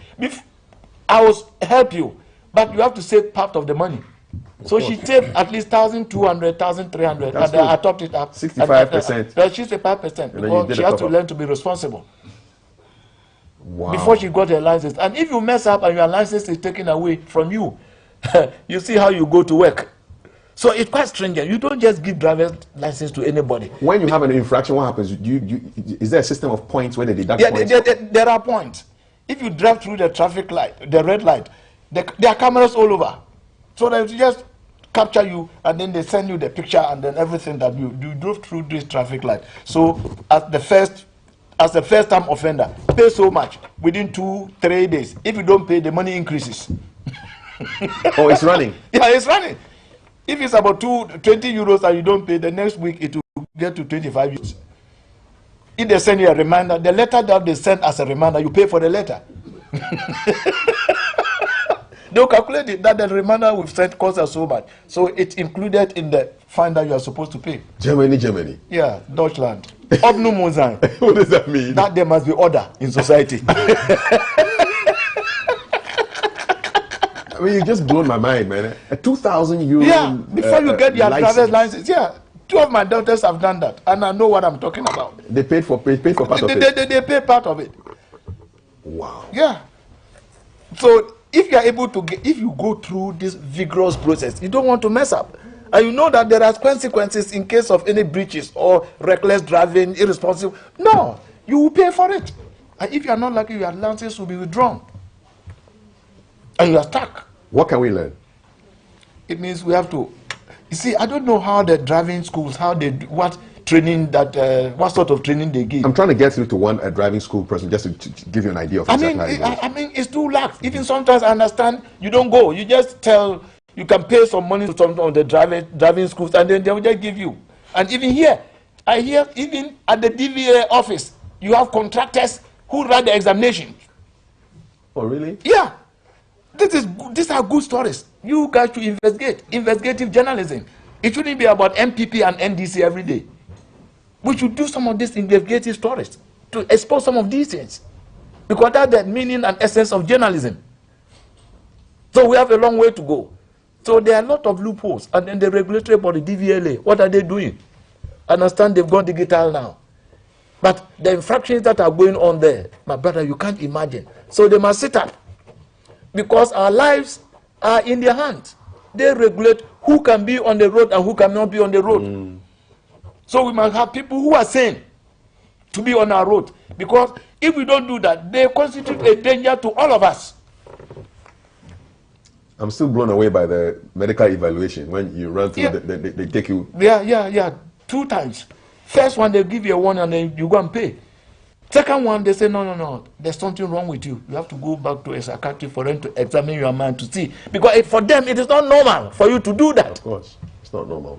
Speaker 7: I will help you, but you have to save part of the money. So she saved at least 1,200, 1,300, and I topped it up.
Speaker 1: 65%.
Speaker 7: 65%, because she has to learn to be responsible.
Speaker 1: Wow.
Speaker 7: Before she got her license. And if you mess up and your license is taken away from you, you see how you go to work. So it's quite stringent. You don't just give driver's license to anybody.
Speaker 1: When you have an infraction, what happens? Is there a system of points where they deduct points?
Speaker 7: There are points. If you drive through the traffic light, the red light, there are cameras all over. So they just capture you and then they send you the picture and then everything that you drove through this traffic light. So as the first time offender, pay so much within 2-3 days. If you don't pay, the money increases.
Speaker 1: Oh, it's running?
Speaker 7: Yeah, it's running. If it's about 20 euros and you don't pay, the next week it will get to 25 euros. If they send you a reminder, the letter that they send as a reminder, you pay for the letter. They'll calculate it that the reminder we've sent costs us so much. So it's included in the fine that you are supposed to pay.
Speaker 1: Germany.
Speaker 7: Yeah, Deutschland. Ordnung muss sein.
Speaker 1: What does that mean?
Speaker 7: That there must be order in society.
Speaker 1: I mean, you just blown my mind, man. A 2,000 euro.
Speaker 7: Yeah, before you get your driver's license. Yeah, 2 of my daughters have done that, and I know what I'm talking about.
Speaker 1: They paid for part of it.
Speaker 7: They pay part of it.
Speaker 1: Wow.
Speaker 7: Yeah. So if you are able to if you go through this vigorous process, you don't want to mess up, and you know that there are consequences in case of any breaches or reckless driving, irresponsible. No, you will pay for it, and if you are not lucky, your license will be withdrawn, and you are stuck.
Speaker 1: What can we learn?
Speaker 7: It means we have to. You see, I don't know how the driving schools, how they do, what training that, what sort of training they give.
Speaker 1: I'm trying to get through to a driving school person just to give you an idea of exactly how it goes.
Speaker 7: I mean, it's too lax. Even sometimes I understand you don't go. You just tell, you can pay some money to some of the driving schools and then they will just give you. And even here, I hear even at the DVA office, you have contractors who write the examination.
Speaker 1: Oh, really?
Speaker 7: Yeah. These are good stories. You guys should investigate. Investigative journalism. It shouldn't be about MPP and NDC every day. We should do some of these investigative stories to expose some of these things. Because that's the meaning and essence of journalism. So we have a long way to go. So there are a lot of loopholes. And then the regulatory body, DVLA, what are they doing? I understand they've gone digital now. But the infractions that are going on there, my brother, you can't imagine. So they must sit up. Because our lives are in their hands. They regulate who can be on the road and who cannot be on the road. So we must have people who are sane to be on our road. Because if we don't do that, they constitute a danger to all of us.
Speaker 1: I'm still blown away by the medical evaluation. When you run through, they take you.
Speaker 7: Yeah. 2 times. First one, they give you a warning and then you go and pay. Second one, they say, no, there's something wrong with you. You have to go back to a psychiatrist for them to examine your mind to see. Because for them, it is not normal for you to do that.
Speaker 1: Of course, it's not normal.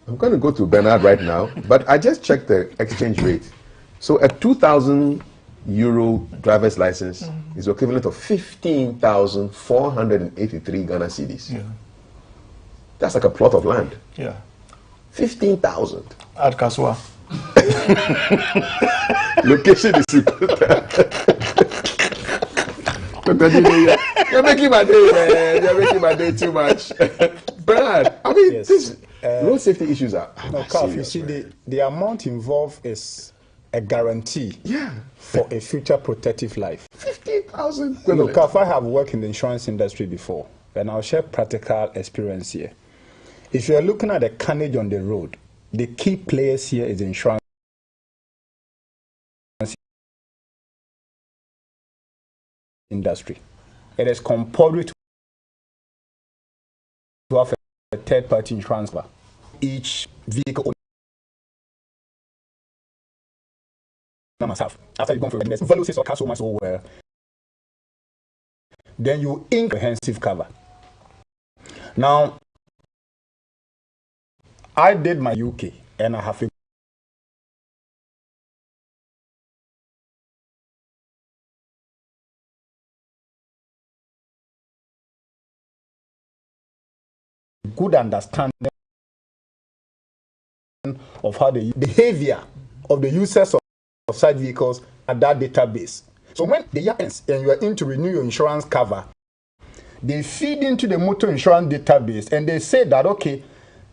Speaker 1: I'm going to go to Bernard right now, but I just checked the exchange rate. So a 2,000 euro driver's license is equivalent of 15,483 Ghana cedis.
Speaker 7: Yeah.
Speaker 1: That's like a plot of land.
Speaker 7: Yeah.
Speaker 1: 15,000.
Speaker 7: At Kaswa.
Speaker 1: Location is You're making my day, man. You're making my day too much. Brad, I mean, this road safety issues are
Speaker 9: no, Carl, you see, the amount involved is a guarantee for a future protective life.
Speaker 1: 50,000.
Speaker 9: Look, Carl, I have worked in the insurance industry before, and I'll share practical experience here. If you're looking at the carnage on the road, the key players here is the insurance industry. It is compulsory to have a third-party insurance for each vehicle myself. After you go for the value or cash so well, then you comprehensive cover. Now, I did my UK and I have a good understanding of how the behavior of the users of such vehicles at that database. So when the year ends and you are in to renew your insurance cover, they feed into the motor insurance database and they say that, okay,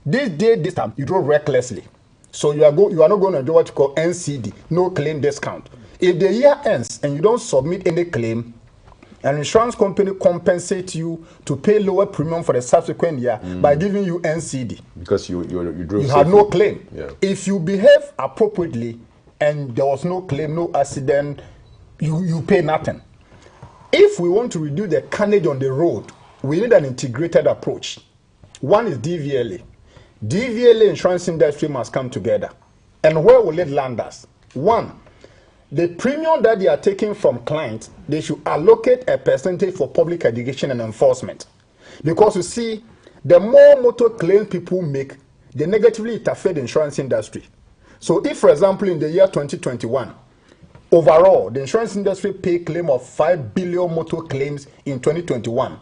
Speaker 9: this day, this time, you drove recklessly. So you are not going to do what you call NCD, no claim discount. If the year ends and you don't submit any claim, an insurance company compensates you to pay lower premium for the subsequent year by giving you NCD.
Speaker 1: Because you drove
Speaker 9: You had no claim.
Speaker 1: Yeah.
Speaker 9: If you behave appropriately and there was no claim, no accident, you pay nothing. If we want to reduce the carnage on the road, we need an integrated approach. One is DVLA. DVLA insurance industry must come together. And where will it land us? One, the premium that they are taking from clients, they should allocate a percentage for public education and enforcement. Because you see, the more motor claims people make, they negatively interfere the insurance industry. So if, for example, in the year 2021, overall, the insurance industry paid claim of 5 billion motor claims in 2021,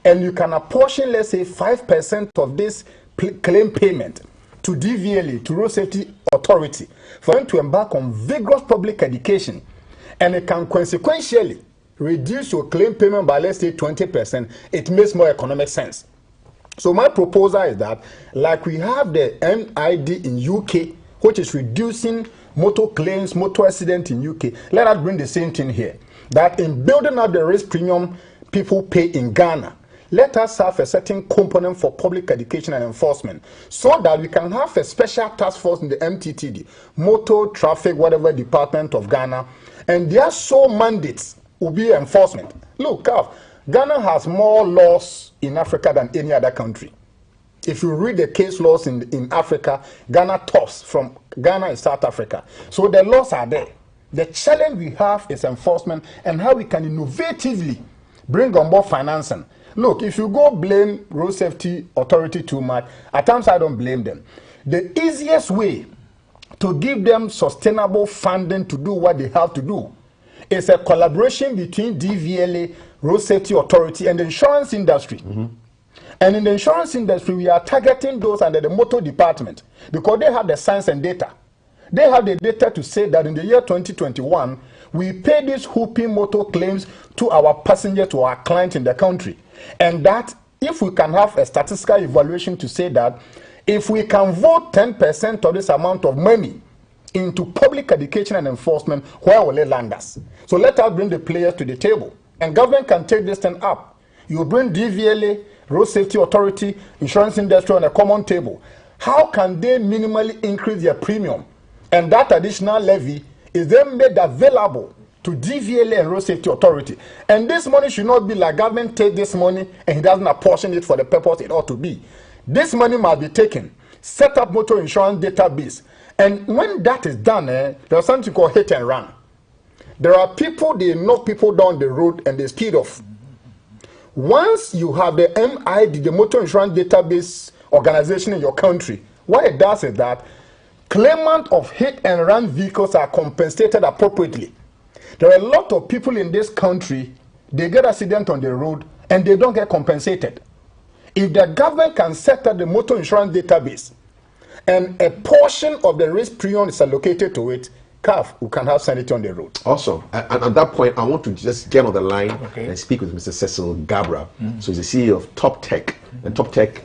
Speaker 9: and you can apportion, let's say, 5% of this claim payment to DVLA, to Road Safety Authority, for them to embark on vigorous public education, and it can consequentially reduce your claim payment by, let's say, 20%, it makes more economic sense. So my proposal is that, like we have the MID in UK, which is reducing motor claims, motor accident in UK, let us bring the same thing here. That in building up the risk premium people pay in Ghana, let us have a certain component for public education and enforcement so that we can have a special task force in the MTTD, Motor Traffic, whatever department of Ghana, and their sole mandates will be enforcement. Look, Ghana has more laws in Africa than any other country. If you read the case laws in Africa, Ghana tops from Ghana and South Africa. So the laws are there. The challenge we have is enforcement and how we can innovatively bring on board financing. Look, if you go blame Road Safety Authority too much, at times I don't blame them. The easiest way to give them sustainable funding to do what they have to do is a collaboration between DVLA, Road Safety Authority, and the insurance industry. And in the insurance industry, we are targeting those under the motor department because they have the science and data. They have the data to say that in the year 2021, we pay these whooping motor claims to our passengers, to our clients in the country. And that if we can have a statistical evaluation to say that if we can vote 10% of this amount of money into public education and enforcement, where will it land us? So let us bring the players to the table. And government can take this thing up. You bring DVLA, Road Safety Authority, insurance industry on a common table. How can they minimally increase their premium? And that additional levy is then made available to DVLA and Road Safety Authority. And this money should not be like government take this money and he doesn't apportion it for the purpose it ought to be. This money must be taken, set up motor insurance database. And when that is done, there's something called hit and run. There are people, they knock people down the road and they speed off. Once you have the MID, the Motor Insurance Database Organization in your country, what it does is that claimants of hit and run vehicles are compensated appropriately. There are a lot of people in this country, they get accident on the road and they don't get compensated. If the government can set up the motor insurance database and a portion of the risk premium is allocated to it, CAF, we can have sanity on the road.
Speaker 1: Awesome. And at that point, I want to just get on the line and speak with Mr. Cecil Gabra. So he's the CEO of Top Tech, and Top Tech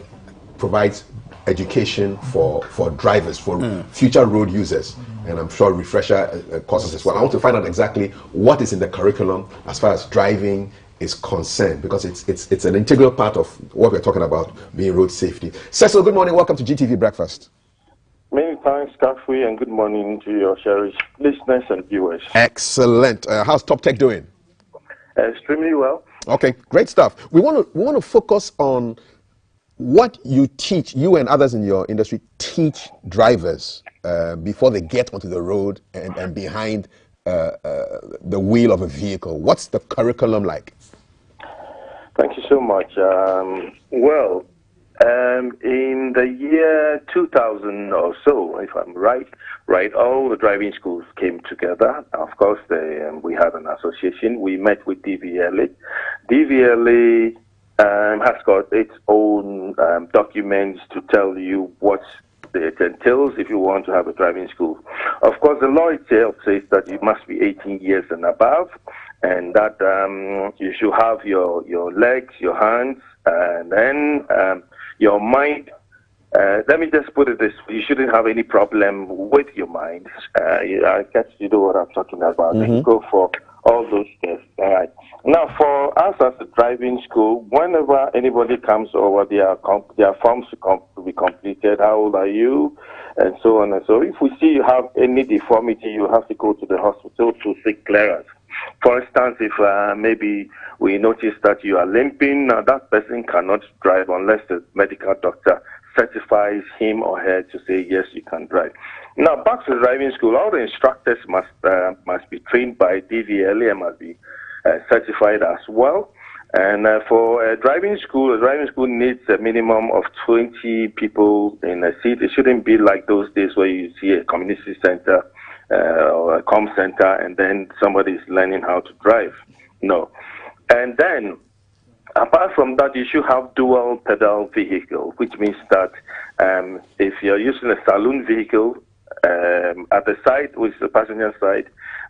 Speaker 1: provides education for drivers, for future road users, and I'm sure refresher courses as well. I want to find out exactly what is in the curriculum as far as driving is concerned, because it's an integral part of what we're talking about, being road safety. Cecil, good morning. Welcome to GTV Breakfast.
Speaker 11: Many thanks, Kafui, and good morning to your cherished listeners and viewers.
Speaker 1: Excellent. How's Top Tech doing?
Speaker 11: Extremely well.
Speaker 1: Okay, great stuff. We want to focus on what you teach, you and others in your industry teach drivers before they get onto the road and behind the wheel of a vehicle. What's the curriculum like?
Speaker 11: Thank you so much. In the year 2000 or so, if I'm right, all the driving schools came together. Of course, we had an association. We met with DVLA. DVLA has got its own documents to tell you what it entails if you want to have a driving school. Of course, the law itself says that you must be 18 years and above, and that you should have your legs, your hands, and then your mind. Let me just put it this way: you shouldn't have any problem with your mind. I guess you know what I'm talking about. You go for all those tests. All right. Now, for us as a driving school, whenever anybody comes over, their forms to be completed. How old are you? And so on and so. If we see you have any deformity, you have to go to the hospital to seek clearance. For instance, if maybe we notice that you are limping, now that person cannot drive unless the medical doctor certifies him or her to say, yes, you can drive. Now, back to the driving school, all the instructors must be trained by DVLA and must be certified as well. And for a driving school needs a minimum of 20 people in a seat. It shouldn't be like those days where you see a community center or a comm center and then somebody is learning how to drive. No. And then, apart from that, you should have dual pedal vehicle, which means that if you're using a saloon vehicle, at the side, which is the passenger side,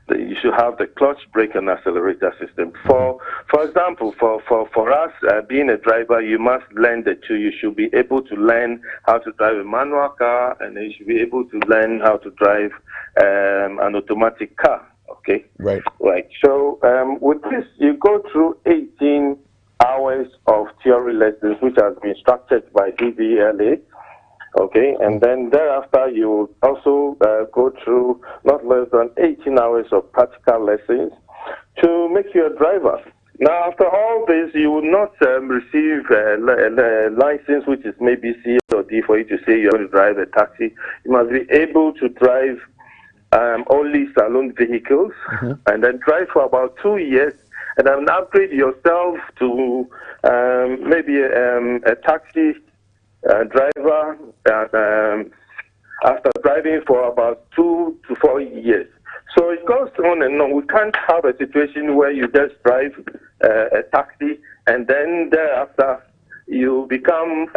Speaker 11: you should have the clutch, brake, and accelerator system. For example, for us, being a driver, you must learn the two. You should be able to learn how to drive a manual car, and then you should be able to learn how to drive an automatic car. Okay?
Speaker 1: Right.
Speaker 11: Right. So with this, you go through 18 hours of theory lessons, which has been structured by DVLA. Okay, and then thereafter you also go through not less than 18 hours of practical lessons to make you a driver. Now, after all this, you will not receive a license, which is maybe C or D, for you to say you're going to drive a taxi. You must be able to drive only saloon vehicles, and then drive for about 2 years, and then upgrade yourself to maybe a taxi driver after driving for about 2 to 4 years. So it goes on and on. We can't have a situation where you just drive a taxi and then thereafter you become,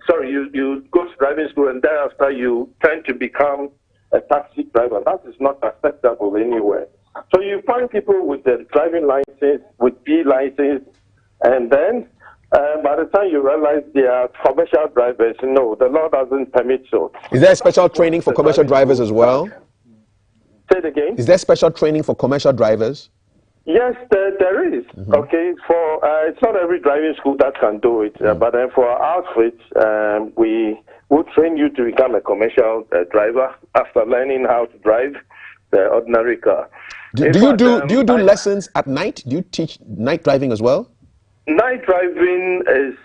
Speaker 11: you go to driving school and thereafter you tend to become a taxi driver. That is not acceptable anywhere. So you find people with the driving license, with B license, and then by the time you realize they are commercial drivers, no, the law doesn't permit so.
Speaker 1: Is there special training for commercial drivers as well?
Speaker 11: Say it again.
Speaker 1: Is there special training for commercial drivers?
Speaker 11: Yes, there is. Okay, for it's not every driving school that can do it, but then for our outfit, we will train you to become a commercial driver after learning how to drive the ordinary car.
Speaker 1: Do you do lessons at night? Do you teach night driving as well?
Speaker 11: Night driving is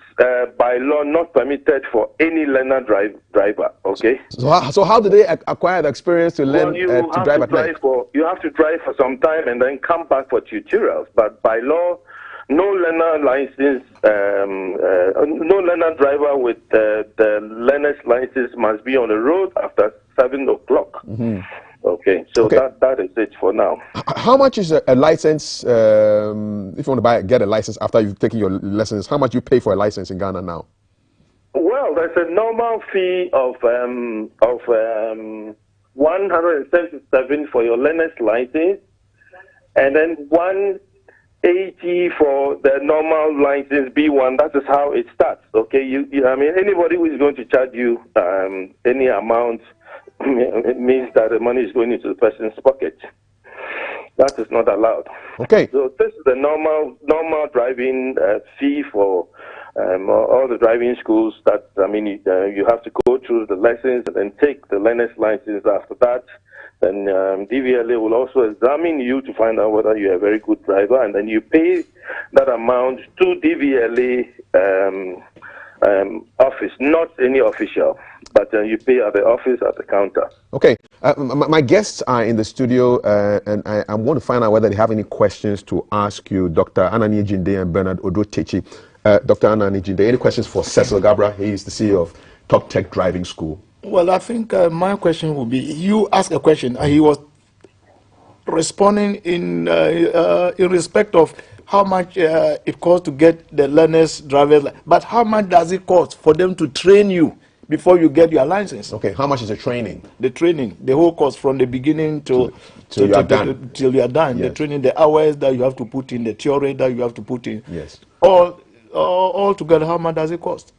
Speaker 11: by law not permitted for any learner driver. Okay.
Speaker 1: So how do they acquire the experience to learn to drive at night?
Speaker 11: You have to drive for some time and then come back for tutorials. But by law, no learner license, no learner driver with the learner's license must be on the road after 7 o'clock. Okay, so that is it for now.
Speaker 1: How much is a license, if you want to get a license after you've taken your lessons, how much you pay for a license in Ghana now?
Speaker 11: Well, there's a normal fee of 177 for your learner's license, and then 180 for the normal license B1. That is how it starts. Okay, I mean, anybody who is going to charge you any amount, it means that the money is going into the person's pocket. That is not allowed.
Speaker 1: Okay.
Speaker 11: So this is the normal driving fee for all the driving schools. That, I mean, you have to go through the lessons and then take the learner's license. After that, then DVLA will also examine you to find out whether you're a very good driver, and then you pay that amount to DVLA office, not any official, but you pay at the office at the counter.
Speaker 1: Okay, my guests are in the studio, and I want to find out whether they have any questions to ask you, Dr. Anani Jinde and Bernard Odo-Techi. Dr. Anani Jinde, any questions for Cecil Gabra? He is the CEO of Top Tech Driving School.
Speaker 7: Well, I think my question would be, you asked a question, and he was responding in respect of how much it costs to get the learner's driver's license. But how much does it cost for them to train you before you get your license?
Speaker 1: Okay, how much is the training?
Speaker 7: The training, the whole cost from the beginning till you are done. Till you are done. Yes. The training, the hours that you have to put in, the theory that you have to put in.
Speaker 1: Yes.
Speaker 7: All together, how much does it cost?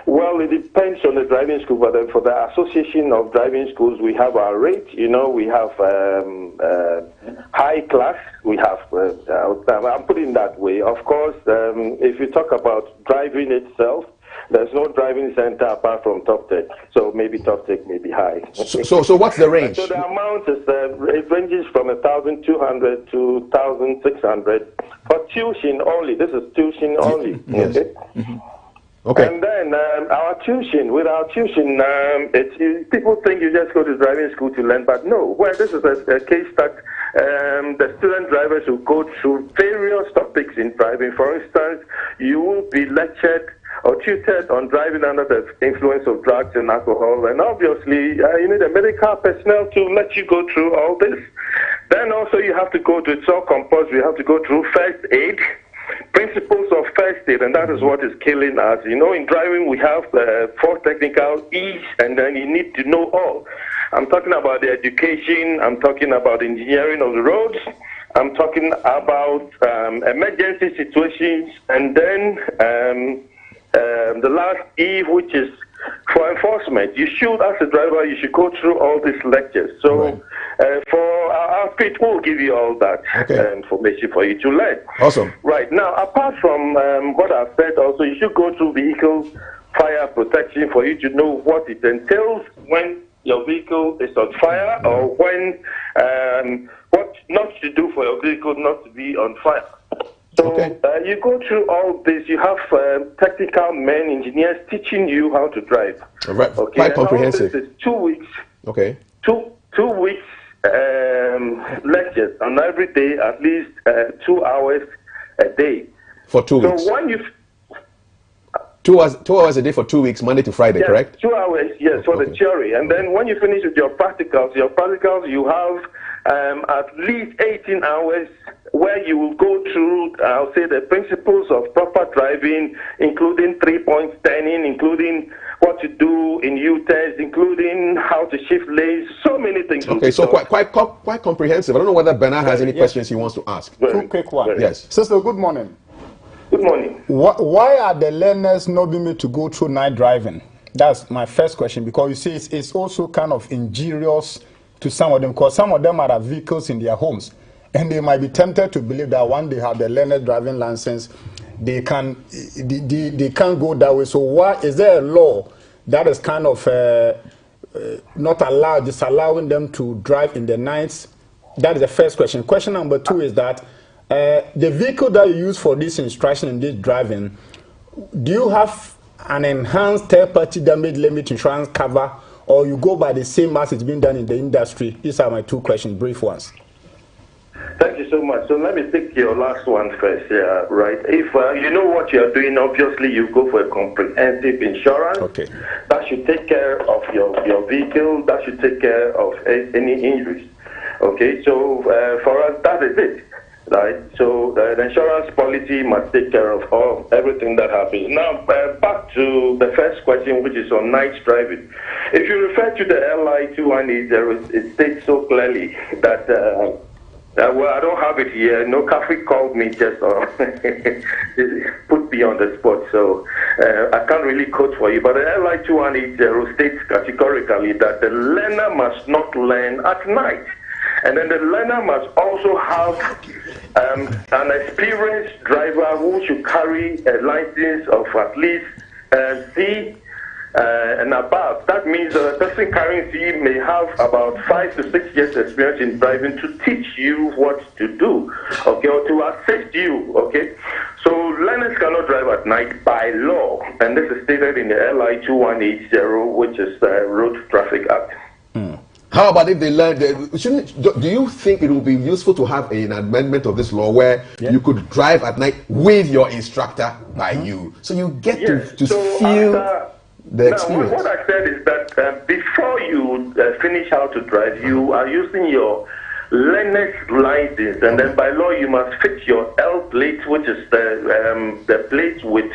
Speaker 11: Well, it depends on the driving school, but for the Association of Driving Schools, we have our rate. You know, we have high class. We have, I'm putting it that way. Of course, if you talk about driving itself, there's no driving center apart from Top Tech. So maybe Top Tech may be high.
Speaker 1: So what's the range?
Speaker 11: So the amount is, it ranges from 1,200 to 1,600 for tuition only. This is tuition only.
Speaker 1: Yes.
Speaker 11: Okay.
Speaker 1: Mm-hmm. Okay.
Speaker 11: And then with our tuition, people think you just go to driving school to learn, but no. Well, this is a case that the student drivers will go through various topics in driving. For instance, you will be lectured or tutored on driving under the influence of drugs and alcohol, and obviously you need a medical personnel to let you go through all this. Then also you have to go to, it's all compulsory, you have to go through first aid, principles of first aid, and that is what is killing us. You know, in driving we have 4 technical E's, and then you need to know all. I'm talking about the education, I'm talking about engineering of the roads, I'm talking about emergency situations, and then the last E, which is for enforcement. You should, as a driver, you should go through all these lectures. So for our outfit, we'll give you all that information for you to learn.
Speaker 1: Awesome.
Speaker 11: Right. Now, apart from what I've said, also, you should go through vehicle fire protection for you to know what it entails when your vehicle is on fire, or when what not to do for your vehicle not to be on fire. So you go through all this. You have technical men, engineers teaching you how to drive.
Speaker 1: Right.
Speaker 11: Okay.
Speaker 1: Quite comprehensive.
Speaker 11: This is 2 weeks.
Speaker 1: Okay.
Speaker 11: Two weeks lectures on every day, at least 2 hours a day.
Speaker 1: For 2 weeks.
Speaker 11: So when you
Speaker 1: 2 hours a day for 2 weeks, Monday to Friday,
Speaker 11: yes,
Speaker 1: correct?
Speaker 11: 2 hours, yes, for the theory. And then when you finish with your practicals you have at least 18 hours where you will go through, I'll say, the principles of proper driving, including 3-point standing, including what to do in U-turns, including how to shift lanes, so many things.
Speaker 1: Okay, so quite comprehensive. I don't know whether Bernard has any questions he wants to ask.
Speaker 9: Two quick one.
Speaker 1: Yes.
Speaker 9: Sister, good morning.
Speaker 11: Good morning.
Speaker 9: Why are the learners not being made to go through night driving? That's my first question, because you see it's also kind of injurious to some of them, because some of them are vehicles in their homes, and they might be tempted to believe that when they have the learner's driving license, they can't go that way. So why is there a law that is kind of not disallowing them to drive in the nights? That is the first question. Question number 2 is that the vehicle that you use for this instruction in this driving, do you have an enhanced third-party damage limit insurance cover, or you go by the same as it's been done in the industry? These are my 2 questions, brief ones.
Speaker 11: Thank you so much. So let me take your last one first. Yeah, right. If you know what you're doing, obviously you go for a comprehensive insurance.
Speaker 1: Okay.
Speaker 11: That should take care of your vehicle. That should take care of any injuries. Okay. So for us, that is it. Right. So the insurance policy must take care of everything that happens. Now back to the first question, which is on night driving. if you refer to the LI 2180, it states so clearly that, well, I don't have it here. No, Kafri called me just put me on the spot, so I can't really quote for you. But the LI 2180 states categorically that the learner must not learn at night. And then the learner must also have an experienced driver who should carry a license of at least C and above. That means a person carrying C may have about 5 to 6 years experience in driving to teach you what to do, okay, or to assist you, okay. So learners cannot drive at night by law, and this is stated in the LI 2180, which is the Road Traffic Act.
Speaker 1: How about if they learn? Do you think it would be useful to have an amendment of this law where you could drive at night with your instructor by you, so you get to feel the experience?
Speaker 11: What I said is that before you finish how to drive, you are using your learner's license, and then by law you must fit your L plate, which is the plate with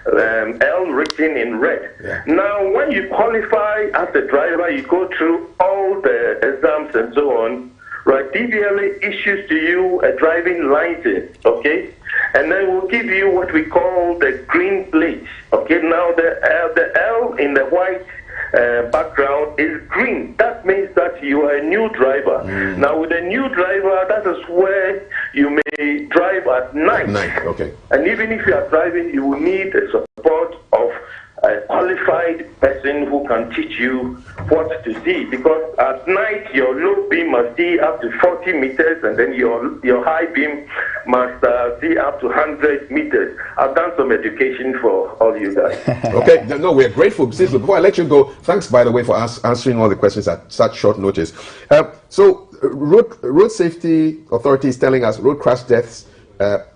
Speaker 11: L written in red. Now, when you qualify as a driver, you go through all the exams and so on, right? DVLA issues to you a driving license, okay? And then we'll give you what we call the green plate, okay? Now, the L in the white background is green. That means that you are a new driver. Now, with a new driver, that is where you may drive at night.
Speaker 1: Okay.
Speaker 11: And even if you are driving, you will need the support of a qualified person who can teach you what to see. Because at night, your low beam must see up to 40 meters, and then your high beam must see up to 100 meters. I've done some education for all you guys.
Speaker 1: Okay, no, we're grateful. Before I let you go, thanks, by the way, for answering all the questions at such short notice. So, road safety authorities telling us road crash deaths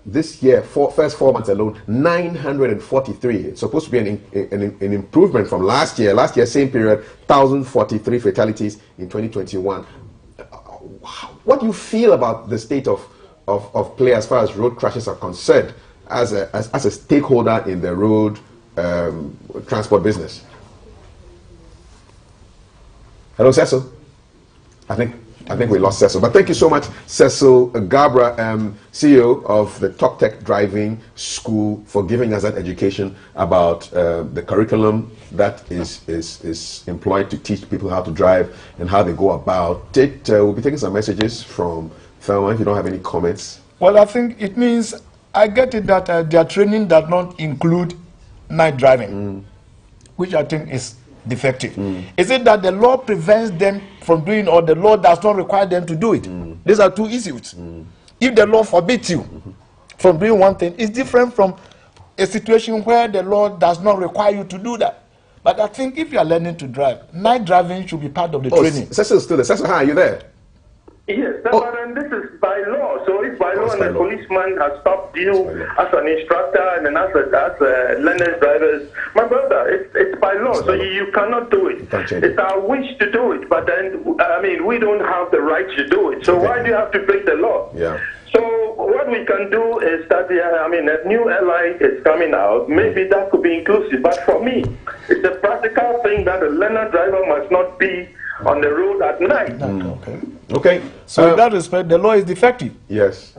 Speaker 1: this year, first 4 months alone, 943. It's supposed to be an improvement from last year. Last year, same period, 1,043 fatalities in 2021. What do you feel about the state of play as far as road crashes are concerned as a stakeholder in the road transport business? Hello, Cecil. I think we lost Cecil, but thank you so much, Cecil Gabra, CEO of the Top Tech Driving School, for giving us that education about the curriculum that is employed to teach people how to drive and how they go about it. We'll be taking some messages from Thelma. If you don't have any comments.
Speaker 7: Well, I think it means, I get it that their training does not include night driving, which I think is defective. Is it that the law prevents them from doing, or the law does not require them to do it? These are two issues. If the law forbids you from doing one thing, it's different from a situation where the law does not require you to do that. But I think if you are learning to drive, night driving should be part of the training.
Speaker 1: Cecil's still there. Cecil, hi, are you there?
Speaker 11: Yes, but this is by law. So if by law and a policeman has stopped you as an instructor and then as a learner driver, my brother, it's by law. So you cannot do it. It's our wish to do it, but then I mean we don't have the right to do it. So why do you have to break the law?
Speaker 1: Yeah.
Speaker 11: So what we can do is that I mean a new LI is coming out. Maybe that could be inclusive, but for me, it's a practical thing that a learner driver must not be on the road at night.
Speaker 1: Okay.
Speaker 7: So in that respect, the law is defective.
Speaker 1: Yes.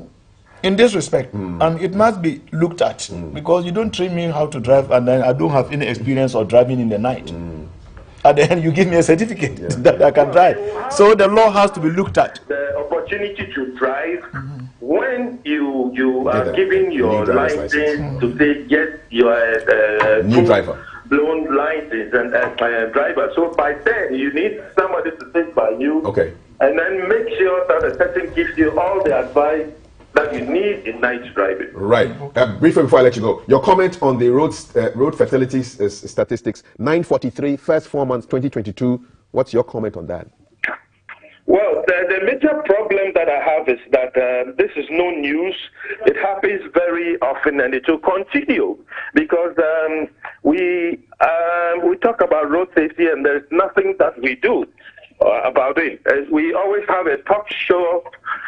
Speaker 7: In this respect, and it must be looked at, because you don't train me how to drive, and then I don't have any experience of driving in the night. And then you give me a certificate that I can drive. So the law has to be looked at.
Speaker 11: The opportunity to drive when you are given your license to say yes, you are a
Speaker 1: new driver.
Speaker 11: Blown license and driver. So by then you need somebody to sit by you.
Speaker 1: Okay.
Speaker 11: And then make sure that the person gives you all the advice that you need in night driving.
Speaker 1: Right. Briefly before I let you go, your comment on the road fatalities statistics, 943, first 4 months, 2022. What's your comment on that?
Speaker 11: Well, the major problem that I have is that this is no news. It happens very often, and it will continue because we talk about road safety, and there's nothing that we do about it. As we always have a talk show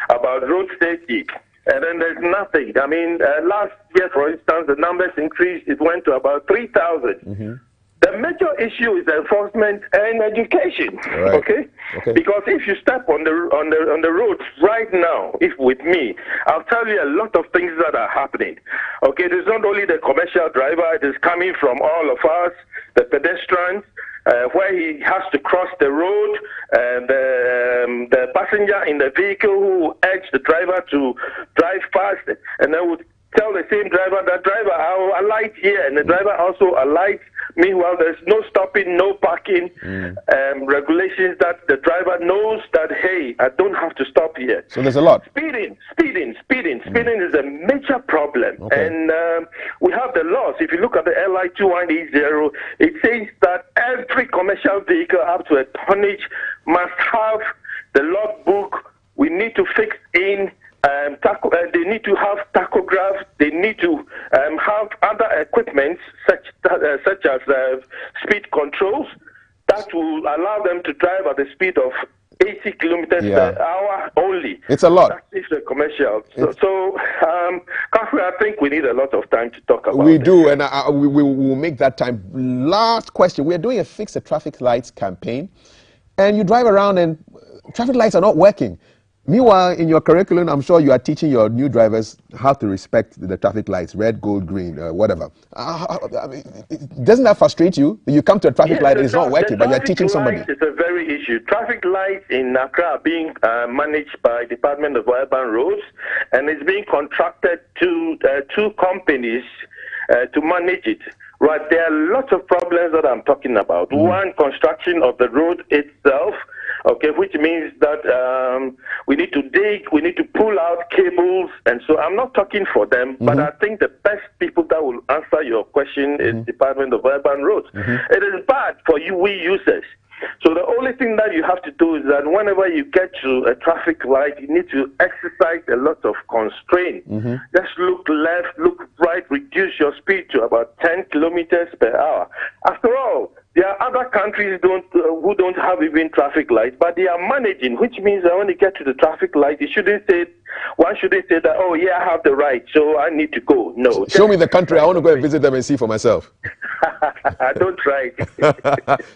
Speaker 11: about road safety, and then there's nothing. I mean, last year, for instance, the numbers increased. It went to about 3,000. The major issue is enforcement and education.
Speaker 1: Right.
Speaker 11: Okay? Because if you step on the roads right now, if with me, I'll tell you a lot of things that are happening. Okay, there's not only the commercial driver, it is coming from all of us, the pedestrians, where he has to cross the road, and the passenger in the vehicle who urge the driver to drive fast, and then would tell the same driver, that driver, I'll alight here, and the driver also alights. Meanwhile, there's no stopping, no parking, regulations that the driver knows that, hey, I don't have to stop here.
Speaker 1: So there's a lot.
Speaker 11: Speeding is a major problem.
Speaker 1: Okay.
Speaker 11: And we have the laws. If you look at the LI 2180, it says that every commercial vehicle up to a tonnage must have the logbook. We need to fix in they need to have tachographs. They need to have other equipment such as speed controls that will allow them to drive at the speed of 80 kilometers per hour only.
Speaker 1: It's a lot.
Speaker 11: That is the commercial. So, Kafui, I think we need a lot of time to talk about
Speaker 1: We do, and we will make that time. Last question. We are doing a Fix the Traffic Lights campaign, and you drive around and traffic lights are not working. Meanwhile, in your curriculum, I'm sure you are teaching your new drivers how to respect the traffic lights, red, gold, green, whatever. I mean, doesn't that frustrate you? You come to a traffic light and it's not working, but you're teaching somebody.
Speaker 11: It's a very issue. Traffic lights in Accra are being managed by Department of Urban Roads, and it's being contracted to two companies to manage it. Right, there are lots of problems that I'm talking about. One, construction of the road itself, okay, which means that we need to dig, we need to pull out cables, and so I'm not talking for them, but I think the best people that will answer your question is Department of Urban Roads. It is bad for we users. So the only thing that you have to do is that whenever you get to a traffic light, you need to exercise a lot of constraint. Just look left, look right, reduce your speed to about 10 kilometers per hour. After all, there are other countries who don't have even traffic lights, but they are managing, which means that when you get to the traffic light, one shouldn't say that, oh yeah, I have the right, so I need to go. No.
Speaker 1: Show me the country. I want to go and visit them and see for myself.
Speaker 11: Don't try.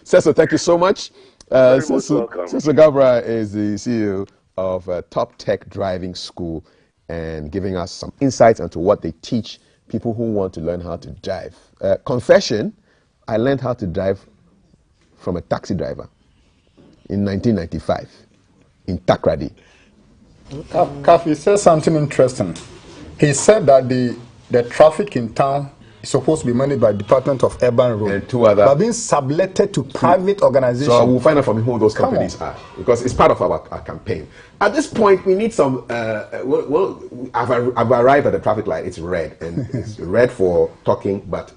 Speaker 1: Cecil, thank you so much.
Speaker 11: Cecil
Speaker 1: Gabra is the CEO of Top Tech Driving School and giving us some insights into what they teach people who want to learn how to drive. Confession, I learned how to drive from a taxi driver in 1995 in Takrady.
Speaker 9: Kafi said something interesting. He said that the traffic in town is supposed to be managed by Department of Urban Roads,
Speaker 1: and two other,
Speaker 9: but being subletted to private organizations.
Speaker 1: So we'll find out from who those companies are, because it's part of our campaign. At this point, we need some. I've arrived at the traffic light. It's red, and it's red for talking, but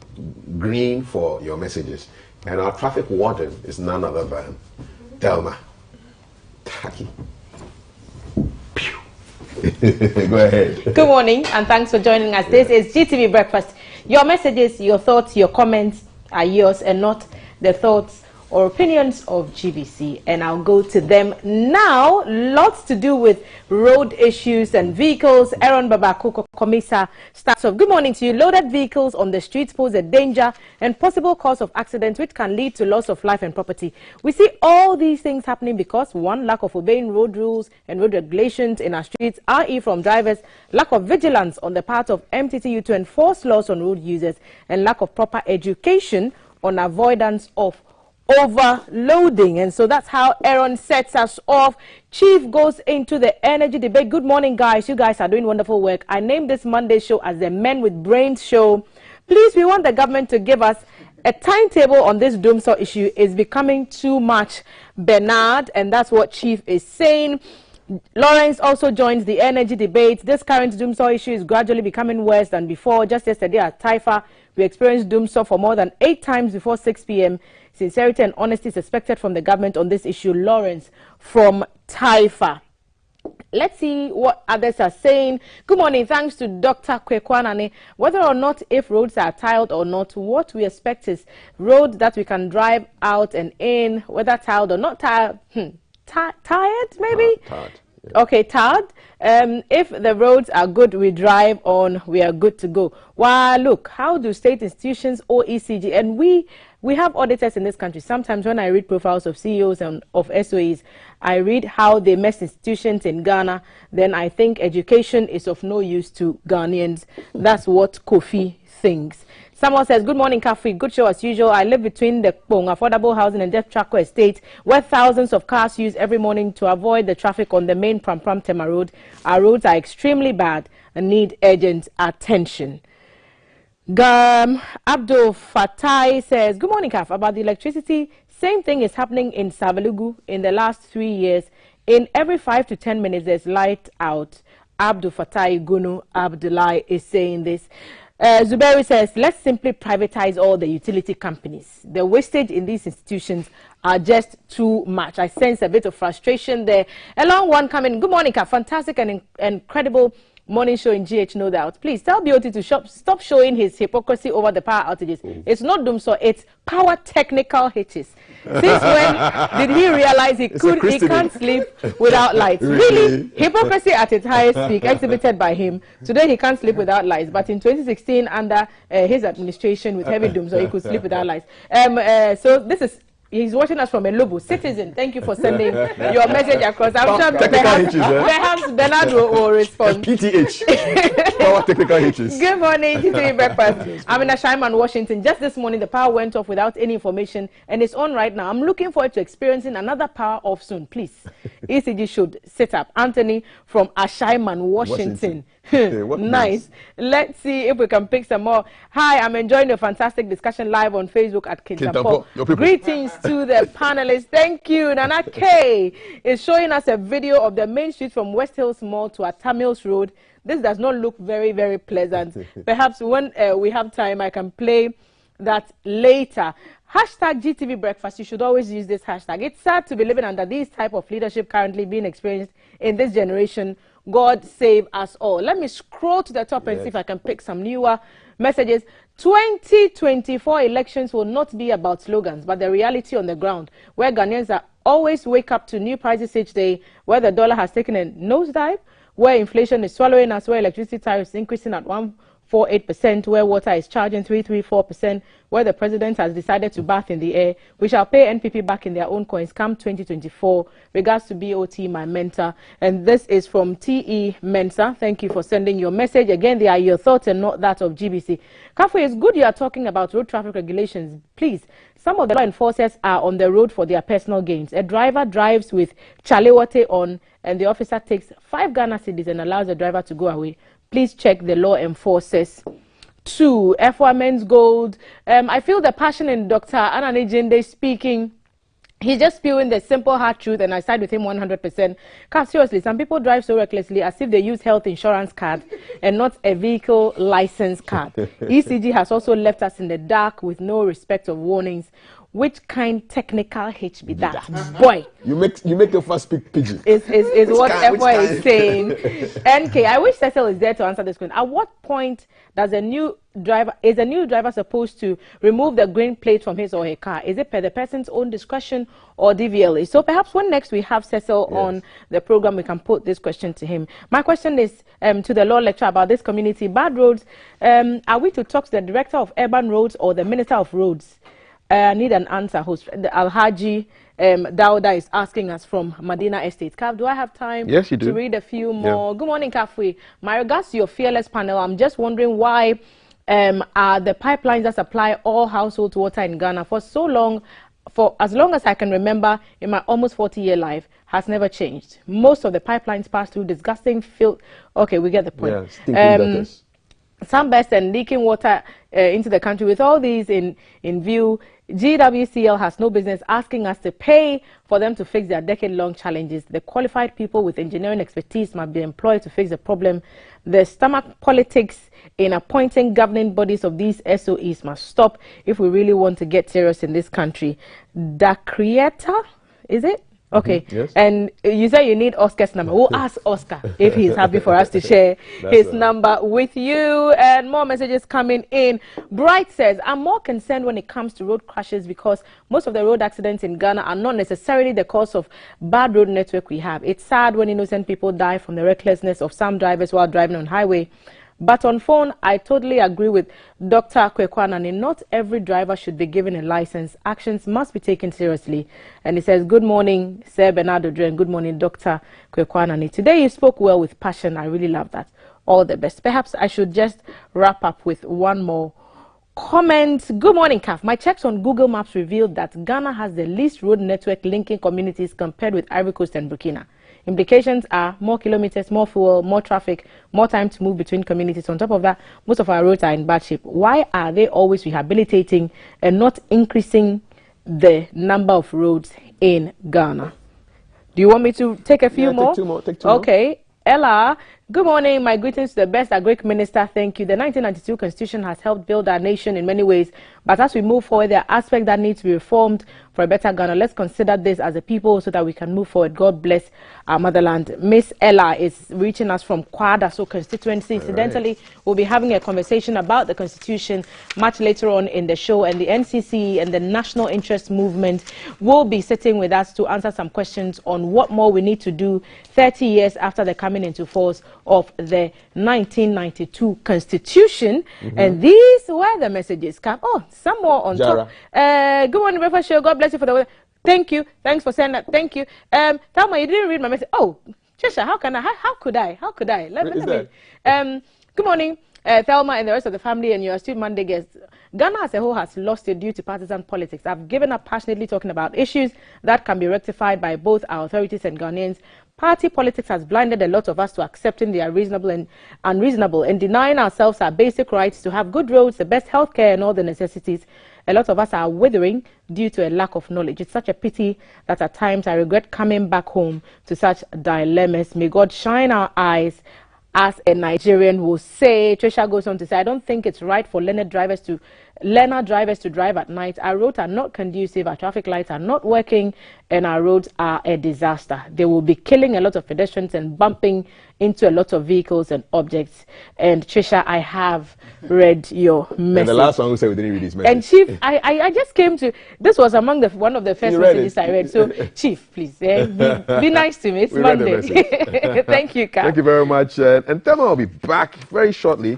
Speaker 1: green for your messages. And our traffic warden is none other than Delma Taki. Go ahead.
Speaker 12: Good morning, and thanks for joining us. This is GTV Breakfast. Your messages, your thoughts, your comments are yours and not the thoughts or opinions of GBC. And I'll go to them now. Lots to do with road issues and vehicles. Aaron Babako, Komisa, starts off. Good morning to you. Loaded vehicles on the streets pose a danger and possible cause of accidents which can lead to loss of life and property. We see all these things happening because, one, lack of obeying road rules and road regulations in our streets, i.e. from drivers, lack of vigilance on the part of MTTU to enforce laws on road users, and lack of proper education on avoidance of overloading. And so that's how Aaron sets us off. Chief goes into the energy debate. Good morning, guys. You guys are doing wonderful work. I named this Monday show as the Men with Brains show. Please, we want the government to give us a timetable on this Doomsaw issue. Is becoming too much, Bernard, and that's what Chief is saying. Lawrence also joins the energy debate. This current Doomsaw issue is gradually becoming worse than before. Just yesterday at Taifa, we experienced Doomsaw for more than 8 times before 6 p.m. Sincerity and honesty is expected from the government on this issue. Lawrence from Taifa. Let's see what others are saying. Good morning. Thanks to Dr. Kwekwanane. Whether or not if roads are tiled or not, what we expect is roads that we can drive out and in, whether tiled or not tiled. Tired, maybe?
Speaker 1: Tired.
Speaker 12: Okay, Tad, if the roads are good, we drive on, we are good to go. Wow, look, how do state institutions owe ECG? And we have auditors in this country. Sometimes when I read profiles of CEOs and of SOEs, I read how they mess institutions in Ghana. Then I think education is of no use to Ghanaians. That's what Kofi thinks. Someone says, good morning, Kafi. Good show as usual. I live between the Pong Affordable Housing and Jeff Chaco Estate, where thousands of cars use every morning to avoid the traffic on the main Pram Tema Road. Our roads are extremely bad and need urgent attention. Abdul Fatai says, good morning, Kaf. About the electricity, same thing is happening in Savalugu in the last 3 years. In every 5 to 10 minutes, there's light out. Abdul Fatai Gunu Abdullah is saying this. Zuberi says, let's simply privatize all the utility companies. The wastage in these institutions are just too much. I sense a bit of frustration there. A long one coming. Good morning, Kaf. Fantastic and incredible morning show in GH, no doubt. Please tell BOT to stop showing his hypocrisy over the power outages. It's not Dumso, it's power technical hitches. Since when did he realize he can't sleep without lights? Really? Hypocrisy at its highest peak, exhibited by him. Today he can't sleep without lights, but in 2016, under his administration with heavy Dumso, he could sleep without lights. So this is... He's watching us from a Lobo citizen. Thank you for sending your message across. I'm sure perhaps Bernard will respond.
Speaker 1: PTH. Power technical hitches.
Speaker 12: Good morning, GTV Breakfast. I'm in Ashaiman, Washington. Just this morning, the power went off without any information, and it's on right now. I'm looking forward to experiencing another power off soon. Please, ECG should sit up. Anthony from Ashaiman, Washington. Nice. Let's see if we can pick some more. Hi, I'm enjoying the fantastic discussion live on Facebook at Kintampo. Greetings to the panelists. Thank you. Nana K is showing us a video of the main street from West Hills Mall to Atamils Road. This does not look very, very pleasant. Perhaps when we have time, I can play that later. Hashtag GTV Breakfast. You should always use this hashtag. It's sad to be living under this type of leadership currently being experienced in this generation. God save us all. Let me scroll to the top and see if I can pick some newer messages. 2024 elections will not be about slogans, but the reality on the ground, where Ghanaians are always wake up to new prices each day, where the dollar has taken a nosedive, where inflation is swallowing us, where electricity tariffs increasing at 148%, where water is charging 334%, where the president has decided to bath in the air. We shall pay NPP back in their own coins come 2024. Regards to BOT, my mentor. And this is from TE Mensa. Thank you for sending your message. Again, they are your thoughts and not that of GBC. Kafui, it's good you are talking about road traffic regulations. Please, some of the law enforcers are on the road for their personal gains. A driver drives with Chalewate on, and the officer takes 5 Ghana cedis and allows the driver to go away. Please check the law enforcers. 2, F1 Men's Gold. I feel the passion in Dr. Anani Jinde speaking. He's just spewing the simple hard truth, and I side with him 100%. Seriously, some people drive so recklessly as if they use health insurance card and not a vehicle license card. ECG has also left us in the dark with no respect of warnings. Which kind technical hitch be that? Boy.
Speaker 1: You make your first speak pidgin.
Speaker 12: Is what F1 is saying. NK, I wish Cecil is there to answer this question. At what point does a new driver supposed to remove the green plate from his or her car? Is it per the person's own discretion or DVLA? So perhaps when next we have Cecil on the program, we can put this question to him. My question is to the law lecturer about this community. Bad roads, are we to talk to the director of urban roads or the minister of roads? I need an answer. Host Alhaji Dauda is asking us from Medina Estate. Kaf, do I have time to read a few more? Good morning, Kafui. My regards to your fearless panel. I'm just wondering why are the pipelines that supply all household water in Ghana for so long, for as long as I can remember in my almost 40-year life, has never changed. Most of the pipelines pass through disgusting filth. Okay, we get the point. Sunburst and leaking water into the country. With all these in view, GWCL has no business asking us to pay for them to fix their decade-long challenges. The qualified people with engineering expertise must be employed to fix the problem. The stomach politics in appointing governing bodies of these SOEs must stop if we really want to get serious in this country. The creator, is it? Okay.
Speaker 1: Yes.
Speaker 12: And you say you need Oscar's number. We'll ask Oscar if he's happy for us to share his number with you. And more messages coming in. Bright says, I'm more concerned when it comes to road crashes because most of the road accidents in Ghana are not necessarily the cause of bad road network we have. It's sad when innocent people die from the recklessness of some drivers while driving on highway. But on phone, I totally agree with Dr. Kwekwanani. Not every driver should be given a license. Actions must be taken seriously. And he says, good morning, Sir Bernardo Dre, and good morning, Dr. Kwekwanani. Today you spoke well with passion. I really love that. All the best. Perhaps I should just wrap up with one more comment. Good morning, CAF. My checks on Google Maps revealed that Ghana has the least road network linking communities compared with Ivory Coast and Burkina. Implications are more kilometers, more fuel, more traffic, more time to move between communities. On top of that, most of our roads are in bad shape. Why are they always rehabilitating and not increasing the number of roads in Ghana? Do you want me to take a few more?
Speaker 1: Take two more. Take two more.
Speaker 12: Okay. Ella, good morning. My greetings to the best Agric Minister. Thank you. The 1992 Constitution has helped build our nation in many ways. But as we move forward, there are aspects that need to be reformed for a better Ghana. Let's consider this as a people so that we can move forward. God bless our motherland. Miss Ella is reaching us from Kwadaso constituency. Incidentally, we'll be having a conversation about the Constitution much later on in the show. And the NCC and the National Interest Movement will be sitting with us to answer some questions on what more we need to do 30 years after the coming into force of the 1992 Constitution. And these were the messages. Oh, some more on
Speaker 1: Jara.
Speaker 12: top. Good morning, Breakfast Show. God bless you for the weather. Thank you. Thanks for saying that. Thank you. Thelma, you didn't read my message. Oh, Trisha, how can I? How could I? How could I? Let me. Good morning, Thelma and the rest of the family and your astute Monday guests. Ghana as a whole has lost it due to partisan politics. I've given up passionately talking about issues that can be rectified by both our authorities and Ghanaians. Party politics has blinded a lot of us to accepting the unreasonable and unreasonable and denying ourselves our basic rights to have good roads, the best healthcare and all the necessities. A lot of us are withering due to a lack of knowledge. It's such a pity that at times I regret coming back home to such dilemmas. May God shine our eyes, as a Nigerian will say. Trisha goes on to say, I don't think it's right for learner drivers to drive at night. Our roads are not conducive, our traffic lights are not working, and our roads are a disaster. They will be killing a lot of pedestrians and bumping into a lot of vehicles and objects. And Trisha, I have read your message. And
Speaker 1: the last one who said we didn't read his message.
Speaker 12: And Chief, I just came to, this was among one of the first messages I read. So Chief, please, be nice to me. It's Monday. Thank you, Kat.
Speaker 1: Thank you very much. And Thelma will be back very shortly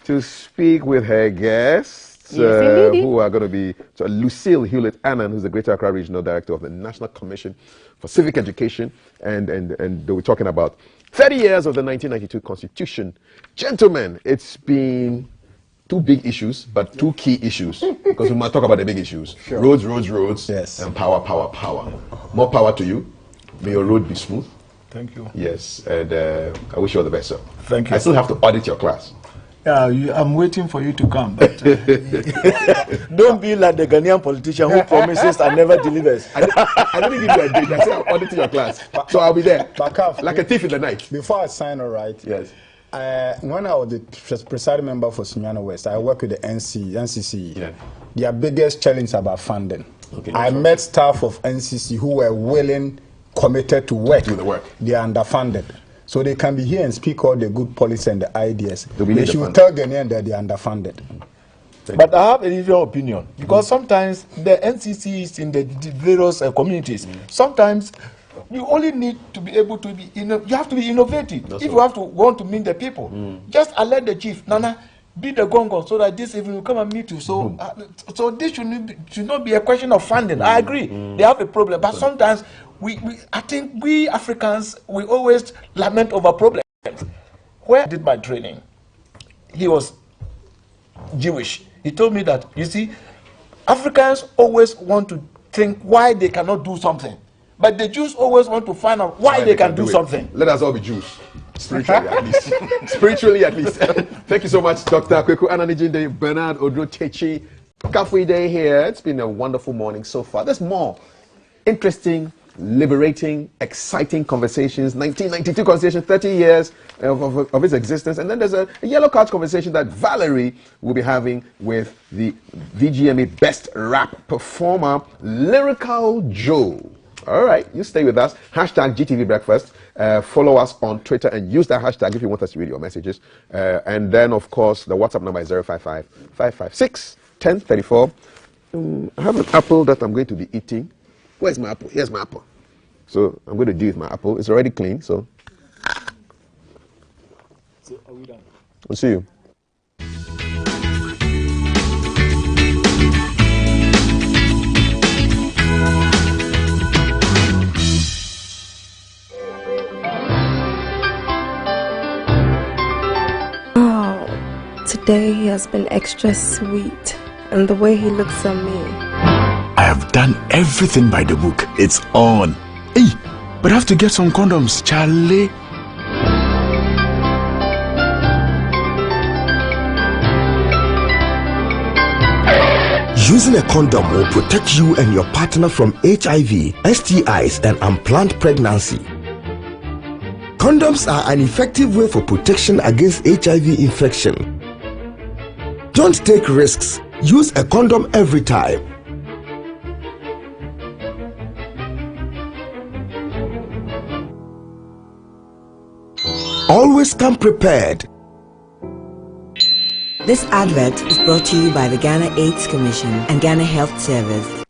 Speaker 1: to speak with her guests. Who are going to be Lucille Hewlett-Annan, who's the Greater Accra Regional Director of the National Commission for Civic Education, and they'll be talking about 30 years of the 1992 Constitution. Gentlemen, it's been two big issues, but two key issues, because we might talk about the big issues. Sure. Roads, yes, and power. More power to you. May your road be smooth.
Speaker 9: Thank you.
Speaker 1: Yes, and I wish you all the best, sir.
Speaker 9: Thank you.
Speaker 1: I still have to audit your class.
Speaker 9: Yeah, I'm waiting for you to come. But, don't be like the Ghanaian politician who promises and never delivers.
Speaker 1: I didn't give you a date. I said I'm auditing your class. So I'll be there. Like a thief in the night.
Speaker 9: Before I sign, all right.
Speaker 1: Yes.
Speaker 9: When I was the presiding member for Sunyani West, I worked with the NCC. Yeah. Their biggest challenge is about funding. Okay, I met staff of NCC who were willing, committed to work. Do the work. They are underfunded. So they can be here and speak all the good policies and the ideas. They should tell Ghanaians that they are underfunded. But I have a different opinion, because sometimes the NCC is in the various communities. Sometimes you only need to be able to be, you have to be innovative. If you have to want to meet the people, just alert the chief, Nana, be the gongo, so that this evening will come and meet you. So, so this should not be a question of funding. I agree, they have a problem, but sometimes I think we Africans, we always lament over problems. Where I did my training, he was Jewish. He told me that, you see, Africans always want to think why they cannot do something. But the Jews always want to find out why they can do something.
Speaker 1: Let us all be Jews. Spiritually, at least. Spiritually, at least. Thank you so much, Dr. Kwekwanani Jinde, Bernard Odro-Chechi. Kafui Day here. It's been a wonderful morning so far. There's more interesting, liberating, exciting conversations. 1992 Constitution, 30 years of its existence. And then there's a yellow card conversation that Valerie will be having with the VGMA Best Rap Performer, Lyrical Joe. All right, you stay with us. Hashtag GTV Breakfast. Follow us on Twitter and use that hashtag if you want us to read your messages. And then, of course, the WhatsApp number is 055-556-1034. I have an apple that I'm going to be eating. Where's my apple? Here's my apple. So I'm going to do with my apple. It's already clean, so.
Speaker 5: So are we done?
Speaker 1: We'll see you.
Speaker 14: Today he has been extra sweet, and the way he looks at me.
Speaker 23: I have done everything by the book. It's on. Hey, but I have to get some condoms, Charlie.
Speaker 24: Using a condom will protect you and your partner from HIV, STIs, and unplanned pregnancy. Condoms are an effective way for protection against HIV infection. Don't take risks. Use a condom every time. Always come prepared.
Speaker 25: This advert is brought to you by the Ghana AIDS Commission and Ghana Health Service.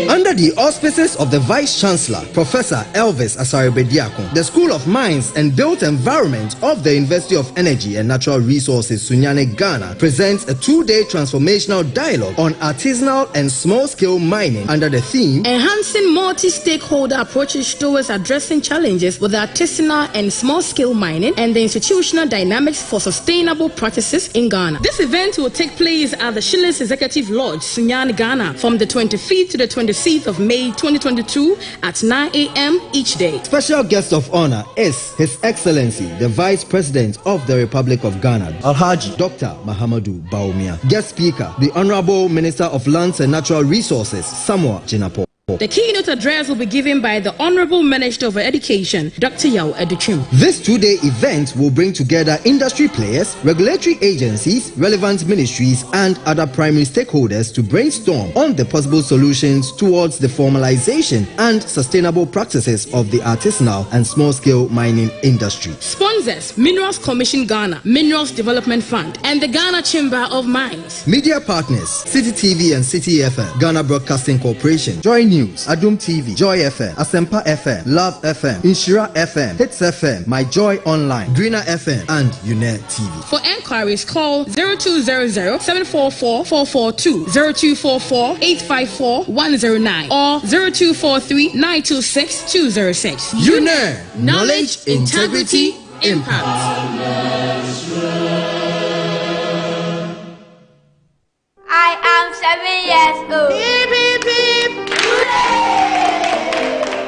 Speaker 26: Under the auspices of the Vice Chancellor, Professor Elvis Asare-Bediako, the School of Mines and Built Environment of the University of Energy and Natural Resources, Sunyani, Ghana, presents a two-day transformational dialogue on artisanal and small-scale mining under the theme
Speaker 27: Enhancing multi-stakeholder approaches towards addressing challenges with artisanal and small-scale mining and the institutional dynamics for sustainable practices in Ghana. This event will take place at the Shillings Executive Lodge, Sunyani, Ghana, from the 25th to the 26th of May 2022 at 9 a.m. each day.
Speaker 26: Special guest of honor is His Excellency, the Vice President of the Republic of Ghana, Alhaji Dr. Mahamadou Bawumia. Guest speaker, the Honorable Minister of Lands and Natural Resources, Samuel Jinapor.
Speaker 27: The keynote address will be given by the Honorable Minister of Education, Dr. Yao Educhim.
Speaker 26: This two-day event will bring together industry players, regulatory agencies, relevant ministries, and other primary stakeholders to brainstorm on the possible solutions towards the formalization and sustainable practices of the artisanal and small-scale mining industry.
Speaker 27: Sponsors: Minerals Commission Ghana, Minerals Development Fund, and the Ghana Chamber of Mines.
Speaker 26: Media partners: City TV and City FM, Ghana Broadcasting Corporation, Joy News, Adum TV, Joy FM, Asempa FM, Love FM, Inshira FM, Hits FM, My Joy Online, Greener FM, and UNET TV.
Speaker 27: For enquiries, call 0200-744-442, 0244-854-109, or 0243-926-206.
Speaker 26: UNET, Knowledge, Integrity, Impact.
Speaker 28: I am 7 years old. Beep, beep, beep.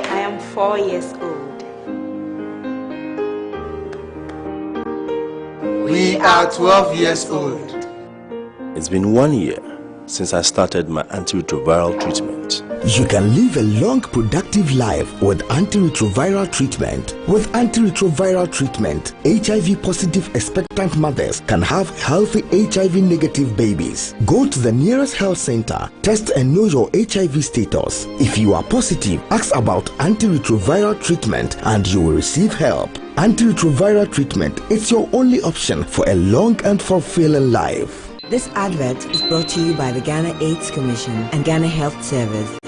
Speaker 25: I am 4 years old.
Speaker 29: We are 12 years old.
Speaker 30: It's been 1 year since I started my antiretroviral treatment.
Speaker 24: You can live a long, productive life with antiretroviral treatment. With antiretroviral treatment, HIV-positive expectant mothers can have healthy HIV-negative babies. Go to the nearest health center, test and know your HIV status. If you are positive, ask about antiretroviral treatment and you will receive help. Antiretroviral treatment is your only option for a long and fulfilling life.
Speaker 25: This advert is brought to you by the Ghana AIDS Commission and Ghana Health Service.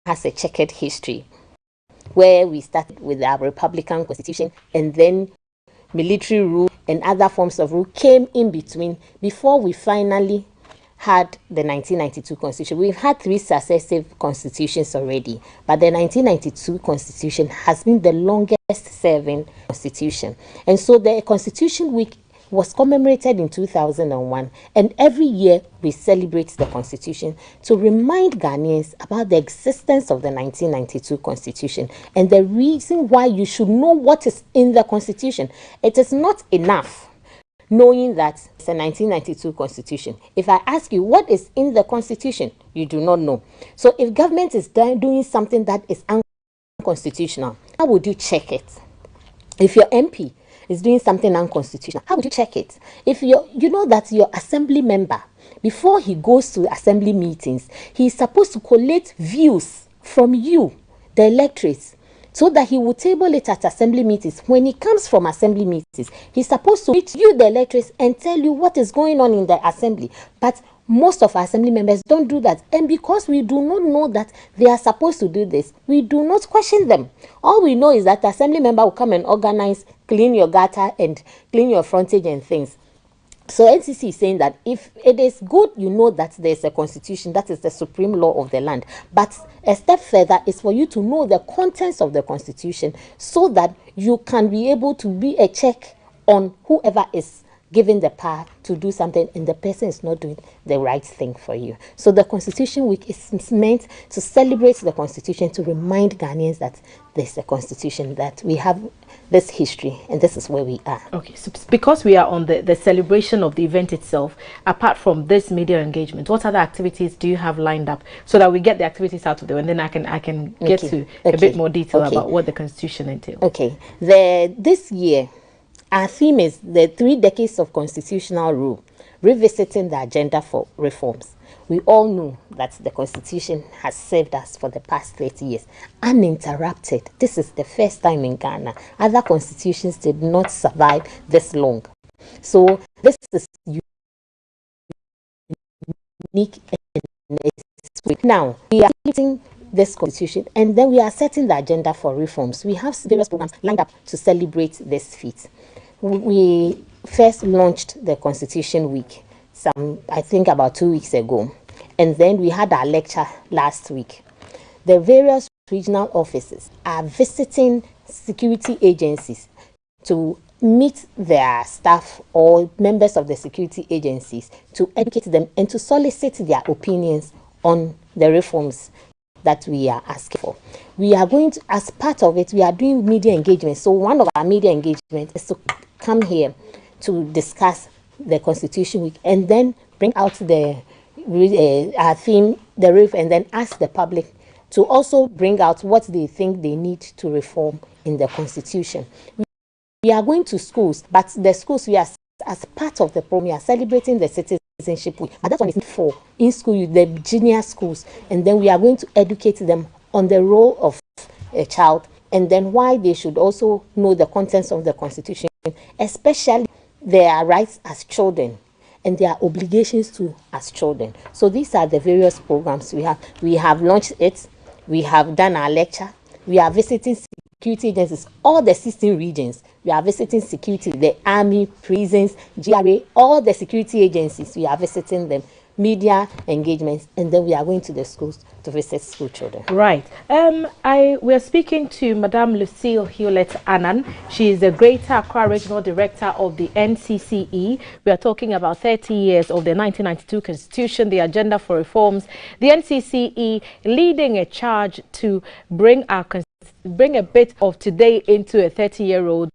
Speaker 5: has a checkered history, where we started with our Republican Constitution, and then military rule and other forms of rule came in between before we finally had the 1992 Constitution. We've had 3 successive constitutions already, but the 1992 Constitution has been the longest serving constitution. And so the Constitution Week was commemorated in 2001, and every year we celebrate the Constitution to remind Ghanaians about the existence of the 1992 Constitution and the reason why you should know what is in the Constitution. It is not enough knowing that it's a 1992 Constitution. If I ask you what is in the Constitution, you do not know. So if government is doing something that is unconstitutional, how would you check it? If your MP is doing something unconstitutional, how would you check it? If you know that your assembly member, before he goes to assembly meetings, he is supposed to collate views from you, the electorates, so that he will table it at assembly meetings. When he comes from assembly meetings, he's supposed to meet you, the electorates, and tell you what is going on in the assembly. But most of our assembly members don't do that. And because we do not know that they are supposed to do this, we do not question them. All we know is that the assembly member will come and organize, clean your gutter and clean your frontage and things. So NCC is saying that if it is good, you know that there's a constitution, that is the supreme law of the land. But a step further is for you to know the contents of the constitution so that you can be able to be a check on whoever is given the power to do something and the person is not doing the right thing for you. So the Constitution Week is meant to celebrate the Constitution, to remind Ghanaians that there's a Constitution, that we have this history and this is where we are.
Speaker 12: Okay, so because we are on the celebration of the event itself, apart from this media engagement, what other activities do you have lined up so that we get the activities out of there and then I can get to a bit more detail about what the Constitution entails?
Speaker 5: Okay, this year our theme is the 3 decades of constitutional rule, revisiting the agenda for reforms. We all know that the Constitution has served us for the past 30 years, uninterrupted. This is the first time in Ghana. Other constitutions did not survive this long. So this is unique. Now, we are using this Constitution and then we are setting the agenda for reforms. We have various programs lined up to celebrate this feat. We first launched the Constitution Week, I think about 2 weeks ago. And then we had our lecture last week. The various regional offices are visiting security agencies to meet their staff or members of the security agencies to educate them and to solicit their opinions on the reforms that we are asking for. We are going to, as part of it, we are doing media engagement. So one of our media engagement is to come here to discuss the Constitution Week and then bring out our theme, the roof, and then ask the public to also bring out what they think they need to reform in the Constitution. We are going to schools, but the schools, we are, as part of the program, we are celebrating the Citizenship Week. But that one is for in school, the junior schools, and then we are going to educate them on the role of a child and then why they should also know the contents of the Constitution, especially their rights as children and their obligations to as children. So these are the various programs we have. We have launched it. We have done our lecture. We are visiting security agencies, all the 16 regions. We are visiting security, the army, prisons, GRA, all the security agencies. We are visiting them, media engagements, and then we are going to the schools to visit school children.
Speaker 12: Right. We're speaking to Madame Lucille Hewlett-Annan. She is the Greater Accra Regional Director of the NCCE. We are talking about 30 years of the 1992 Constitution, the agenda for reforms. The NCCE leading a charge to bring a bit of today into a 30-year-old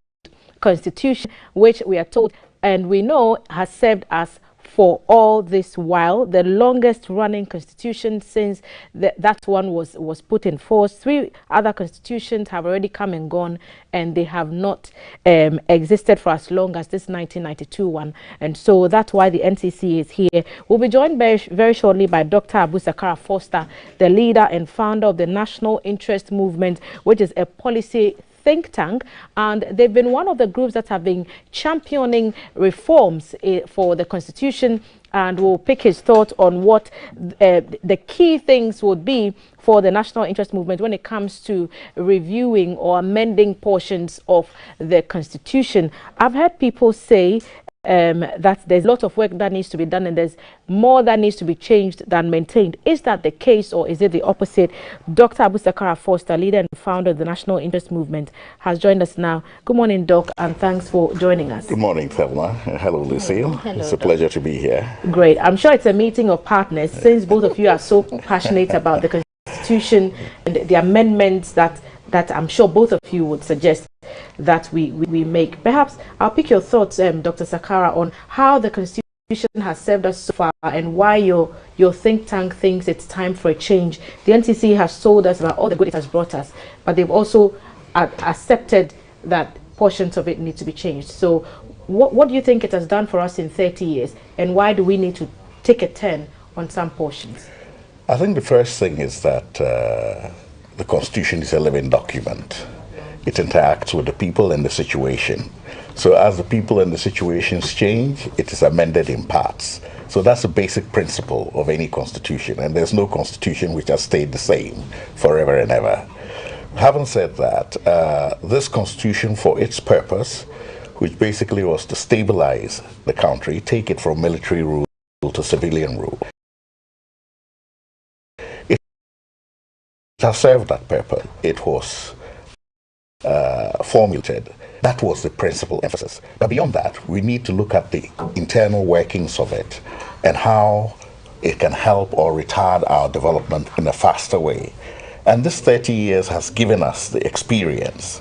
Speaker 12: Constitution, which we are told and we know has served us for all this while, the longest running constitution since that one was put in force. 3 other constitutions have already come and gone, and they have not existed for as long as this 1992 one. And so that's why the NCC is here. We'll be joined very shortly by Dr. Abu Zakara Foster, the leader and founder of the National Interest Movement, which is a policy think tank, and they've been one of the groups that have been championing reforms for the Constitution, and will pick his thoughts on what the key things would be for the national interest movement when it comes to reviewing or amending portions of the Constitution. I've heard people say that there's a lot of work that needs to be done and there's more that needs to be changed than maintained. Is that the case, or is it the opposite? Dr. Abu Sakara Foster, leader and founder of the National Interest Movement, has joined us now. Good morning, Doc, and thanks for joining us.
Speaker 2: Good morning, Thelma. Hello, Lucille.
Speaker 12: Hello,
Speaker 2: it's a pleasure to be here.
Speaker 12: Great. I'm sure it's a meeting of partners, since both of you are so passionate about the Constitution and the amendments that I'm sure both of you would suggest that we make. Perhaps I'll pick your thoughts, Dr. Sakara, on how the Constitution has served us so far and why your think tank thinks it's time for a change. The NCC has told us about all the good it has brought us, but they've also accepted that portions of it need to be changed. So what do you think it has done for us in 30 years, and why do we need to take a turn on some portions?
Speaker 2: I think the first thing is that the Constitution is a living document. It interacts with the people and the situation. So as the people and the situations change, it is amended in parts. So that's the basic principle of any constitution, and there's no constitution which has stayed the same forever and ever. Having said that, this constitution, for its purpose, which basically was to stabilize the country, take it from military rule to civilian rule, it has served that purpose. It was formulated. That was the principal emphasis. But beyond that, we need to look at the internal workings of it and how it can help or retard our development in a faster way. And this 30 years has given us the experience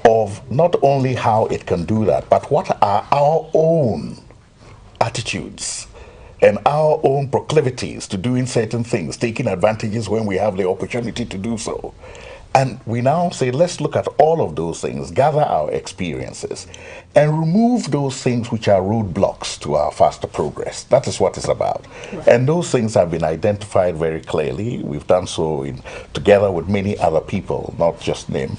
Speaker 2: of not only how it can do that, but what are our own attitudes and our own proclivities to doing certain things, taking advantages when we have the opportunity to do so. And we now say, let's look at all of those things, gather our experiences, and remove those things which are roadblocks to our faster progress. That is what it's about. Right. And those things have been identified very clearly. We've done so together with many other people, not just NIM.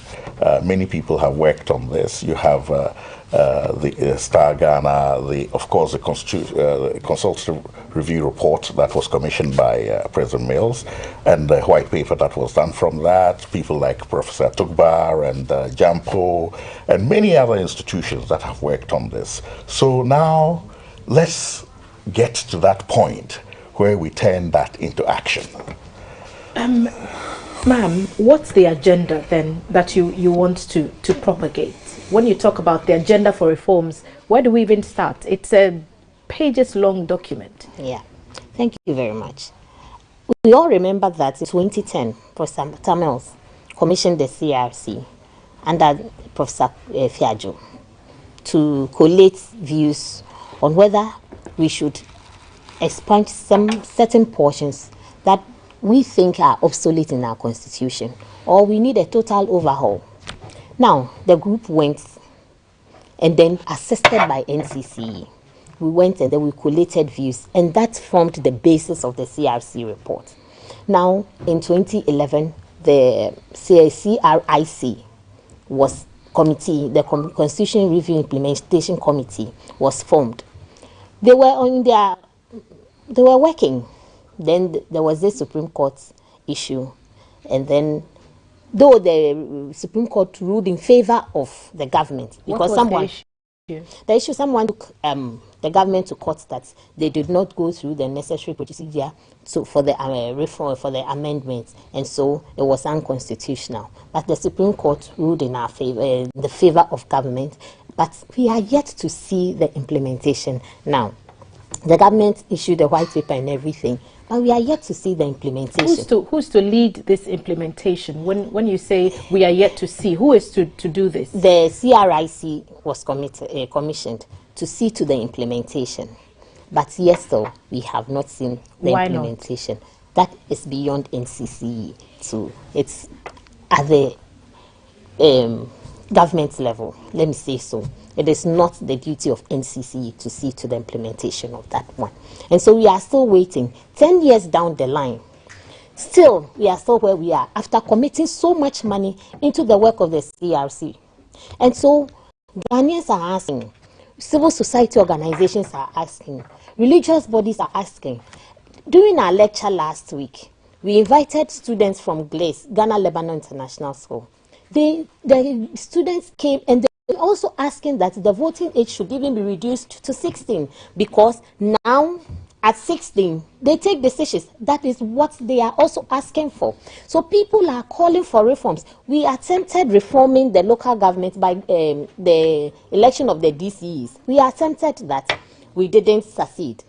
Speaker 2: Many people have worked on this. You have the Star Ghana, of course, the consultative review report that was commissioned by President Mills, and the white paper that was done from that, people like Professor Tugbar and Jampo, and many other institutions that have worked on this. So now let's get to that point where we turn that into action.
Speaker 12: Ma'am, what's the agenda then that you want to propagate? When you talk about the agenda for reforms, where do we even start? It's a pages-long document.
Speaker 5: Yeah, thank you very much. We all remember that in 2010, Professor Tamils commissioned the CRC under Professor Fiajo to collate views on whether we should expunge some certain portions that we think are obsolete in our constitution, or we need a total overhaul. Now, the group went and then assisted by NCC. We went and then we collated views, and that formed the basis of the CRC report. Now, in 2011, the CRIC was committee, the Constitution Review Implementation Committee was formed. They were working. Then there was this Supreme Court issue, and then though the Supreme Court ruled in favor of the government, because someone took the government to court that they did not go through the necessary procedure for the reform, for the amendments, and so it was unconstitutional. But the Supreme Court ruled in our favor, in the favor of government. But we are yet to see the implementation now. The government issued a white paper and everything, but we are yet to see the implementation.
Speaker 12: Who's to lead this implementation? When you say we are yet to see, who is to do this?
Speaker 5: The CRIC was commissioned to see to the implementation. But yes, though, we have not seen the implementation. That is beyond NCC. So it's at the government level, let me say so. It is not the duty of NCC to see to the implementation of that one. And so we are still waiting. 10 years down the line, still, we are still where we are after committing so much money into the work of the CRC And so Ghanaians are asking, civil society organizations are asking, religious bodies are asking. During our lecture last week, we invited students from GLACE, Ghana Lebanon International School. The students came and they were also asking that the voting age should even be reduced to 16, because now at 16 they take decisions. That is what they are also asking for. So people are calling for reforms. We attempted reforming the local government by the election of the DCEs. We attempted that. We didn't succeed.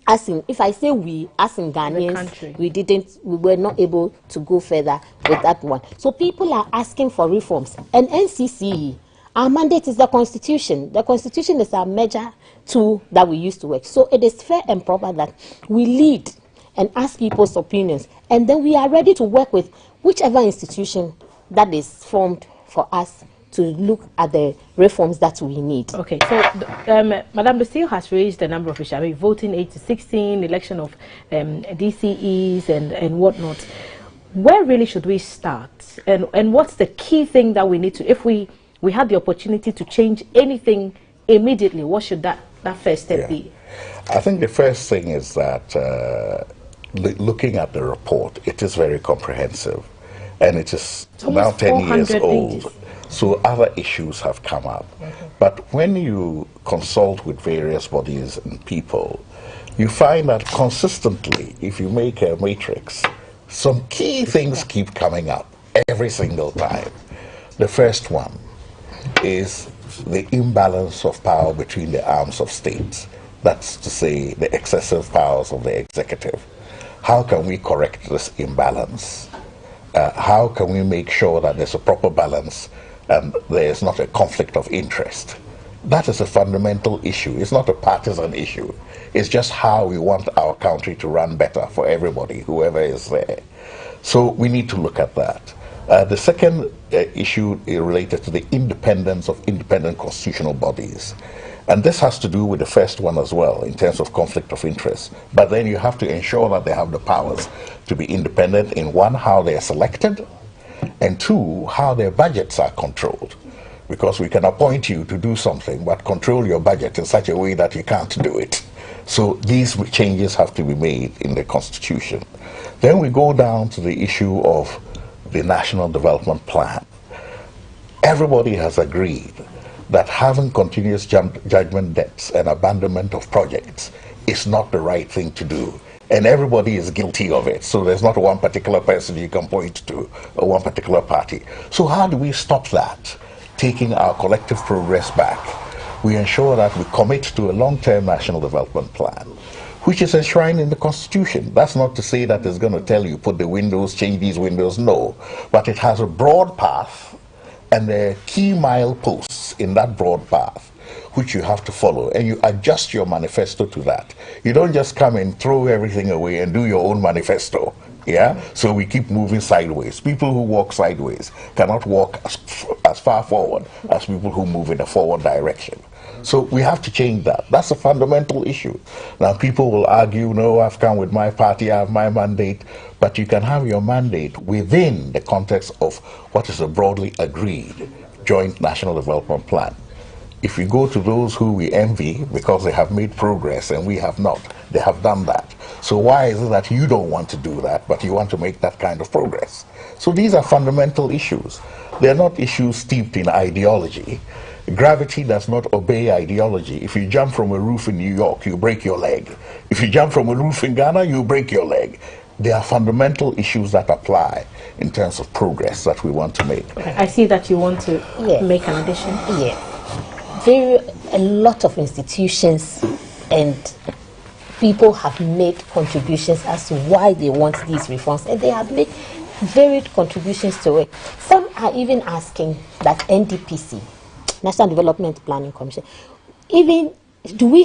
Speaker 5: As in, if I say we, as in Ghanaians, we were not able to go further with that one. So people are asking for reforms. And NCCE, our mandate is the Constitution. The Constitution is our major tool that we use to work. So it is fair and proper that we lead and ask people's opinions. And then we are ready to work with whichever institution that is formed for us to look at the reforms that we need.
Speaker 12: Okay, so Madame Lucille has raised a number of issues. I mean, voting age to 16, election of DCEs and whatnot. Where really should we start? And what's the key thing that we need to, if we had the opportunity to change anything immediately, what should that first step be?
Speaker 2: I think the first thing is that looking at the report, it is very comprehensive, and it is now 10 years old. Pages. So other issues have come up. But when you consult with various bodies and people, you find that consistently, if you make a matrix, some key things keep coming up every single time. The first one is the imbalance of power between the arms of states. That's to say, the excessive powers of the executive. How can we correct this imbalance? How can we make sure that there's a proper balance and there is not a conflict of interest? That is a fundamental issue. It's not a partisan issue. It's just how we want our country to run better for everybody, whoever is there. So we need to look at that. The second issue is related to the independence of independent constitutional bodies. And this has to do with the first one as well, in terms of conflict of interest. But then you have to ensure that they have the powers to be independent in, one, how they are selected, and two, how their budgets are controlled. Because we can appoint you to do something, but control your budget in such a way that you can't do it. So these changes have to be made in the Constitution. Then we go down to the issue of the National Development Plan. Everybody has agreed that having continuous judgment debts and abandonment of projects is not the right thing to do. And everybody is guilty of it. So there's not one particular person you can point to, or one particular party. So how do we stop that? Taking our collective progress back. We ensure that we commit to a long-term national development plan, which is enshrined in the Constitution. That's not to say that it's going to tell you, put the windows, change these windows, no. But it has a broad path, and there are key mileposts in that broad path, which you have to follow, and you adjust your manifesto to that. You don't just come and throw everything away and do your own manifesto. Yeah, so we keep moving sideways. People who walk sideways cannot walk as far forward as people who move in a forward direction. So we have to change that. That's a fundamental issue. Now people will argue, no, I've come with my party, I have my mandate, but you can have your mandate within the context of what is a broadly agreed joint national development plan. If we go to those who we envy because they have made progress and we have not, they have done that. So why is it that you don't want to do that, but you want to make that kind of progress? So these are fundamental issues. They're not issues steeped in ideology. Gravity does not obey ideology. If you jump from a roof in New York, you break your leg. If you jump from a roof in Ghana, you break your leg. There are fundamental issues that apply in terms of progress that we want to make.
Speaker 12: Okay. I see that you want to make an addition.
Speaker 5: Yeah. A lot of institutions and people have made contributions as to why they want these reforms, and they have made varied contributions to it. Some are even asking that NDPC, National Development Planning Commission, even should we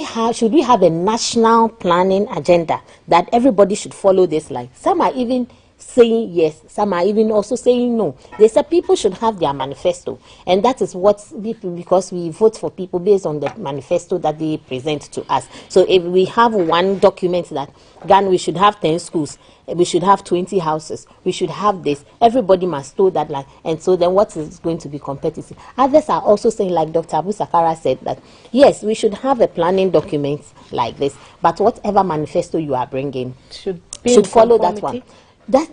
Speaker 5: have a national planning agenda that everybody should follow this line? Some are even saying yes, some are even also saying no. They said people should have their manifesto, and that is what people, because we vote for people based on the manifesto that they present to us. So if we have one document that, Ghana, we should have 10 schools, we should have 20 houses, we should have this, everybody must know that line, and so then what is going to be competitive? Others are also saying, like Dr. Abu Sakara said, that yes, we should have a planning document like this, but whatever manifesto you are bringing should follow that one.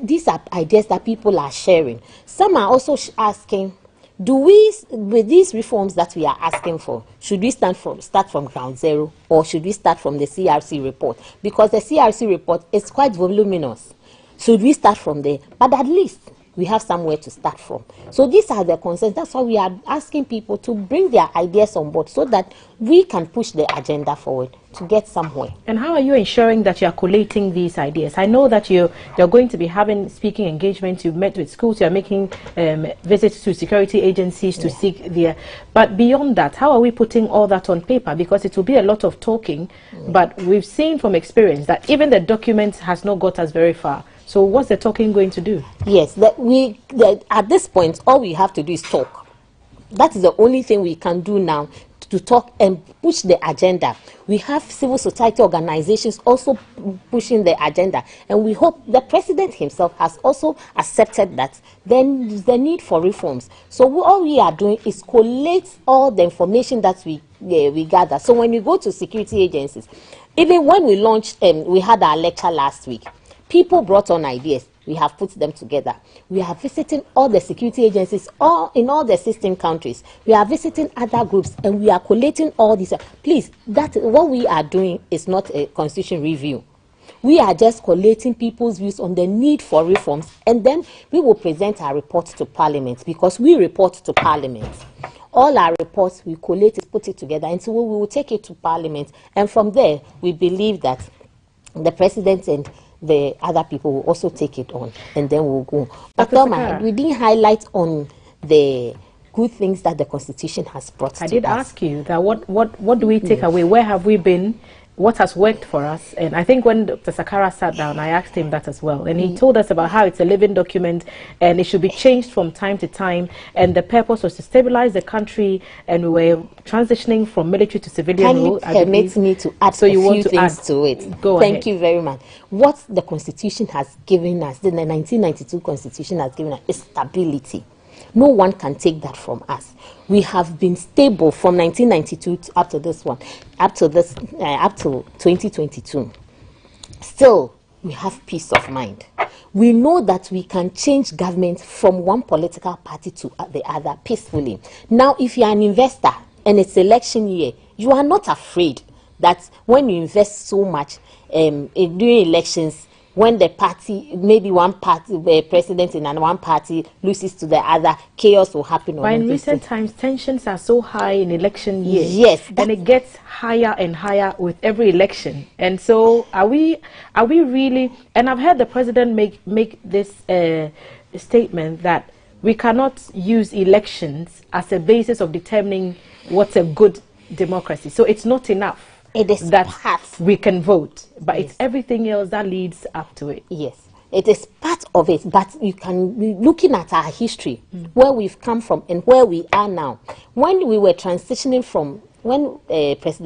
Speaker 5: These are ideas that people are sharing. Some are also asking, do we, with these reforms that we are asking for, should we start from ground zero, or should we start from the CRC report? Because the CRC report is quite voluminous. Should we start from there? But at least we have somewhere to start from. So these are the concerns. That's why we are asking people to bring their ideas on board so that we can push the agenda forward to get somewhere.
Speaker 12: And how are you ensuring that you are collating these ideas? I know that you're going to be having speaking engagements. You've met with schools. You're making visits to security agencies to seek their. But beyond that, how are we putting all that on paper? Because it will be a lot of talking. But we've seen from experience that even the document has not got us very far. So what's the talking going to do?
Speaker 5: Yes, at this point, all we have to do is talk. That is the only thing we can do now, to talk and push the agenda. We have civil society organizations also pushing the agenda, and we hope the president himself has also accepted that then the need for reforms. So all we are doing is collate all the information that we gather. So when we go to security agencies, even when we launched, we had our lecture last week, people brought on ideas. We have put them together. We are visiting all the security agencies in all the 16 countries. We are visiting other groups, and we are collating all these. Please, what we are doing is not a constitution review. We are just collating people's views on the need for reforms, and then we will present our report to Parliament, because we report to Parliament. All our reports, we collate it, put it together, and so we will take it to Parliament. And from there, we believe that the president and the other people will also take it on, and then we'll go. But we didn't highlight on the good things that the Constitution has brought to us. I did
Speaker 12: ask you that what do we take away? Where have we been? What has worked for us? And I think when Dr. Sakara sat down, I asked him that as well. And he told us about how it's a living document and it should be changed from time to time. And the purpose was to stabilize the country, and we were transitioning from military to civilian rule.
Speaker 5: Can you permit me to add a few things to it? Thank you very much. What the Constitution has given us, the 1992 Constitution has given us, is stability. No one can take that from us. We have been stable from 1992 up to this one, up to 2022. Still, we have peace of mind. We know that we can change government from one political party to the other peacefully. Now, if you are an investor and it's election year, you are not afraid that when you invest so much during elections, when the party, maybe one party, the president in one party loses to the other, chaos will happen.
Speaker 12: But in recent times, tensions are so high in election year.
Speaker 5: Yes.
Speaker 12: And it gets higher and higher with every election. And so are we really, and I've heard the president make this statement that we cannot use elections as a basis of determining what's a good democracy. So it's not enough.
Speaker 5: It is
Speaker 12: that we can vote, but it's everything else that leads up to it.
Speaker 5: Yes, it is part of it, but you can be looking at our history, where we've come from and where we are now. When we were transitioning from, when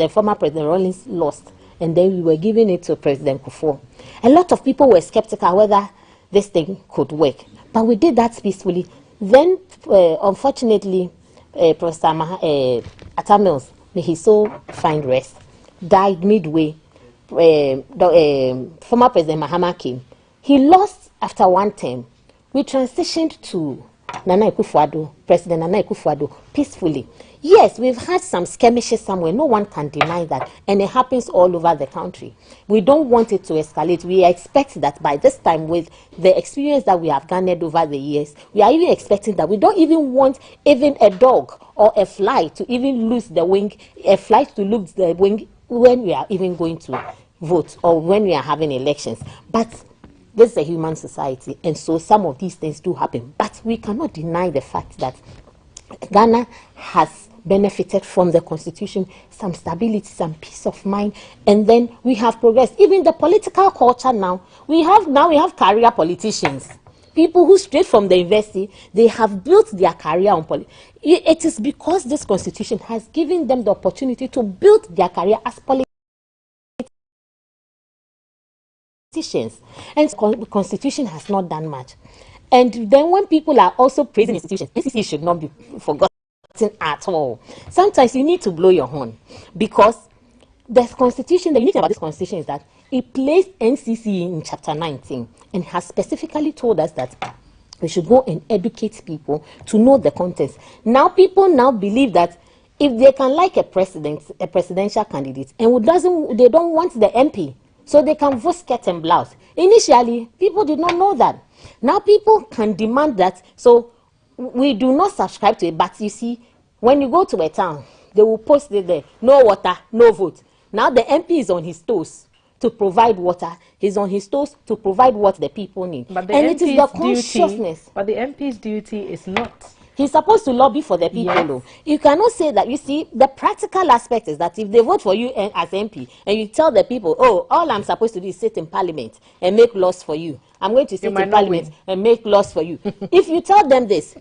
Speaker 5: former President Rawlings lost, and then we were giving it to President Kufuor, a lot of people were skeptical whether this thing could work, but we did that peacefully. Then, unfortunately, Professor Atta Mills, may he so find rest, died midway. Former President Mahama came. He lost after one term. We transitioned to Nana Akufo-Addo, President Nana Akufo-Addo, peacefully. Yes, we've had some skirmishes somewhere. No one can deny that. And it happens all over the country. We don't want it to escalate. We expect that by this time, with the experience that we have garnered over the years, we are even expecting that. We don't even want even a dog or a fly to even lose the wing, a fly to lose the wing when we are even going to vote or when we are having elections. But this is a human society, and so some of these things do happen. But we cannot deny the fact that Ghana has benefited from the constitution, some stability, some peace of mind, and then we have progressed. Even the political culture now, we have career politicians. People who straight from the university, they have built their career on politics. It is because this constitution has given them the opportunity to build their career as politicians. And the constitution has not done much. And then when people are also praising institutions, NCC should not be forgotten at all. Sometimes you need to blow your horn, because the constitution, the unique thing about this constitution is that it placed NCC in chapter 19 and has specifically told us that we should go and educate people to know the contents. Now people now believe that if they can like a presidential candidate, and they don't want the MP, so they can vote skirt and blouse. Initially, people did not know that. Now people can demand that, so we do not subscribe to it, but you see, when you go to a town, they will post it there, no water, no vote. Now the MP is on his toes to provide water. He's on his toes to provide what the people need.
Speaker 12: But
Speaker 5: and it is the consciousness.
Speaker 12: But the MP's duty is not.
Speaker 5: He's supposed to lobby for the people. Yes. You cannot say that. You see, the practical aspect is that if they vote for you as MP, and you tell the people, oh, all I'm supposed to do is sit in parliament and make laws for you. I'm going to sit in parliament and make laws for you. If you tell them this,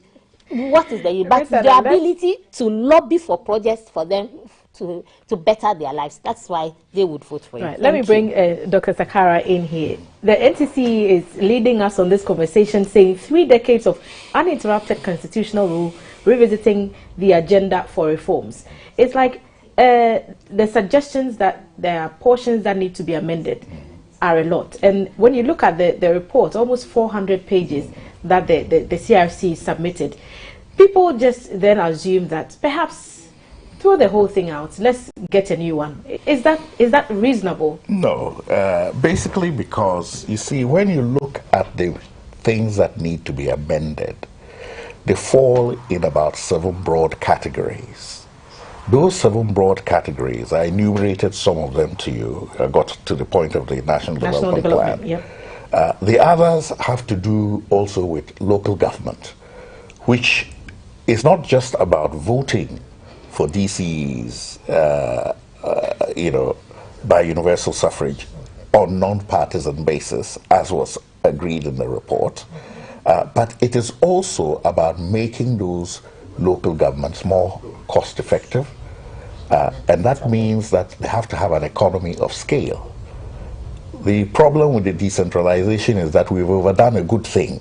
Speaker 5: what is the but the ability to lobby for projects for them to better their lives? That's why they would vote for you.
Speaker 12: Right. Let me bring Dr. Sakara in here. The NCC is leading us on this conversation, saying 3 decades of uninterrupted constitutional rule, revisiting the agenda for reforms. It's like the suggestions that there are portions that need to be amended are a lot. And when you look at the report, almost 400 pages that the CRC submitted, people just then assume that perhaps throw the whole thing out, let's get a new one. Is that reasonable?
Speaker 2: No, basically because, you see, when you look at the things that need to be amended, they fall in about 7 broad categories. Those 7 broad categories, I enumerated some of them to you. I got to the point of the National Development Plan.
Speaker 12: Yep.
Speaker 2: The others have to do also with local government, which is not just about voting for DCEs, by universal suffrage on non-partisan basis, as was agreed in the report, but it is also about making those local governments more cost-effective, and that means that they have to have an economy of scale. The problem with the decentralization is that we've overdone a good thing,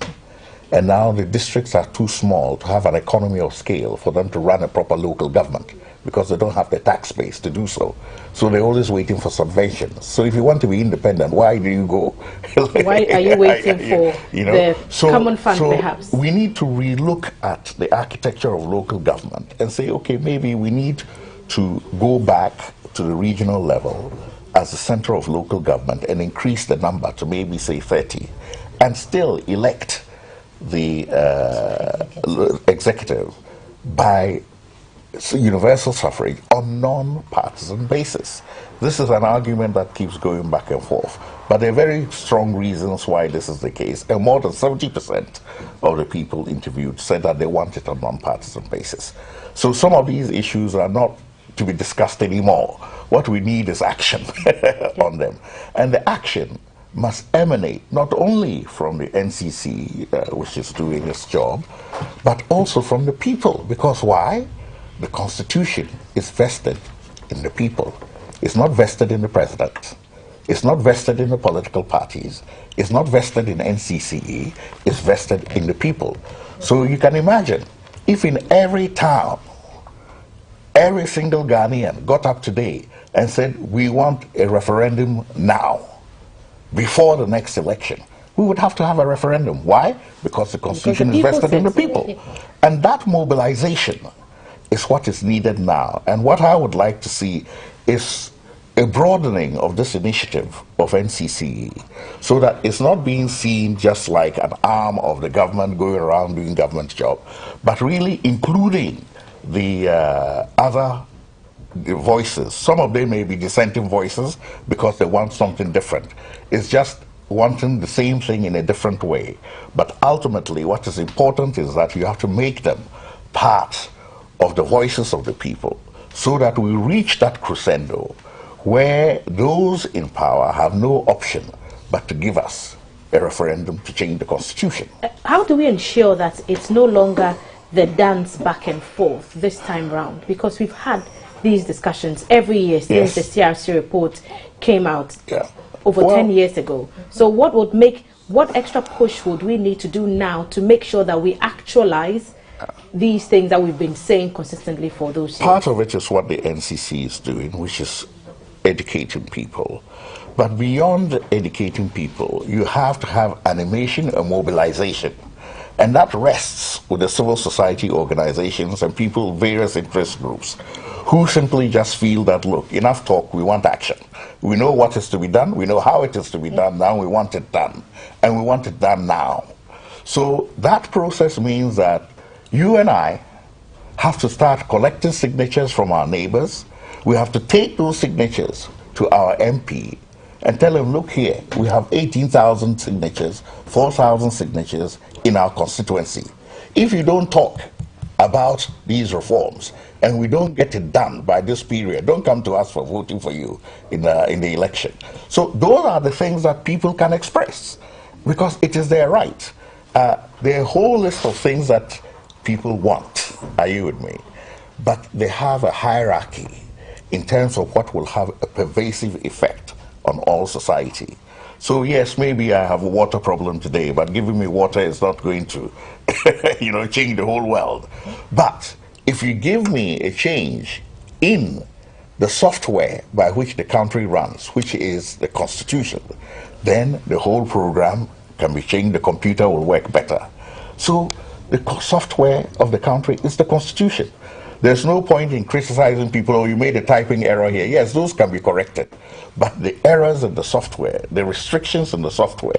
Speaker 2: and now the districts are too small to have an economy of scale for them to run a proper local government, because they don't have the tax base to do so. So they're always waiting for subventions. So if you want to be independent, why do you go?
Speaker 12: Why are you waiting for the common fund, perhaps?
Speaker 2: We need to relook at the architecture of local government and say, okay, maybe we need to go back to the regional level as the center of local government and increase the number to maybe say 30, and still elect the executive by universal suffrage on non-partisan basis. This is an argument that keeps going back and forth, but there are very strong reasons why this is the case, and more than 70% of the people interviewed said that they want it on non-partisan basis. So some of these issues are not to be discussed anymore. What we need is action on them, and the action must emanate not only from the NCC, which is doing its job, but also from the people. Because why? The Constitution is vested in the people. It's not vested in the president. It's not vested in the political parties. It's not vested in NCCE. It's vested in the people. So you can imagine, if in every town, every single Ghanaian got up today and said, we want a referendum now, before the next election, we would have to have a referendum. Why? Because the Constitution is vested in the people. And that mobilization is what is needed now. And what I would like to see is a broadening of this initiative of NCCE, so that it's not being seen just like an arm of the government going around doing government job, but really including the other voices. Some of them may be dissenting voices because they want something different. It's just wanting the same thing in a different way. But ultimately, what is important is that you have to make them part of the voices of the people so that we reach that crescendo where those in power have no option but to give us a referendum to change the constitution.
Speaker 12: How do we ensure that it's no longer the dance back and forth this time round? Because we've had these discussions every year since the CRC report came out over 10 years ago. So what extra push would we need to do now to make sure that we actualize these things that we've been saying consistently for those years?
Speaker 2: Part of it is what the NCC is doing, which is educating people. But beyond educating people, you have to have animation and mobilization. And that rests with the civil society organizations and people, various interest groups, who simply just feel that, look, enough talk, we want action. We know what is to be done, we know how it is to be done, now we want it done. And we want it done now. So that process means that you and I have to start collecting signatures from our neighbors. We have to take those signatures to our MP and tell him, look here, we have 18,000 signatures, 4,000 signatures in our constituency. If you don't talk about these reforms and we don't get it done by this period, don't come to us for voting for you in the election. So those are the things that people can express because it is their right. There are a whole list of things that people want, are you with me? But they have a hierarchy in terms of what will have a pervasive effect on all society. So yes, maybe I have a water problem today, but giving me water is not going to, change the whole world. But if you give me a change in the software by which the country runs, which is the Constitution, then the whole program can be changed, the computer will work better. So the software of the country is the Constitution. There's no point in criticizing people, oh, you made a typing error here. Yes, those can be corrected. But the errors in the software, the restrictions in the software,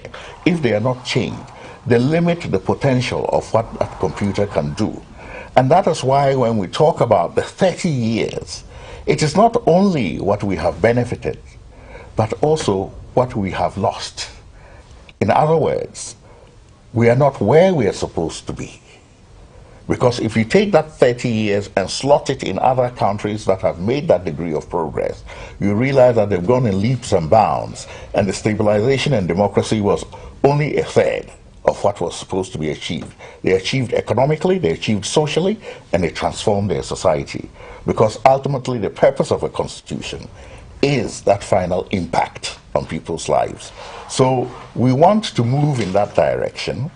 Speaker 2: if they are not changed, they limit the potential of what a computer can do. And that is why when we talk about the 30 years, it is not only what we have benefited, but also what we have lost. In other words, we are not where we are supposed to be. Because if you take that 30 years and slot it in other countries that have made that degree of progress, you realize that they've gone in leaps and bounds, and the stabilization and democracy was only a third of what was supposed to be achieved. They achieved economically, they achieved socially, and they transformed their society. Because ultimately the purpose of a constitution is that final impact on people's lives. So we want to move in that direction.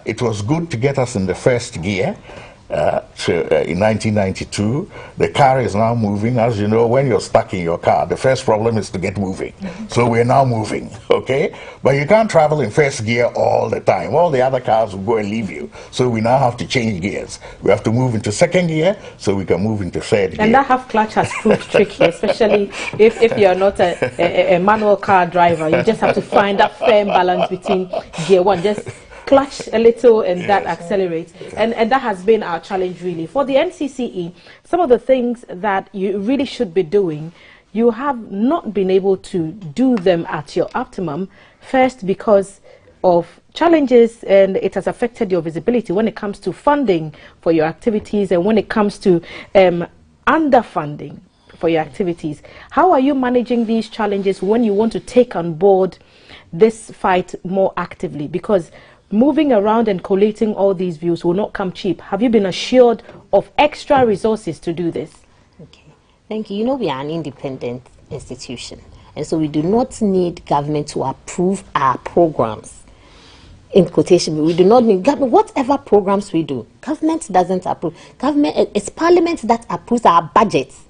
Speaker 2: It was good to get us in the first gear in 1992. The car is now moving. As you know, when you're stuck in your car, the first problem is to get moving. So we're now moving, okay? But you can't travel in first gear all the time. All the other cars will go and leave you. So we now have to change gears. We have to move into second gear so we can move into third gear.
Speaker 12: And that half clutch has proved tricky, especially if you're not a manual car driver. You just have to find that firm balance between gear one. Just clutch a little and that accelerates, and that has been our challenge really for the NCCE. Some of the things that you really should be doing, you have not been able to do them at your optimum. First, because of challenges, and it has affected your visibility when it comes to funding for your activities and when it comes to underfunding for your activities. How are you managing these challenges when you want to take on board this fight more actively? Because moving around and collating all these views will not come cheap. Have you been assured of extra resources to do this?
Speaker 5: Okay, thank you. You know, we are an independent institution, and so we do not need government to approve our programs. In quotation, we do not need government. Whatever programs we do, government doesn't approve. Government, it's Parliament that approves our budgets.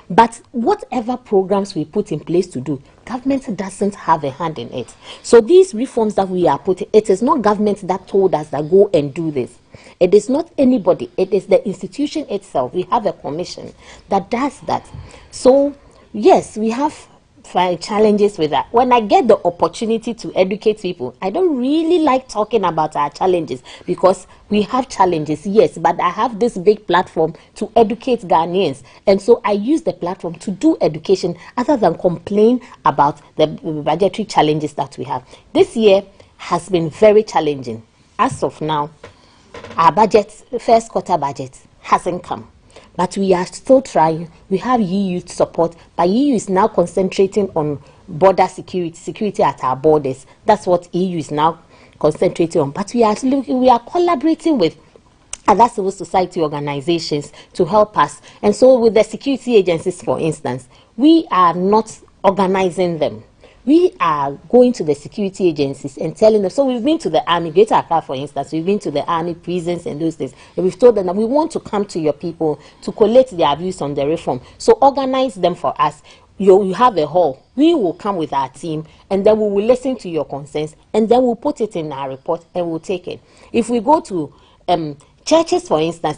Speaker 5: But whatever programs we put in place to do, government doesn't have a hand in it. So these reforms that we are putting, it is not government that told us that go and do this. It is not anybody. It is the institution itself. We have a commission that does that. So yes, we have challenges with that. When I get the opportunity to educate people, I don't really like talking about our challenges because we have challenges, yes, but I have this big platform to educate Ghanaians, and so I use the platform to do education other than complain about the budgetary challenges that we have. This year has been very challenging. As of now, our budget, first quarter budget, hasn't come. But we are still trying. We have EU support, but EU is now concentrating on border security at our borders. That's what EU is now concentrating on. But we are collaborating with other civil society organizations to help us. And so with the security agencies, for instance, we are not organizing them. We are going to the security agencies and telling them. So we've been to the army, Greater Accra, for instance, we've been to the army prisons and those things. And we've told them that we want to come to your people to collect their views on the reform. So organize them for us. You have a hall. We will come with our team, and then we will listen to your concerns, and then we'll put it in our report, and we'll take it. If we go to churches, for instance,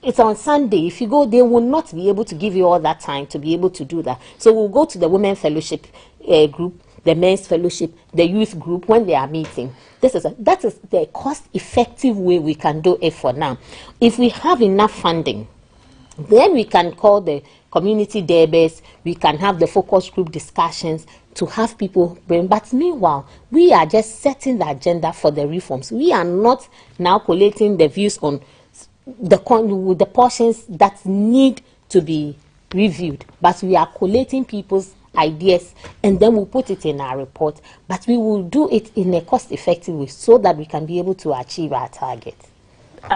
Speaker 5: it's on Sunday. If you go, they will not be able to give you all that time to be able to do that. So we'll go to the women fellowship group, the men's fellowship, the youth group when they are meeting. That is the cost-effective way we can do it for now. If we have enough funding, then we can call the community debates. We can have the focus group discussions to have people bring. But meanwhile, we are just setting the agenda for the reforms. We are not now collating the views on the portions that need to be reviewed, but we are collating people's ideas, and then we'll put it in our report. But we will do it in a cost-effective way so that we can be able to achieve our target.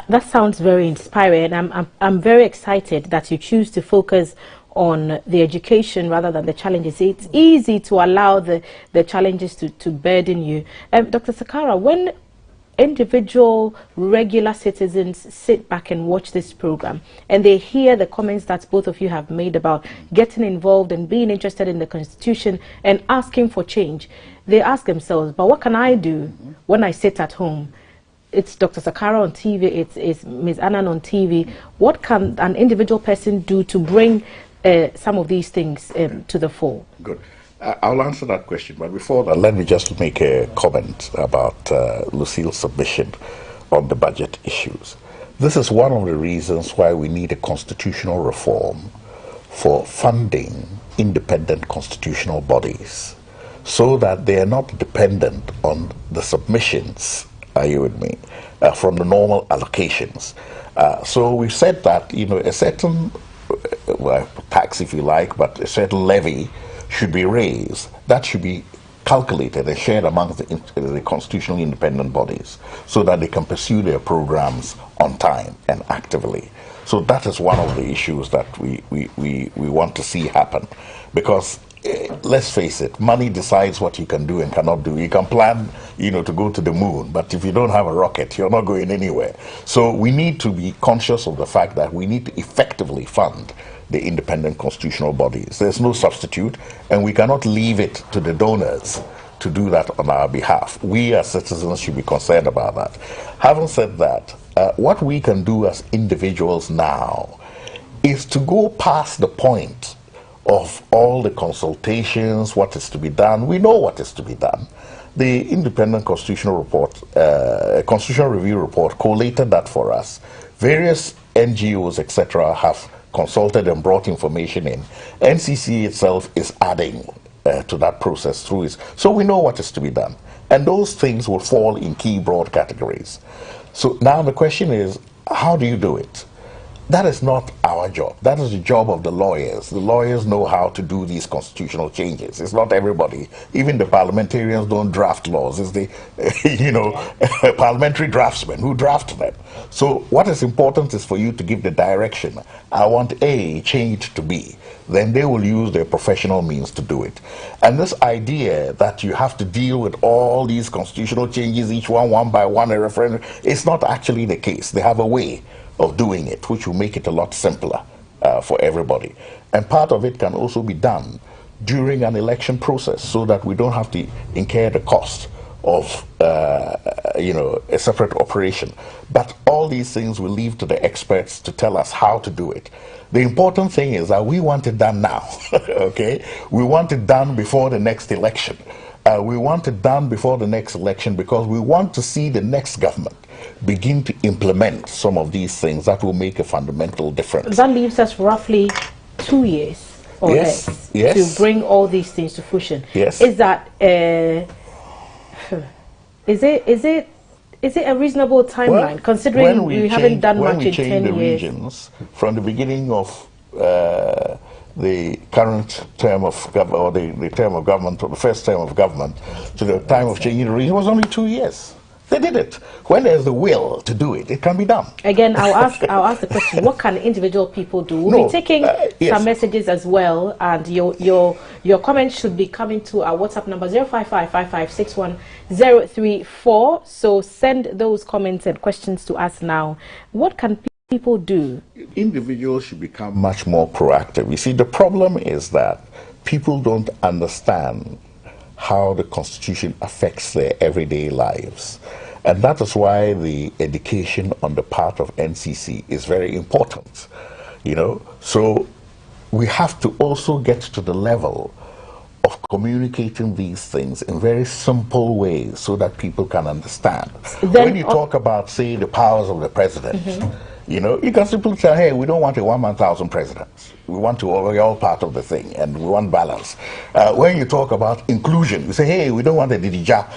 Speaker 12: That sounds very inspiring. I'm very excited that you choose to focus on the education rather than the challenges. It's easy to allow the challenges to burden you. Dr. Sakara, when individual regular citizens sit back and watch this program and they hear the comments that both of you have made about getting involved and being interested in the Constitution and asking for change, they ask themselves, but what can I do when I sit at home? It's Dr. Sakara on TV, it's Ms. Annan on TV. What can an individual person do to bring some of these things to the fore?
Speaker 2: Good. I'll answer that question, but before that, let me just make a comment about Lucille's submission on the budget issues. This is one of the reasons why we need a constitutional reform for funding independent constitutional bodies, so that they are not dependent on the submissions, are you with me, from the normal allocations. So we've said that, a certain tax, if you like, but a certain levy should be raised. That should be calculated and shared among the constitutionally independent bodies so that they can pursue their programs on time and actively. So that is one of the issues that we want to see happen, because let's face it, money decides what you can do and cannot do. You can plan, to go to the moon, but if you don't have a rocket, you're not going anywhere. So we need to be conscious of the fact that we need to effectively fund the independent constitutional bodies. There's no substitute, and we cannot leave it to the donors to do that on our behalf. We as citizens should be concerned about that. Having said that, what we can do as individuals now is to go past the point of all the consultations, what is to be done. We know what is to be done. The Independent Constitutional Report, Constitutional Review Report, collated that for us. Various NGOs, etc., have consulted and brought information in. NCC itself is adding to that process through it. So we know what is to be done. And those things will fall in key broad categories. So now the question is, how do you do it? That is not our job. That is the job of the lawyers. The lawyers know how to do these constitutional changes. It's not everybody. Even the parliamentarians don't draft laws. It's the, parliamentary draftsmen who draft them. So what is important is for you to give the direction. I want A change to B. Then they will use their professional means to do it. And this idea that you have to deal with all these constitutional changes, each one by one, a referendum, it's not actually the case. They have a way of doing it, which will make it a lot simpler for everybody. And part of it can also be done during an election process so that we don't have to incur the cost of a separate operation. But all these things we leave to the experts to tell us how to do it. The important thing is that we want it done now, okay? We want it done before the next election. We want it done before the next election because we want to see the next government begin to implement some of these things that will make a fundamental difference.
Speaker 12: That leaves us roughly 2 years or less to bring all these things to fruition.
Speaker 2: Yes.
Speaker 12: Is that is it Is it a reasonable timeline, considering we haven't done much in 10 years?
Speaker 2: When we change the regions, from the beginning of the current term of government, or the term of government, or the first term of government, to the time of changing the region, was only 2 years. They did it. When there's the will to do it, it can be done.
Speaker 12: Again, I'll ask the question: what can individual people do? We'll be taking some messages as well, and your comments should be coming to our WhatsApp number 05555610034. So send those comments and questions to us now. What can people do?
Speaker 2: Individuals should become much more proactive. You see, the problem is that people don't understand how the Constitution affects their everyday lives. And that is why the education on the part of NCC is very important, you know. So we have to also get to the level of communicating these things in very simple ways so that people can understand. When you talk about, say, the powers of the president, you know, you can simply say, hey, we don't want a 1,000 presidents. We want to be all part of the thing, and we want balance. When you talk about inclusion, you say, hey, we don't want a Didija.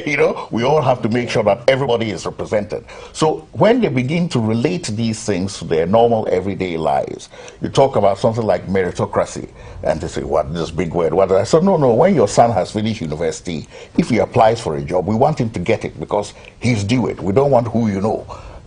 Speaker 2: You know, we all have to make sure that everybody is represented. So when they begin to relate these things to their normal everyday lives, you talk about something like meritocracy, and they say, what, this big word? What? I said, no, when your son has finished university, if he applies for a job, we want him to get it because he's due it. We don't want who you know.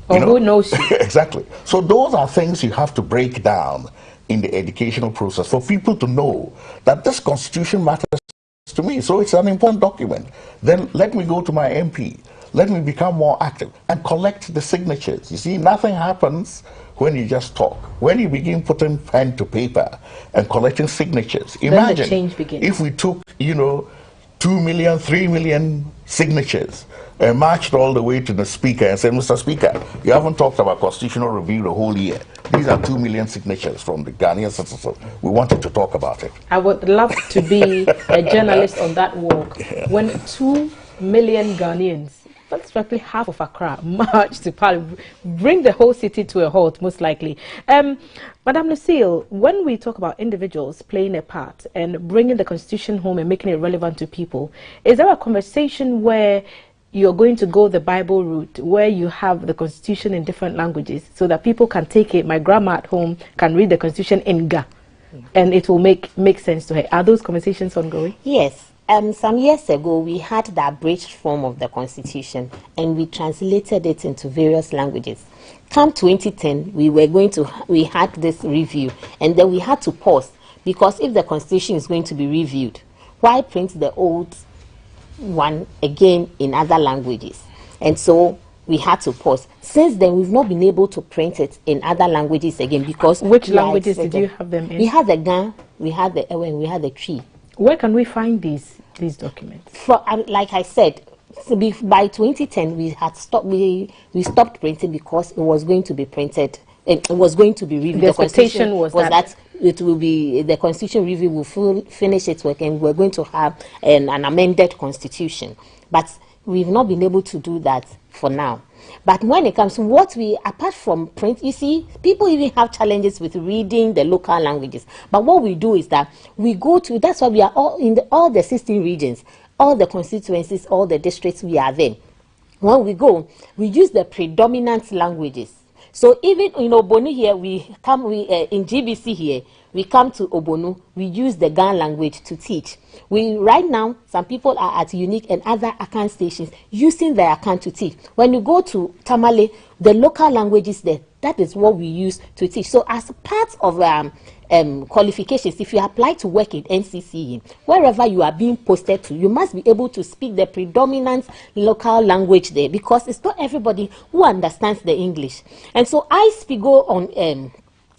Speaker 12: Or who knows you.
Speaker 2: Exactly. So those are things you have to break down in the educational process for people to know that this Constitution matters to me. So it's an important document. Then let me go to my MP. Let me become more active and collect the signatures. You see, nothing happens when you just talk. When you begin putting pen to paper and collecting signatures, imagine
Speaker 12: then the change begins.
Speaker 2: If we took, you know, 2 million, 3 million signatures and marched all the way to the Speaker and said, Mr. Speaker, you haven't talked about constitutional review the whole year. These are 2 million signatures from the Ghanaian citizens. We wanted to talk about it.
Speaker 12: I would love to be a journalist on that walk. When 2 million Ghanaians, that's roughly half of Accra, march to Parliament, bring the whole city to a halt, most likely. Madam Lucille, when we talk about individuals playing a part and bringing the Constitution home and making it relevant to people, is there a conversation where you're going to go the Bible route, where you have the Constitution in different languages so that people can take it? My grandma at home can read the Constitution in Ga, and it will make sense to her. Are those conversations ongoing?
Speaker 5: Yes. Some years ago, we had the abridged form of the Constitution, and we translated it into various languages. Come 2010, we had this review, and then we had to pause, because if the Constitution is going to be reviewed, why print the old one again in other languages? And so we had to pause. Since then, we've not been able to print it in other languages again, because
Speaker 12: which languages did you have them in?
Speaker 5: We had the Ga, we had the Ewe, we had the Tree.
Speaker 12: Where can we find these documents?
Speaker 5: Like I said, by 2010 we had stopped. We stopped printing because it was going to be printed. It was going to be reviewed.
Speaker 12: The expectation was that
Speaker 5: it will be, the Constitution review will finish its work, and we're going to have an amended Constitution. But we've not been able to do that for now. But when it comes to apart from print, you see, people even have challenges with reading the local languages. But what we do is that we go to, that's why we are all in all the 16 regions, all the constituencies, all the districts, we are there. When we go, we use the predominant languages. So even in Obonu here, in GBC here, we come to Obonu, we use the Ga language to teach. Right now, some people are at Unique and other Akan stations using their Akan to teach. When you go to Tamale, the local languages there, that is what we use to teach. So as part of qualifications, if you apply to work in NCC, wherever you are being posted to, you must be able to speak the predominant local language there, because it's not everybody who understands the English. And so I go on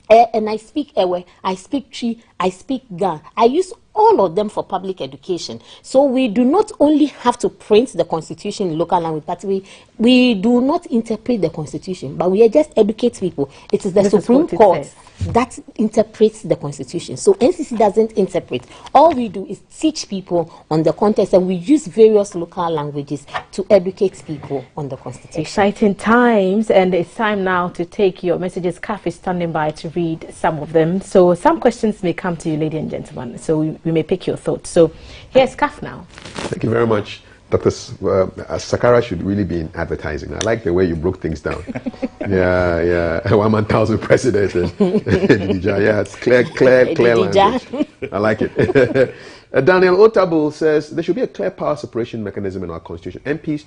Speaker 5: and I speak Ewe, I speak Tree, I speak Ga. I use all of them for public education. So we do not only have to print the Constitution in local language, but we do not interpret the Constitution, but we just educate people. It is the Supreme Court that interprets the Constitution. So NCC doesn't interpret. All we do is teach people on the context, and we use various local languages to educate people on the Constitution.
Speaker 12: Exciting times, and it's time now to take your messages. Kaf is standing by to read some of them. So some questions may come to you, ladies and gentlemen, so we may pick your thoughts. So here's Kaf now.
Speaker 3: Thank you very much.
Speaker 1: Dr. Sakara should really be in advertising. I like the way you broke things down. Yeah. 1,000 president. Yeah, it's clear language. I like it. Daniel Otabu says there should be a clear power separation mechanism in our constitution. MPs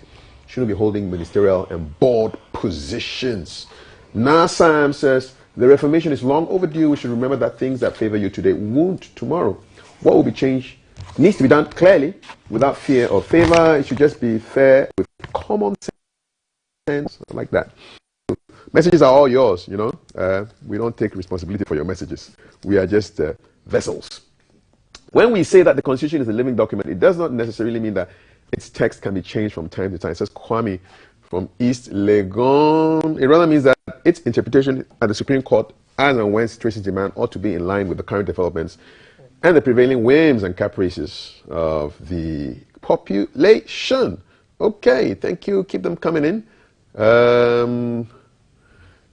Speaker 1: shouldn't be holding ministerial and board positions. Nasam says the reformation is long overdue. We should remember that things that favor you today won't tomorrow. What will be changed needs to be done clearly, without fear or favor. It should just be fair with common sense, like that. Messages are all yours, you know. We don't take responsibility for your messages. We are just vessels. When we say that the Constitution is a living document, it does not necessarily mean that its text can be changed from time to time. It says Kwame from East Legon. It rather means that its interpretation at the Supreme Court, as and when situations demand, ought to be in line with the current developments and the prevailing whims and caprices of the population. Okay, thank you. Keep them coming in.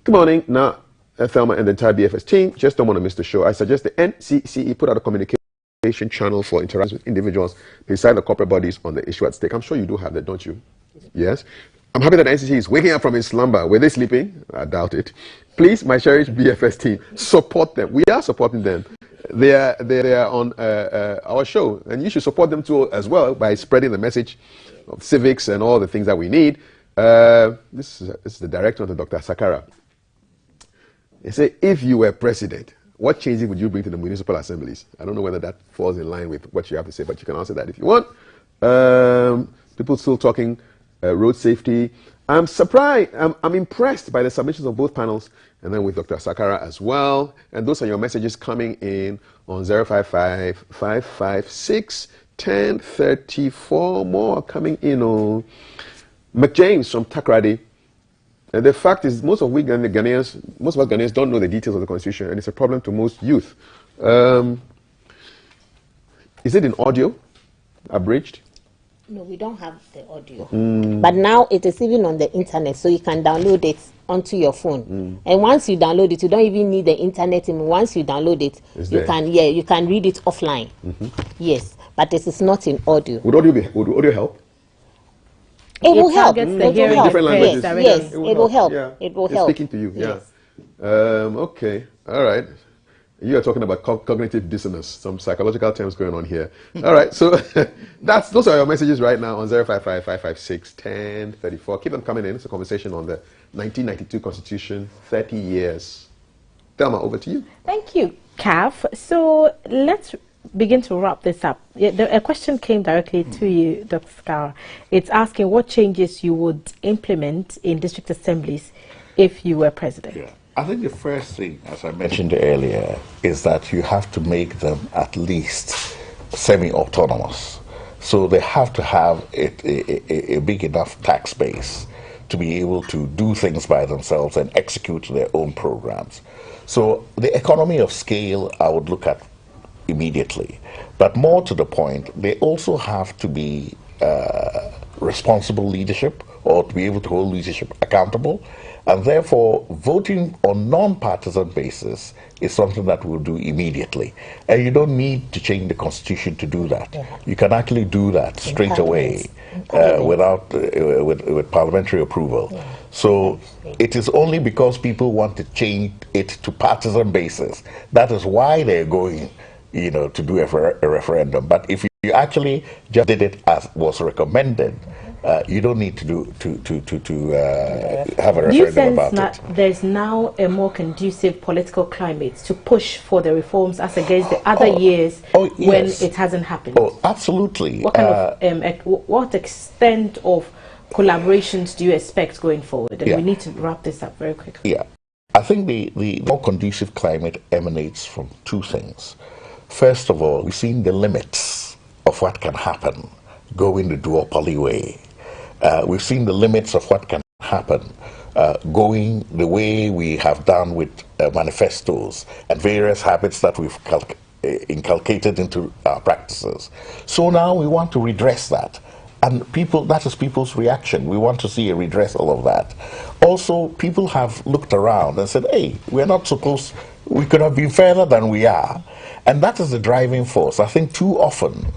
Speaker 1: Good morning. Now, Thelma and the entire BFS team. Just don't want to miss the show. I suggest the NCCE put out a communication channel for interactions with individuals beside the corporate bodies on the issue at stake. I'm sure you do have that, don't you? Yes. I'm happy that NCCE is waking up from its slumber. Were they sleeping? I doubt it. Please, my cherished BFS team, support them. We are supporting them. They are on our show, and you should support them too as well by spreading the message of civics and all the things that we need. This is the director of Dr. Sakara. He said, if you were president, what changes would you bring to the municipal assemblies? I don't know whether that falls in line with what you have to say, but you can answer that if you want. People still talking road safety. I'm surprised. I'm impressed by the submissions of both panels, and then with Dr. Sakara as well. And those are your messages coming in on 055-556-1034. More coming in on McJames from Takrady. And the fact is, most of us Ghanaians don't know the details of the Constitution, and it's a problem to most youth. Is it in audio, abridged?
Speaker 5: No, we don't have the audio. But now it is even on the internet, so you can download it onto your phone. And once you download it, you don't even need the internet. Once you download it, you can read it offline. Yes, but it is not in audio.
Speaker 1: Would audio help?
Speaker 5: It will help. It will help.
Speaker 1: Different languages.
Speaker 5: Yes, it will help. Yeah. It will help.
Speaker 1: Speaking to you.
Speaker 5: Yes.
Speaker 1: Yeah. Okay. All right. You are talking about cognitive dissonance, some psychological terms going on here. All right, so those are your messages right now on 055-556-1034. Keep them coming in. It's a conversation on the 1992 Constitution, 30 years. Thelma, over to you.
Speaker 12: Thank you, Kav. So let's begin to wrap this up. A question came directly to you, Dr. Sakara. It's asking what changes you would implement in district assemblies if you were president.
Speaker 2: Yeah. I think the first thing, as I mentioned earlier, is that you have to make them at least semi-autonomous. So they have to have a big enough tax base to be able to do things by themselves and execute their own programs. So the economy of scale I would look at immediately. But more to the point, they also have to be responsible leadership, or to be able to hold leadership accountable. And therefore, voting on non-partisan basis is something that we'll do immediately. And you don't need to change the Constitution to do that. Yeah. You can actually do that straight away with parliamentary approval. Yeah. So it is only because people want to change it to partisan basis. That is why they're going, to do a referendum. But if you actually just did it as was recommended, you don't need to have a referendum about it.
Speaker 12: There's now a more conducive political climate to push for the reforms as against the other years when it hasn't happened?
Speaker 2: Oh, absolutely.
Speaker 12: What kind of what extent of collaborations do you expect going forward? And we need to wrap this up very quickly.
Speaker 2: Yeah, I think the more conducive climate emanates from two things. First of all, we've seen the limits of what can happen going the duopoly way. We've seen the limits of what can happen going the way we have done with manifestos and various habits that we've inculcated into our practices. So now we want to redress that. And that is people's reaction. We want to see a redressal of that. Also, people have looked around and said, hey, we're not supposed, we could have been further than we are. And that is the driving force. I think too often,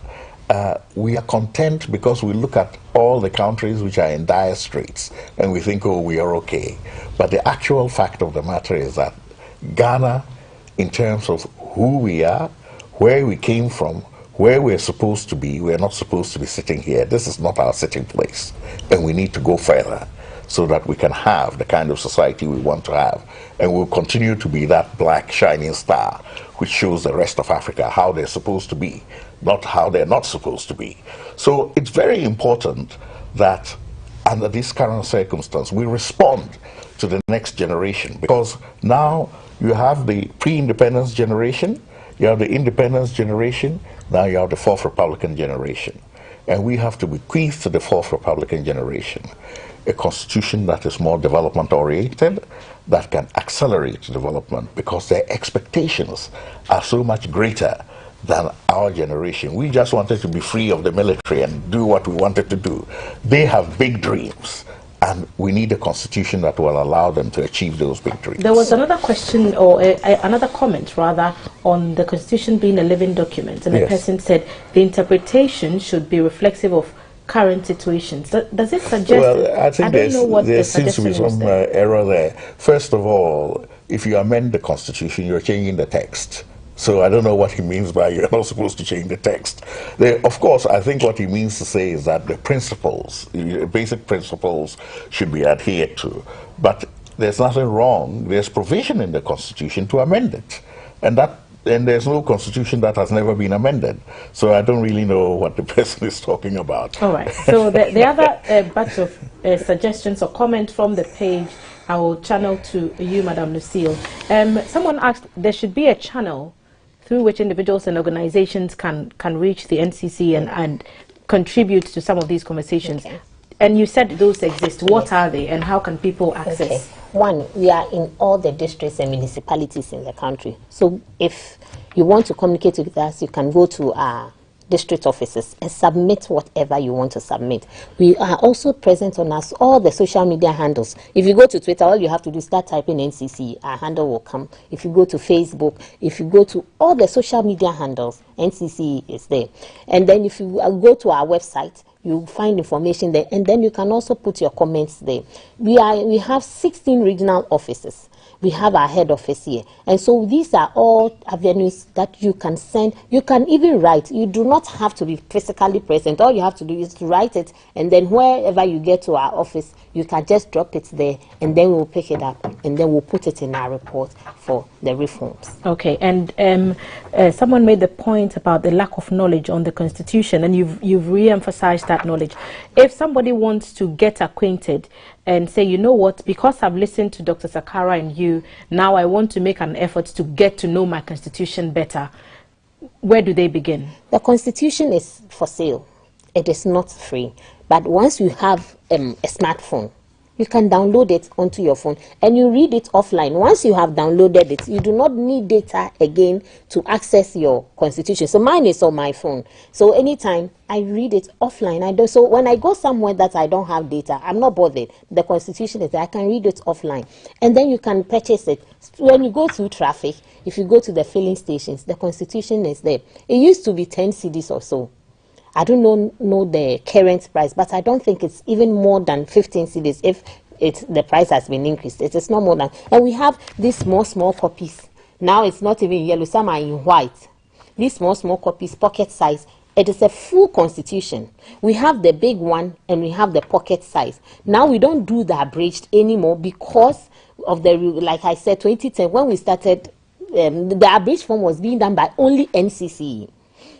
Speaker 2: we are content because we look at all the countries which are in dire straits and we think, oh, we are okay. But the actual fact of the matter is that Ghana, in terms of who we are, where we came from, where we're supposed to be, we're not supposed to be sitting here. This is not our sitting place. And we need to go further so that we can have the kind of society we want to have. And we'll continue to be that black shining star which shows the rest of Africa how they're supposed to be, not how they're not supposed to be. So it's very important that under this current circumstance, we respond to the next generation, because now you have the pre-independence generation, you have the independence generation, now you have the fourth Republican generation. And we have to bequeath to the fourth Republican generation a constitution that is more development-oriented, that can accelerate development, because their expectations are so much greater than our generation. We just wanted to be free of the military and do what we wanted to do. They have big dreams, and we need a constitution that will allow them to achieve those big dreams.
Speaker 12: There was another question, or another comment rather, on the constitution being a living document, and the person said the interpretation should be reflexive of current situations. Does it suggest?
Speaker 2: Well, I think there seems to be some error there. First of all, if you amend the constitution, you're changing the text. So I don't know what he means by you're not supposed to change the text. Of course, I think what he means to say is that the principles, basic principles, should be adhered to. But there's nothing wrong. There's provision in the constitution to amend it. And there's no constitution that has never been amended. So I don't really know what the person is talking about.
Speaker 12: All right. So the other batch of suggestions or comments from the page, I will channel to you, Madam Lucille. Someone asked, there should be a channel through which individuals and organizations can reach the NCC and contribute to some of these conversations. Okay. And you said those exist. What are they, and how can people access?
Speaker 5: Okay. One, we are in all the districts and municipalities in the country. So if you want to communicate with us, you can go to our district offices and submit whatever you want to submit. We are also present on all the social media handles. If you go to Twitter, all you have to do is start typing NCC, our handle will come. If you go to Facebook, if you go to all the social media handles, NCC is there. And then if you go to our website, you find information there, and then you can also put your comments there. We have 16 regional offices. We have our head office here. And so these are all avenues that you can send. You can even write. You do not have to be physically present. All you have to do is to write it, and then wherever you get to our office, you can just drop it there, and then we'll pick it up, and then we'll put it in our report for the reforms.
Speaker 12: Okay, and someone made the point about the lack of knowledge on the Constitution, and you've re-emphasized that knowledge. If somebody wants to get acquainted and say, you know what, because I've listened to Dr. Sakara and you, now I want to make an effort to get to know my Constitution better, where do they begin?
Speaker 5: The Constitution is for sale. It is not free. But once you have a smartphone, you can download it onto your phone and you read it offline. Once you have downloaded it, you do not need data again to access your Constitution. So mine is on my phone. So anytime I read it offline, so when I go somewhere that I don't have data, I'm not bothered. The Constitution is there. I can read it offline. And then you can purchase it. When you go through traffic, if you go to the filling stations, the Constitution is there. It used to be 10 cedis or so. I don't know the current price, but I don't think it's even more than 15 cedis if the price has been increased. It is not more than. And we have these small copies. Now it's not even yellow, some are in white. These small copies, pocket size. It is a full Constitution. We have the big one and we have the pocket size. Now we don't do the abridged anymore because of like I said, 2010, when we started, the abridged form was being done by only NCC.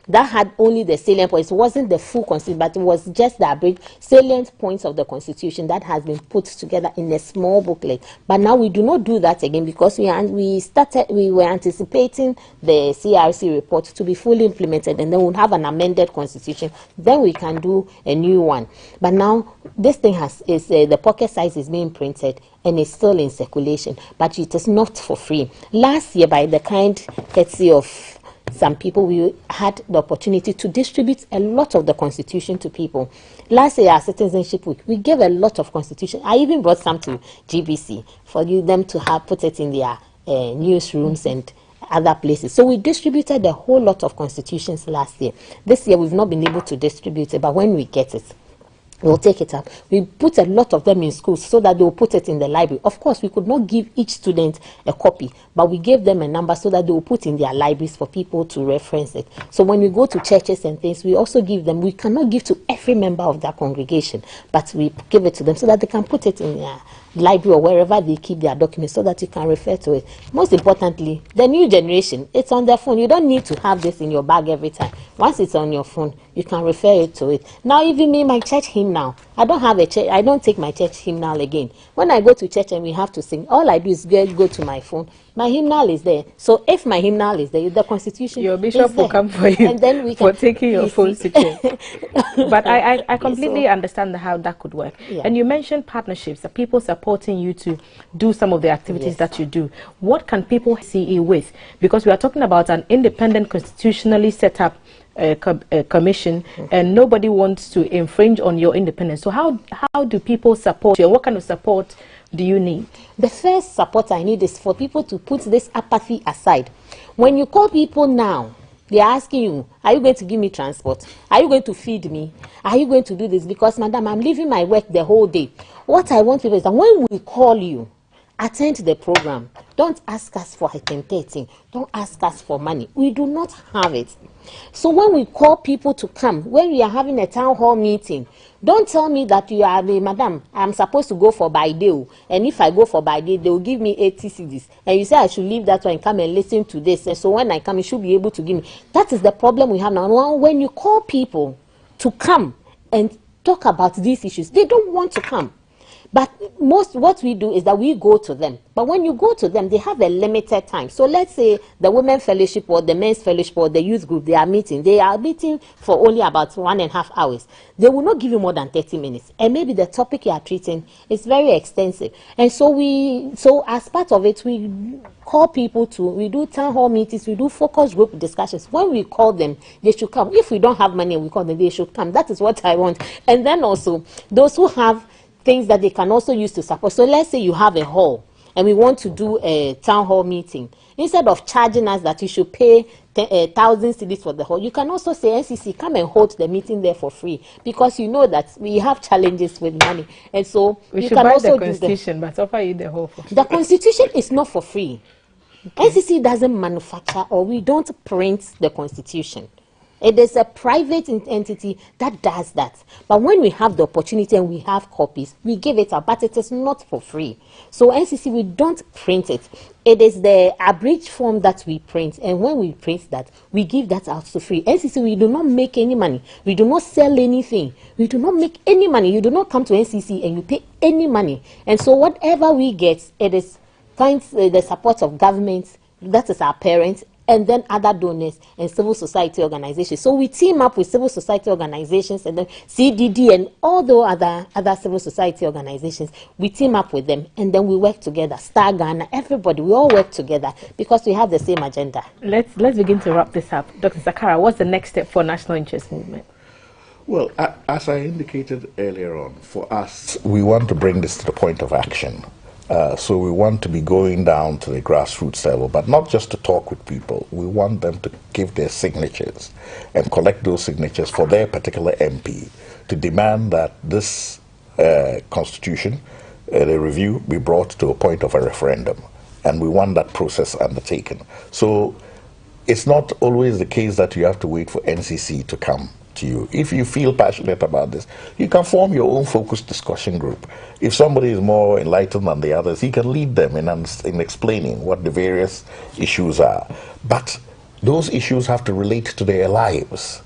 Speaker 5: That had only the salient points. It wasn't the full Constitution, but it was just the abridged salient points of the Constitution that has been put together in a small booklet. But now we do not do that again because we were anticipating the CRC report to be fully implemented, and then we'll have an amended Constitution. Then we can do a new one. But now this thing the pocket size is being printed and it's still in circulation, but it is not for free. Last year, by the kind courtesy of some people, we had the opportunity to distribute a lot of the Constitution to people. Last year, our Citizenship Week, we gave a lot of Constitution. I even brought some to GBC for them to have put it in their newsrooms and other places. So we distributed a whole lot of constitutions last year. This year we've not been able to distribute it, but when we get it, we'll take it up. We put a lot of them in schools so that they will put it in the library. Of course, we could not give each student a copy, but we gave them a number so that they will put in their libraries for people to reference it. So when we go to churches and things, we also give them, we cannot give to every member of that congregation, but we give it to them so that they can put it in their library or wherever they keep their documents so that you can refer to it. Most importantly, the new generation, it's on their phone. You don't need to have this in your bag every time. Once it's on your phone, you can refer it to it. Now, even me, my church hymnal, I don't have a church, I don't take my church hymnal again. When I go to church and we have to sing, all I do is go to my phone. My hymnal is there. So if my hymnal is there, the constitution
Speaker 12: your bishop will come for you
Speaker 5: and then we can,
Speaker 12: for taking your phone to church. But I completely understand how that could work.
Speaker 5: Yeah.
Speaker 12: And you mentioned partnerships, that people supporting you to do some of the activities that you do. What can people see it with? Because we are talking about an independent, constitutionally set up commission, and nobody wants to infringe on your independence. So how do people support you, and what kind of support do you need?
Speaker 5: The first support I need is for people to put this apathy aside. When you call people now, they are asking you, are you going to give me transport? Are you going to feed me? Are you going to do this? Because, madam, I'm leaving my work the whole day. What I want people is that when we call you, attend the program. Don't ask us for attentating. Don't ask us for money. We do not have it. So when we call people to come, when we are having a town hall meeting, don't tell me that you are the madam, I'm supposed to go for by day, and if I go for by day, they will give me 80 cedis. And you say I should leave that one and come and listen to this. And so when I come, you should be able to give me. That is the problem we have now. When you call people to come and talk about these issues, they don't want to come. But what we do is that we go to them. But when you go to them, they have a limited time. So let's say the women's fellowship or the men's fellowship or the youth group, they are meeting for only about 1.5 hours. They will not give you more than 30 minutes. And maybe the topic you are treating is very extensive. And so as part of it, we call people we do town hall meetings, we do focus group discussions. When we call them, they should come. If we don't have money, we call them, they should come. That is what I want. And then also, those who have things that they can also use to support. So let's say you have a hall and we want to do a town hall meeting. Instead of charging us that you should pay 1,000 cedis for the hall, you can also say, NCC, come and hold the meeting there for free, because you know that we have challenges with money. And so
Speaker 12: we should buy the constitution, but offer you the hall for free.
Speaker 5: The constitution is not for free. Okay. NCC doesn't manufacture, or we don't print the constitution. It is a private entity that does that. But when we have the opportunity and we have copies, we give it out, but it is not for free. So NCC, we don't print it. It is the abridged form that we print. And when we print that, we give that out for free. NCC, we do not make any money. We do not sell anything. We do not make any money. You do not come to NCC and you pay any money. And so whatever we get, it is thanks to the support of government, that is our parents, and then other donors and civil society organizations. So we team up with civil society organizations and then CDD and all the other civil society organizations. We team up with them and then we work together. Star Ghana, everybody, we all work together because we have the same agenda.
Speaker 12: Let's begin to wrap this up. Dr. Zakara, what's the next step for National Interest Movement?
Speaker 2: Well, as I indicated earlier on, for us, we want to bring this to the point of action. So we want to be going down to the grassroots level, but not just to talk with people. We want them to give their signatures and collect those signatures for their particular MP to demand that this constitution, the review, be brought to a point of a referendum. And we want that process undertaken. So it's not always the case that you have to wait for NCC to come to you. If you feel passionate about this, you can form your own focused discussion group. If somebody is more enlightened than the others, he can lead them in explaining what the various issues are. But those issues have to relate to their lives.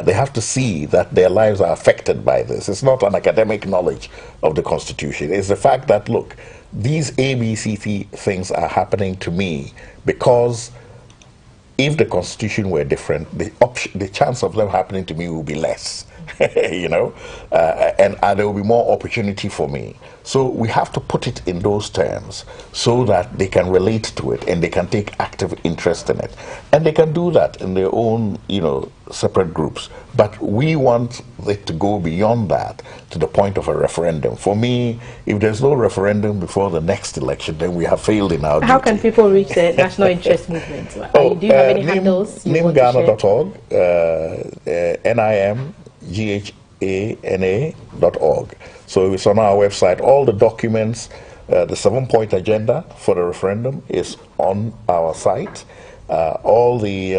Speaker 2: They have to see that their lives are affected by this. It's not an academic knowledge of the Constitution. It's the fact that, look, these ABCD things are happening to me because if the Constitution were different, the chance of them happening to me will be less. you know, and there will be more opportunity for me. So we have to put it in those terms so that they can relate to it and they can take active interest in it. And they can do that in their own, you know, separate groups. But we want it to go beyond that to the point of a referendum. For me, if there's no referendum before the next election, then we have failed in our
Speaker 12: How
Speaker 2: duty.
Speaker 12: can people reach the national interest movement? Do you have any handles?
Speaker 2: NIMGhana.org, NIMGHANA.org. So it's on our website. All the documents, the 7-point agenda for the referendum is on our site. All the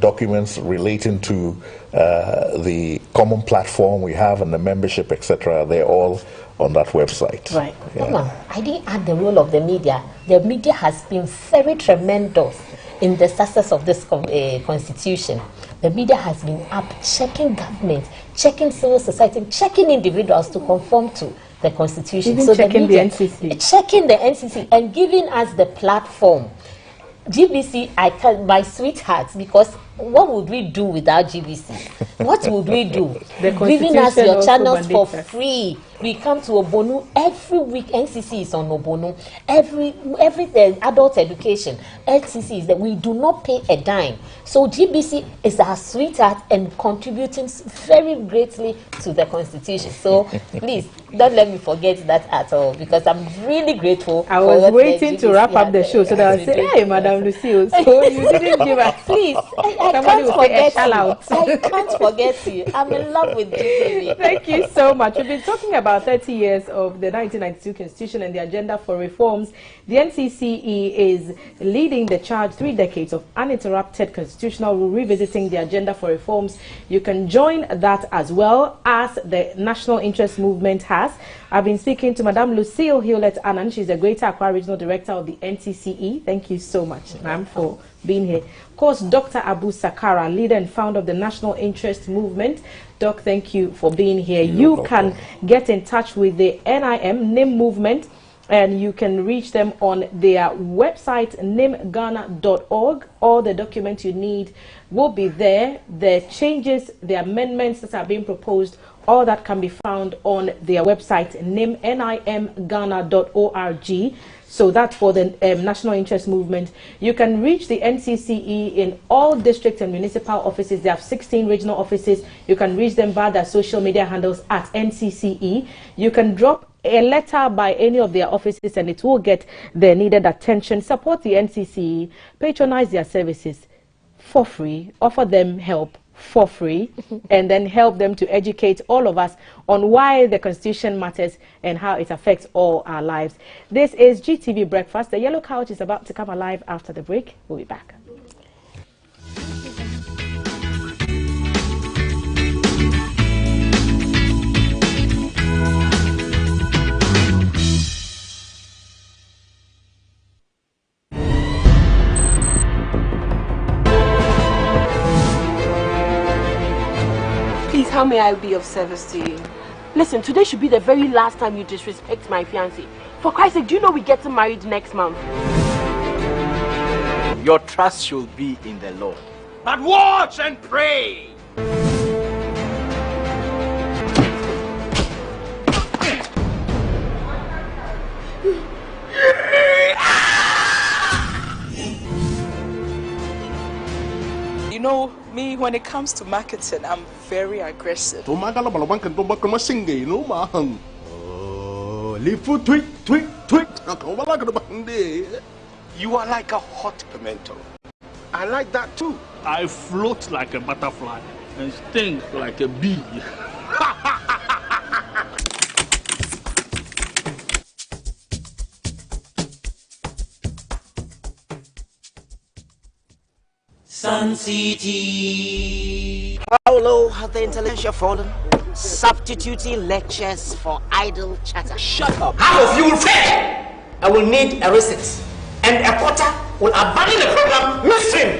Speaker 2: documents relating to the common platform we have and the membership, etc., they're all on that website.
Speaker 5: Right.
Speaker 2: Yeah.
Speaker 5: I didn't add the role of the media. The media has been very tremendous in the success of this constitution. The media has been up checking government, checking civil society, checking individuals to conform to the constitution.
Speaker 12: Even
Speaker 5: so
Speaker 12: checking
Speaker 5: the
Speaker 12: NCC.
Speaker 5: Checking the NCC and giving us the platform. GBC, my sweetheart, because what would we do without GBC? What would we do? Giving us your channels for free. We come to Obonu every week. NCC is on Obonu. Every adult education, NCC is that we do not pay a dime. So GBC is our sweetheart and contributing very greatly to the constitution. So please don't let me forget that at all, because I'm really grateful.
Speaker 12: I was waiting to wrap up the show so that I would say, hey, Madam Lucille, so you didn't give us.
Speaker 5: Please, I can't forget you. I can't forget you. I'm in love with GTV.
Speaker 12: Thank you so much. We've been talking about 30 years of the 1992 Constitution and the agenda for reforms. The NCCE is leading the charge, 3 decades of uninterrupted constitutional rule, revisiting the agenda for reforms. You can join that as well as the National Interest Movement has. I've been speaking to Madame Lucille Hewlett Annan. She's the Greater Accra Regional Director of the NCCE. Thank you so much, ma'am, for being here. Of course, Dr. Abu Sakara, leader and founder of the National Interest Movement. Doc, thank you for being here. You can get in touch with the NIM movement, and you can reach them on their website, nimghana.org. All the documents you need will be there. The changes, the amendments that are being proposed, all that can be found on their website, nimghana.org. So that's for the National Interest Movement. You can reach the NCCE in all district and municipal offices. They have 16 regional offices. You can reach them via their social media handles at NCCE. You can drop a letter by any of their offices and it will get the needed attention. Support the NCCE, patronize their services for free, offer them help for free, and then help them to educate all of us on why the Constitution matters and how it affects all our lives. This is GTV Breakfast. The Yellow Couch is about to come alive after the break. We'll be back.
Speaker 3: How may I be of service to you? Listen, today should be the very last time you disrespect my fiancé. For Christ's sake, do you know we're getting married next month?
Speaker 13: Your trust should be in the Lord.
Speaker 15: But watch and pray!
Speaker 16: You know, me, when it comes to marketing, I'm very aggressive.
Speaker 15: You are like a hot pimento. I like that too.
Speaker 17: I float like a butterfly and sting like a bee.
Speaker 18: Sun City. How low has the intellectual fallen? Substituting lectures for idle chatter. Shut up. Half of you will fail. I will need a receipt. And a quarter will abandon the program midstream.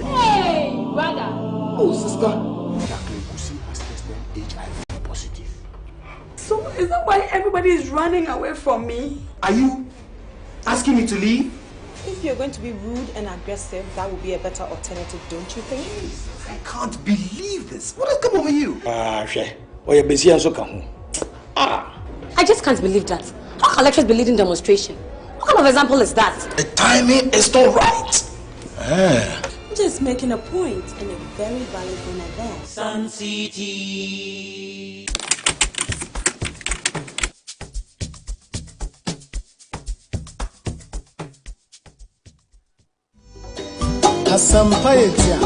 Speaker 3: Hey, brother.
Speaker 18: Oh, sister. HIV positive.
Speaker 3: So is that why everybody is running away from me?
Speaker 18: Are you asking me to leave?
Speaker 4: if you're going to be rude and aggressive, that would be a better alternative, don't you think?
Speaker 6: I can't believe this. What has come over you?
Speaker 4: I just can't believe that. How can lecturers be leading demonstration? What kind of example is that?
Speaker 6: The timing is not right.
Speaker 4: I'm just making a point and a very valid one at that.
Speaker 18: Sun City.
Speaker 7: Asampayetia.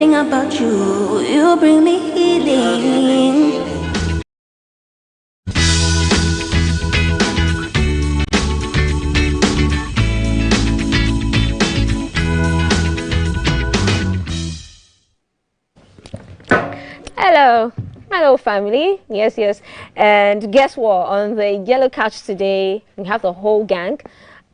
Speaker 8: About you, you bring me healing.
Speaker 10: Hello.
Speaker 7: Hello, family. Yes, yes. And guess what? On the yellow couch today, we have the whole gang.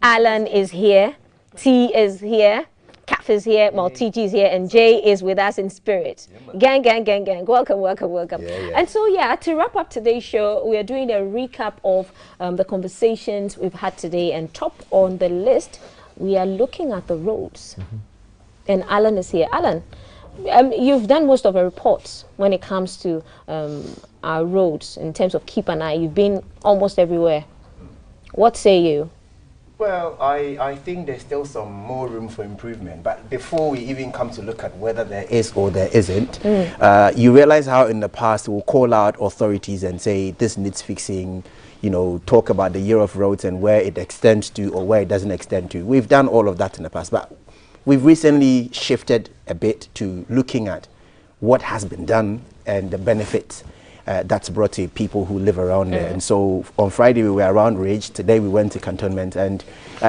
Speaker 7: Alan is here. T is here. Kaf is here. Maltiji is here. And Jay is with us in spirit. Gang, gang, gang, gang. Welcome, welcome, welcome. And so, yeah, to wrap up today's show, we are doing a recap of the conversations we've had today. And top on the list, we are looking at the roads. And Alan is here. Alan, you've done most of the reports when it comes to our roads in terms of keep an eye. You've been almost everywhere. What say you?
Speaker 9: Well, I think there's still some more room for improvement. But before we even come to look at whether there is or there isn't, you realize how in the past we'll call out authorities and say this needs fixing, you know, talk about the year of roads and where it extends to or where it doesn't extend to. We've done all of that in the past. But we've recently shifted a bit to looking at what has been done and the benefits that's brought to people who live around there. And so on Friday we were around Ridge, today we went to Cantonment, and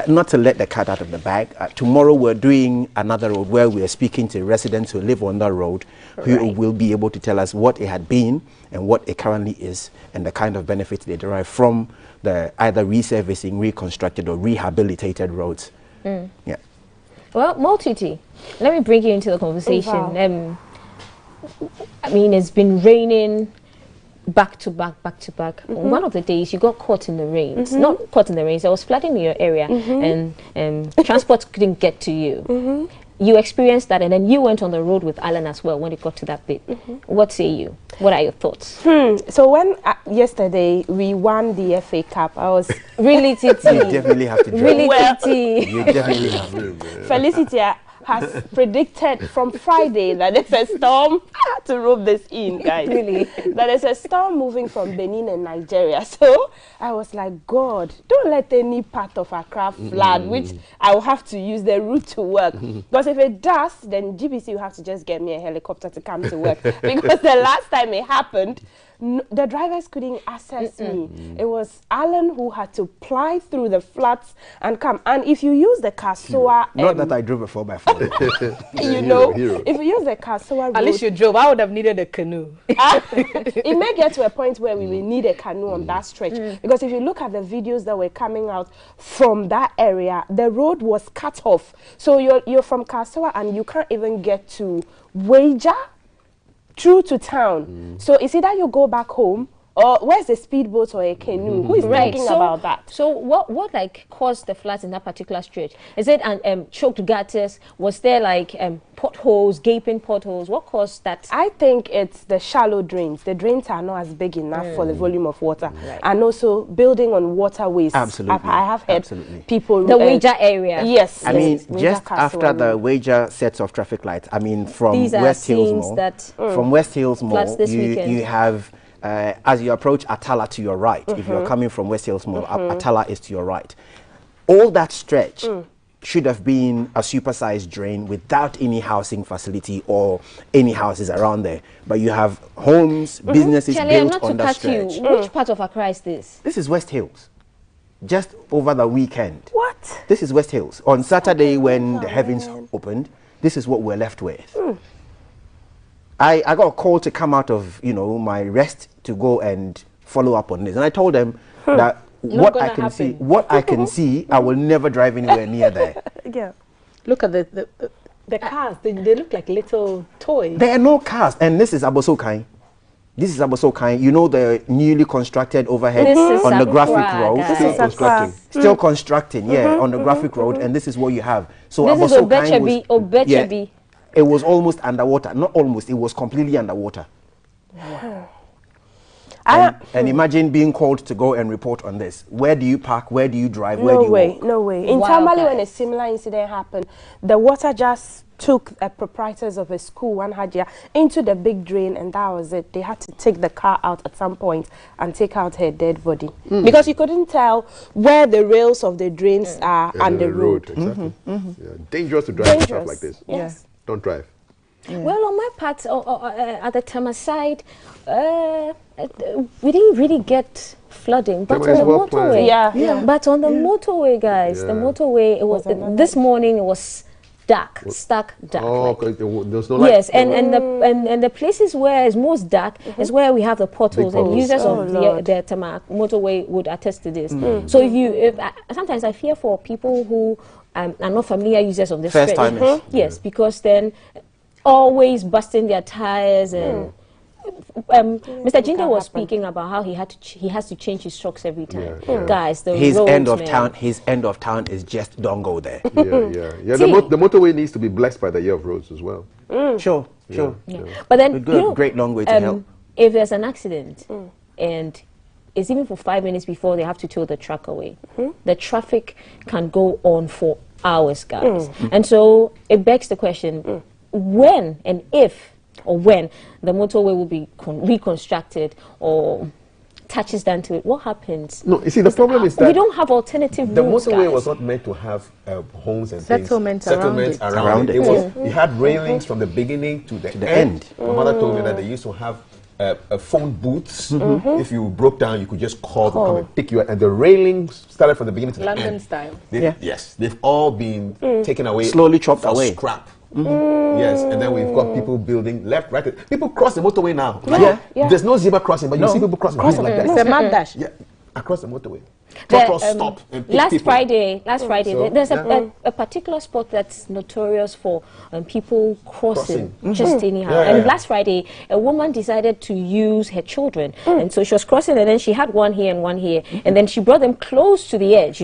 Speaker 9: not to let the cat out of the bag, tomorrow we're doing another road where we are speaking to residents who live on that road who will be able to tell us what it had been and what it currently is and the kind of benefits they derive from the either resurfacing, reconstructed or rehabilitated roads. Yeah.
Speaker 7: Well, Maltiji, let me bring you into the conversation.
Speaker 3: Wow.
Speaker 7: I mean, it's been raining back to back, back to back. One of the days you got caught in the rains. Not caught in the rains, there was flooding in your area and transport couldn't get to you. You experienced that and then you went on the road with Alan as well when it got to that bit. What say you? What are your thoughts?
Speaker 3: So when yesterday we won the FA Cup, I was really titi.
Speaker 9: You definitely have to drive.
Speaker 3: Really titi.
Speaker 9: You definitely have to.
Speaker 3: Felicity has predicted from Friday that there's a storm. I had to rope this in, guys.
Speaker 7: Really?
Speaker 3: That there's a storm moving from Benin and Nigeria. So I was like, God, don't let any part of Accra flood, which I will have to use the route to work. Because if it does, then GBC will have to just get me a helicopter to come to work. Because the last time it happened, the drivers couldn't access me. It was Alan who had to ply through the floods and come. And if you use the Kasoa...
Speaker 9: Not that I drove a 4x4.
Speaker 3: You know, if you use the Kasoa road...
Speaker 12: At least you drove. I would have needed a canoe.
Speaker 3: It may get to a point where we will need a canoe on that stretch. Because if you look at the videos that were coming out from that area, the road was cut off. So you're from Kasoa and you can't even get to Wager through to town. So it's either you go back home or where's the speedboat or a canoe? Who is thinking about that?
Speaker 7: So what like caused the floods in that particular stretch? Is it choked gutters? Was there like potholes, gaping potholes? What caused that?
Speaker 3: I think it's the shallow drains. The drains are not as big enough for the volume of water. And also building on waterways.
Speaker 9: Absolutely.
Speaker 3: I have heard people...
Speaker 7: The Wager area.
Speaker 3: Yes.
Speaker 9: I mean, just after the Wager sets of traffic lights, I mean, from West Hills Mall, from West Hills Mall, you have... as you approach Atala to your right, if you're coming from West Hills Mall, Atala is to your right. All that stretch should have been a supersized drain without any housing facility or any houses around there. But you have homes, businesses built on that stretch.
Speaker 7: Which part of Accra is this?
Speaker 9: This is West Hills. Just over the weekend.
Speaker 3: What?
Speaker 9: This is West Hills. On Saturday when the heavens opened, this is what we're left with. I got a call to come out of, you know, my rest to go and follow up on this. And I told them that what I can see, I will never drive anywhere near there.
Speaker 3: Yeah.
Speaker 12: Look at the cars. They look like little toys.
Speaker 9: There are no cars. And this is Abosokai. This is Abosokai. You know the newly constructed overhead on the graphic road.
Speaker 3: Still constructing.
Speaker 9: Still constructing, on the graphic road. And this is what you have. So
Speaker 7: this
Speaker 9: Abosokai
Speaker 7: is Obechebi.
Speaker 9: It was almost underwater. Not almost, it was completely underwater. And imagine being called to go and report on this. Where do you park? Where do you drive? Where do you walk?
Speaker 3: No way. In Tamale, when a similar incident happened, the water just took proprietors of a school, one Hajia, into the big drain, and that was it. They had to take the car out at some point and take out her dead body. Because you couldn't tell where the rails of the drains are and the road.
Speaker 1: Exactly. Dangerous to drive stuff like this.
Speaker 3: Yes.
Speaker 1: Don't drive.
Speaker 7: Well, on my part, at the Tama side, we didn't really get flooding, but on the motorway, but on the motorway, guys, the motorway, it was this morning. It was dark, stark dark.
Speaker 1: Oh, okay. There's no light.
Speaker 7: Yes, and the places where it's most dark is where we have the potholes, and users of the tarmac motorway would attest to this. So sometimes I fear for people who are not familiar users of the
Speaker 10: first timers.
Speaker 7: Yes, because then always busting their tires and. Mr. Jindo was speaking about how he has to change his shocks every time. Guys,
Speaker 10: his end of town is just don't go there.
Speaker 1: Yeah. The motorway needs to be blessed by the year of roads as well.
Speaker 10: Sure.
Speaker 7: But then
Speaker 10: great long way to help.
Speaker 7: If there's an accident and it's even for 5 minutes before they have to tow the truck away, the traffic can go on for hours, guys. And so it begs the question, when and if or when the motorway will be reconstructed or touches down to it, what happens?
Speaker 1: No, you see, the problem is that
Speaker 7: we don't have alternative routes,
Speaker 1: motorway
Speaker 7: guys.
Speaker 1: was not meant to have homes and
Speaker 12: settlements
Speaker 1: around it. It had railings from the beginning to the end. My mother told me that they used to have phone booths. If you broke down, you could just call them, come and pick you up. And the railings started from the beginning to the end.
Speaker 12: London style.
Speaker 1: Yes, they've all been taken away,
Speaker 10: slowly chopped away.
Speaker 1: Scrap. Yes, and then we've got people building left, right. People cross the motorway now. There's no zebra crossing, but you see people crossing like that.
Speaker 12: It's a mad dash.
Speaker 1: Yeah, across the motorway.
Speaker 7: Stop and pick last Friday, there's a particular spot that's notorious for people crossing just anyhow. And last Friday, a woman decided to use her children, and so she was crossing, and then she had one here and one here, and then she brought them close to the edge,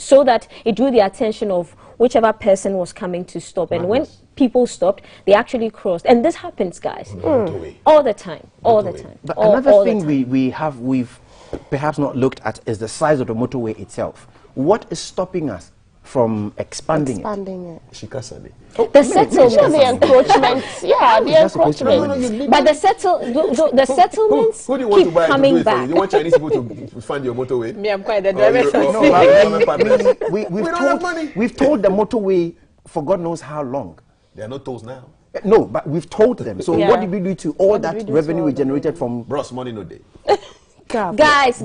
Speaker 7: so that it drew the attention of whichever person was coming to stop. And when people stopped, they actually crossed. And this happens, guys, all the time.
Speaker 10: But another thing we've perhaps not looked at is the size of the motorway itself. What is stopping us from expanding it?
Speaker 1: Shikasani.
Speaker 3: The settlement, the encroachments, the encroachments. But the settlements
Speaker 1: who do you want
Speaker 3: keep
Speaker 1: to buy
Speaker 3: coming
Speaker 1: to do
Speaker 3: back.
Speaker 1: You want Chinese people to fund your motorway?
Speaker 12: Me, I'm quite the
Speaker 10: We've told the motorway for God knows how long.
Speaker 1: There are no tolls now.
Speaker 10: No, but we've told them. So what did we do to all that revenue we generated from?
Speaker 1: Bros, money no day.
Speaker 7: Guys.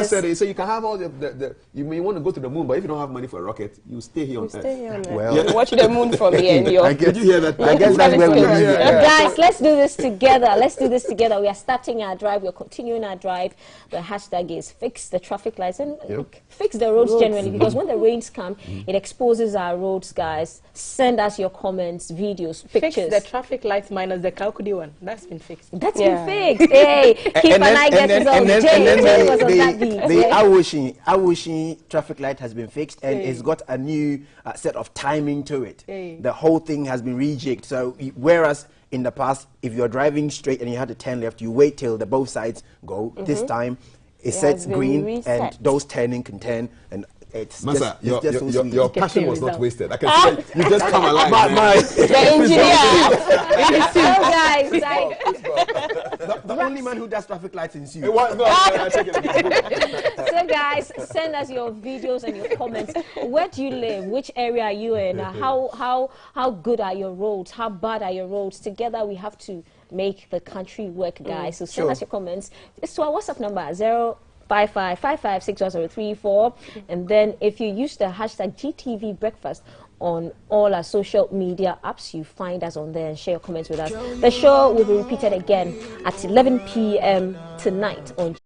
Speaker 1: Said, so you can have all you may want to go to the moon, but if you don't have money for a rocket, you stay here on Earth.
Speaker 3: Well, watch the moon from here.
Speaker 1: Did you hear that?
Speaker 10: I guess that's where we live.
Speaker 7: Guys, let's do this together. We are starting our drive. We're continuing our drive. The hashtag is fix the traffic lights and fix the roads generally, because when the rains come, it exposes our roads, guys. Send us your comments, videos, pictures.
Speaker 12: Fix the traffic lights minus the Kalkudi one. That's been fixed.
Speaker 7: That's been fixed. Hey, keep an eye getting
Speaker 10: and then the Awushi traffic light has been fixed, and it's got a new set of timing to it. The whole thing has been rejigged. So whereas in the past, if you're driving straight and you had to turn left, you wait till the both sides go. This time it sets green, and those turning can turn, and it's
Speaker 1: Masa,
Speaker 10: just
Speaker 1: your passion was not wasted. I can see you just come alive.
Speaker 3: The engineer.
Speaker 10: The only man who does traffic lights in you.
Speaker 7: So guys, send us your videos and your comments. Where do you live? Which area are you in? How good are your roads? How bad are your roads? Together we have to make the country work, guys. So send us your comments. It's to our WhatsApp number 055556134, and then if you use the hashtag GTV Breakfast on all our social media apps, you find us on there and share your comments with us. The show will be repeated again at 11 p.m. tonight on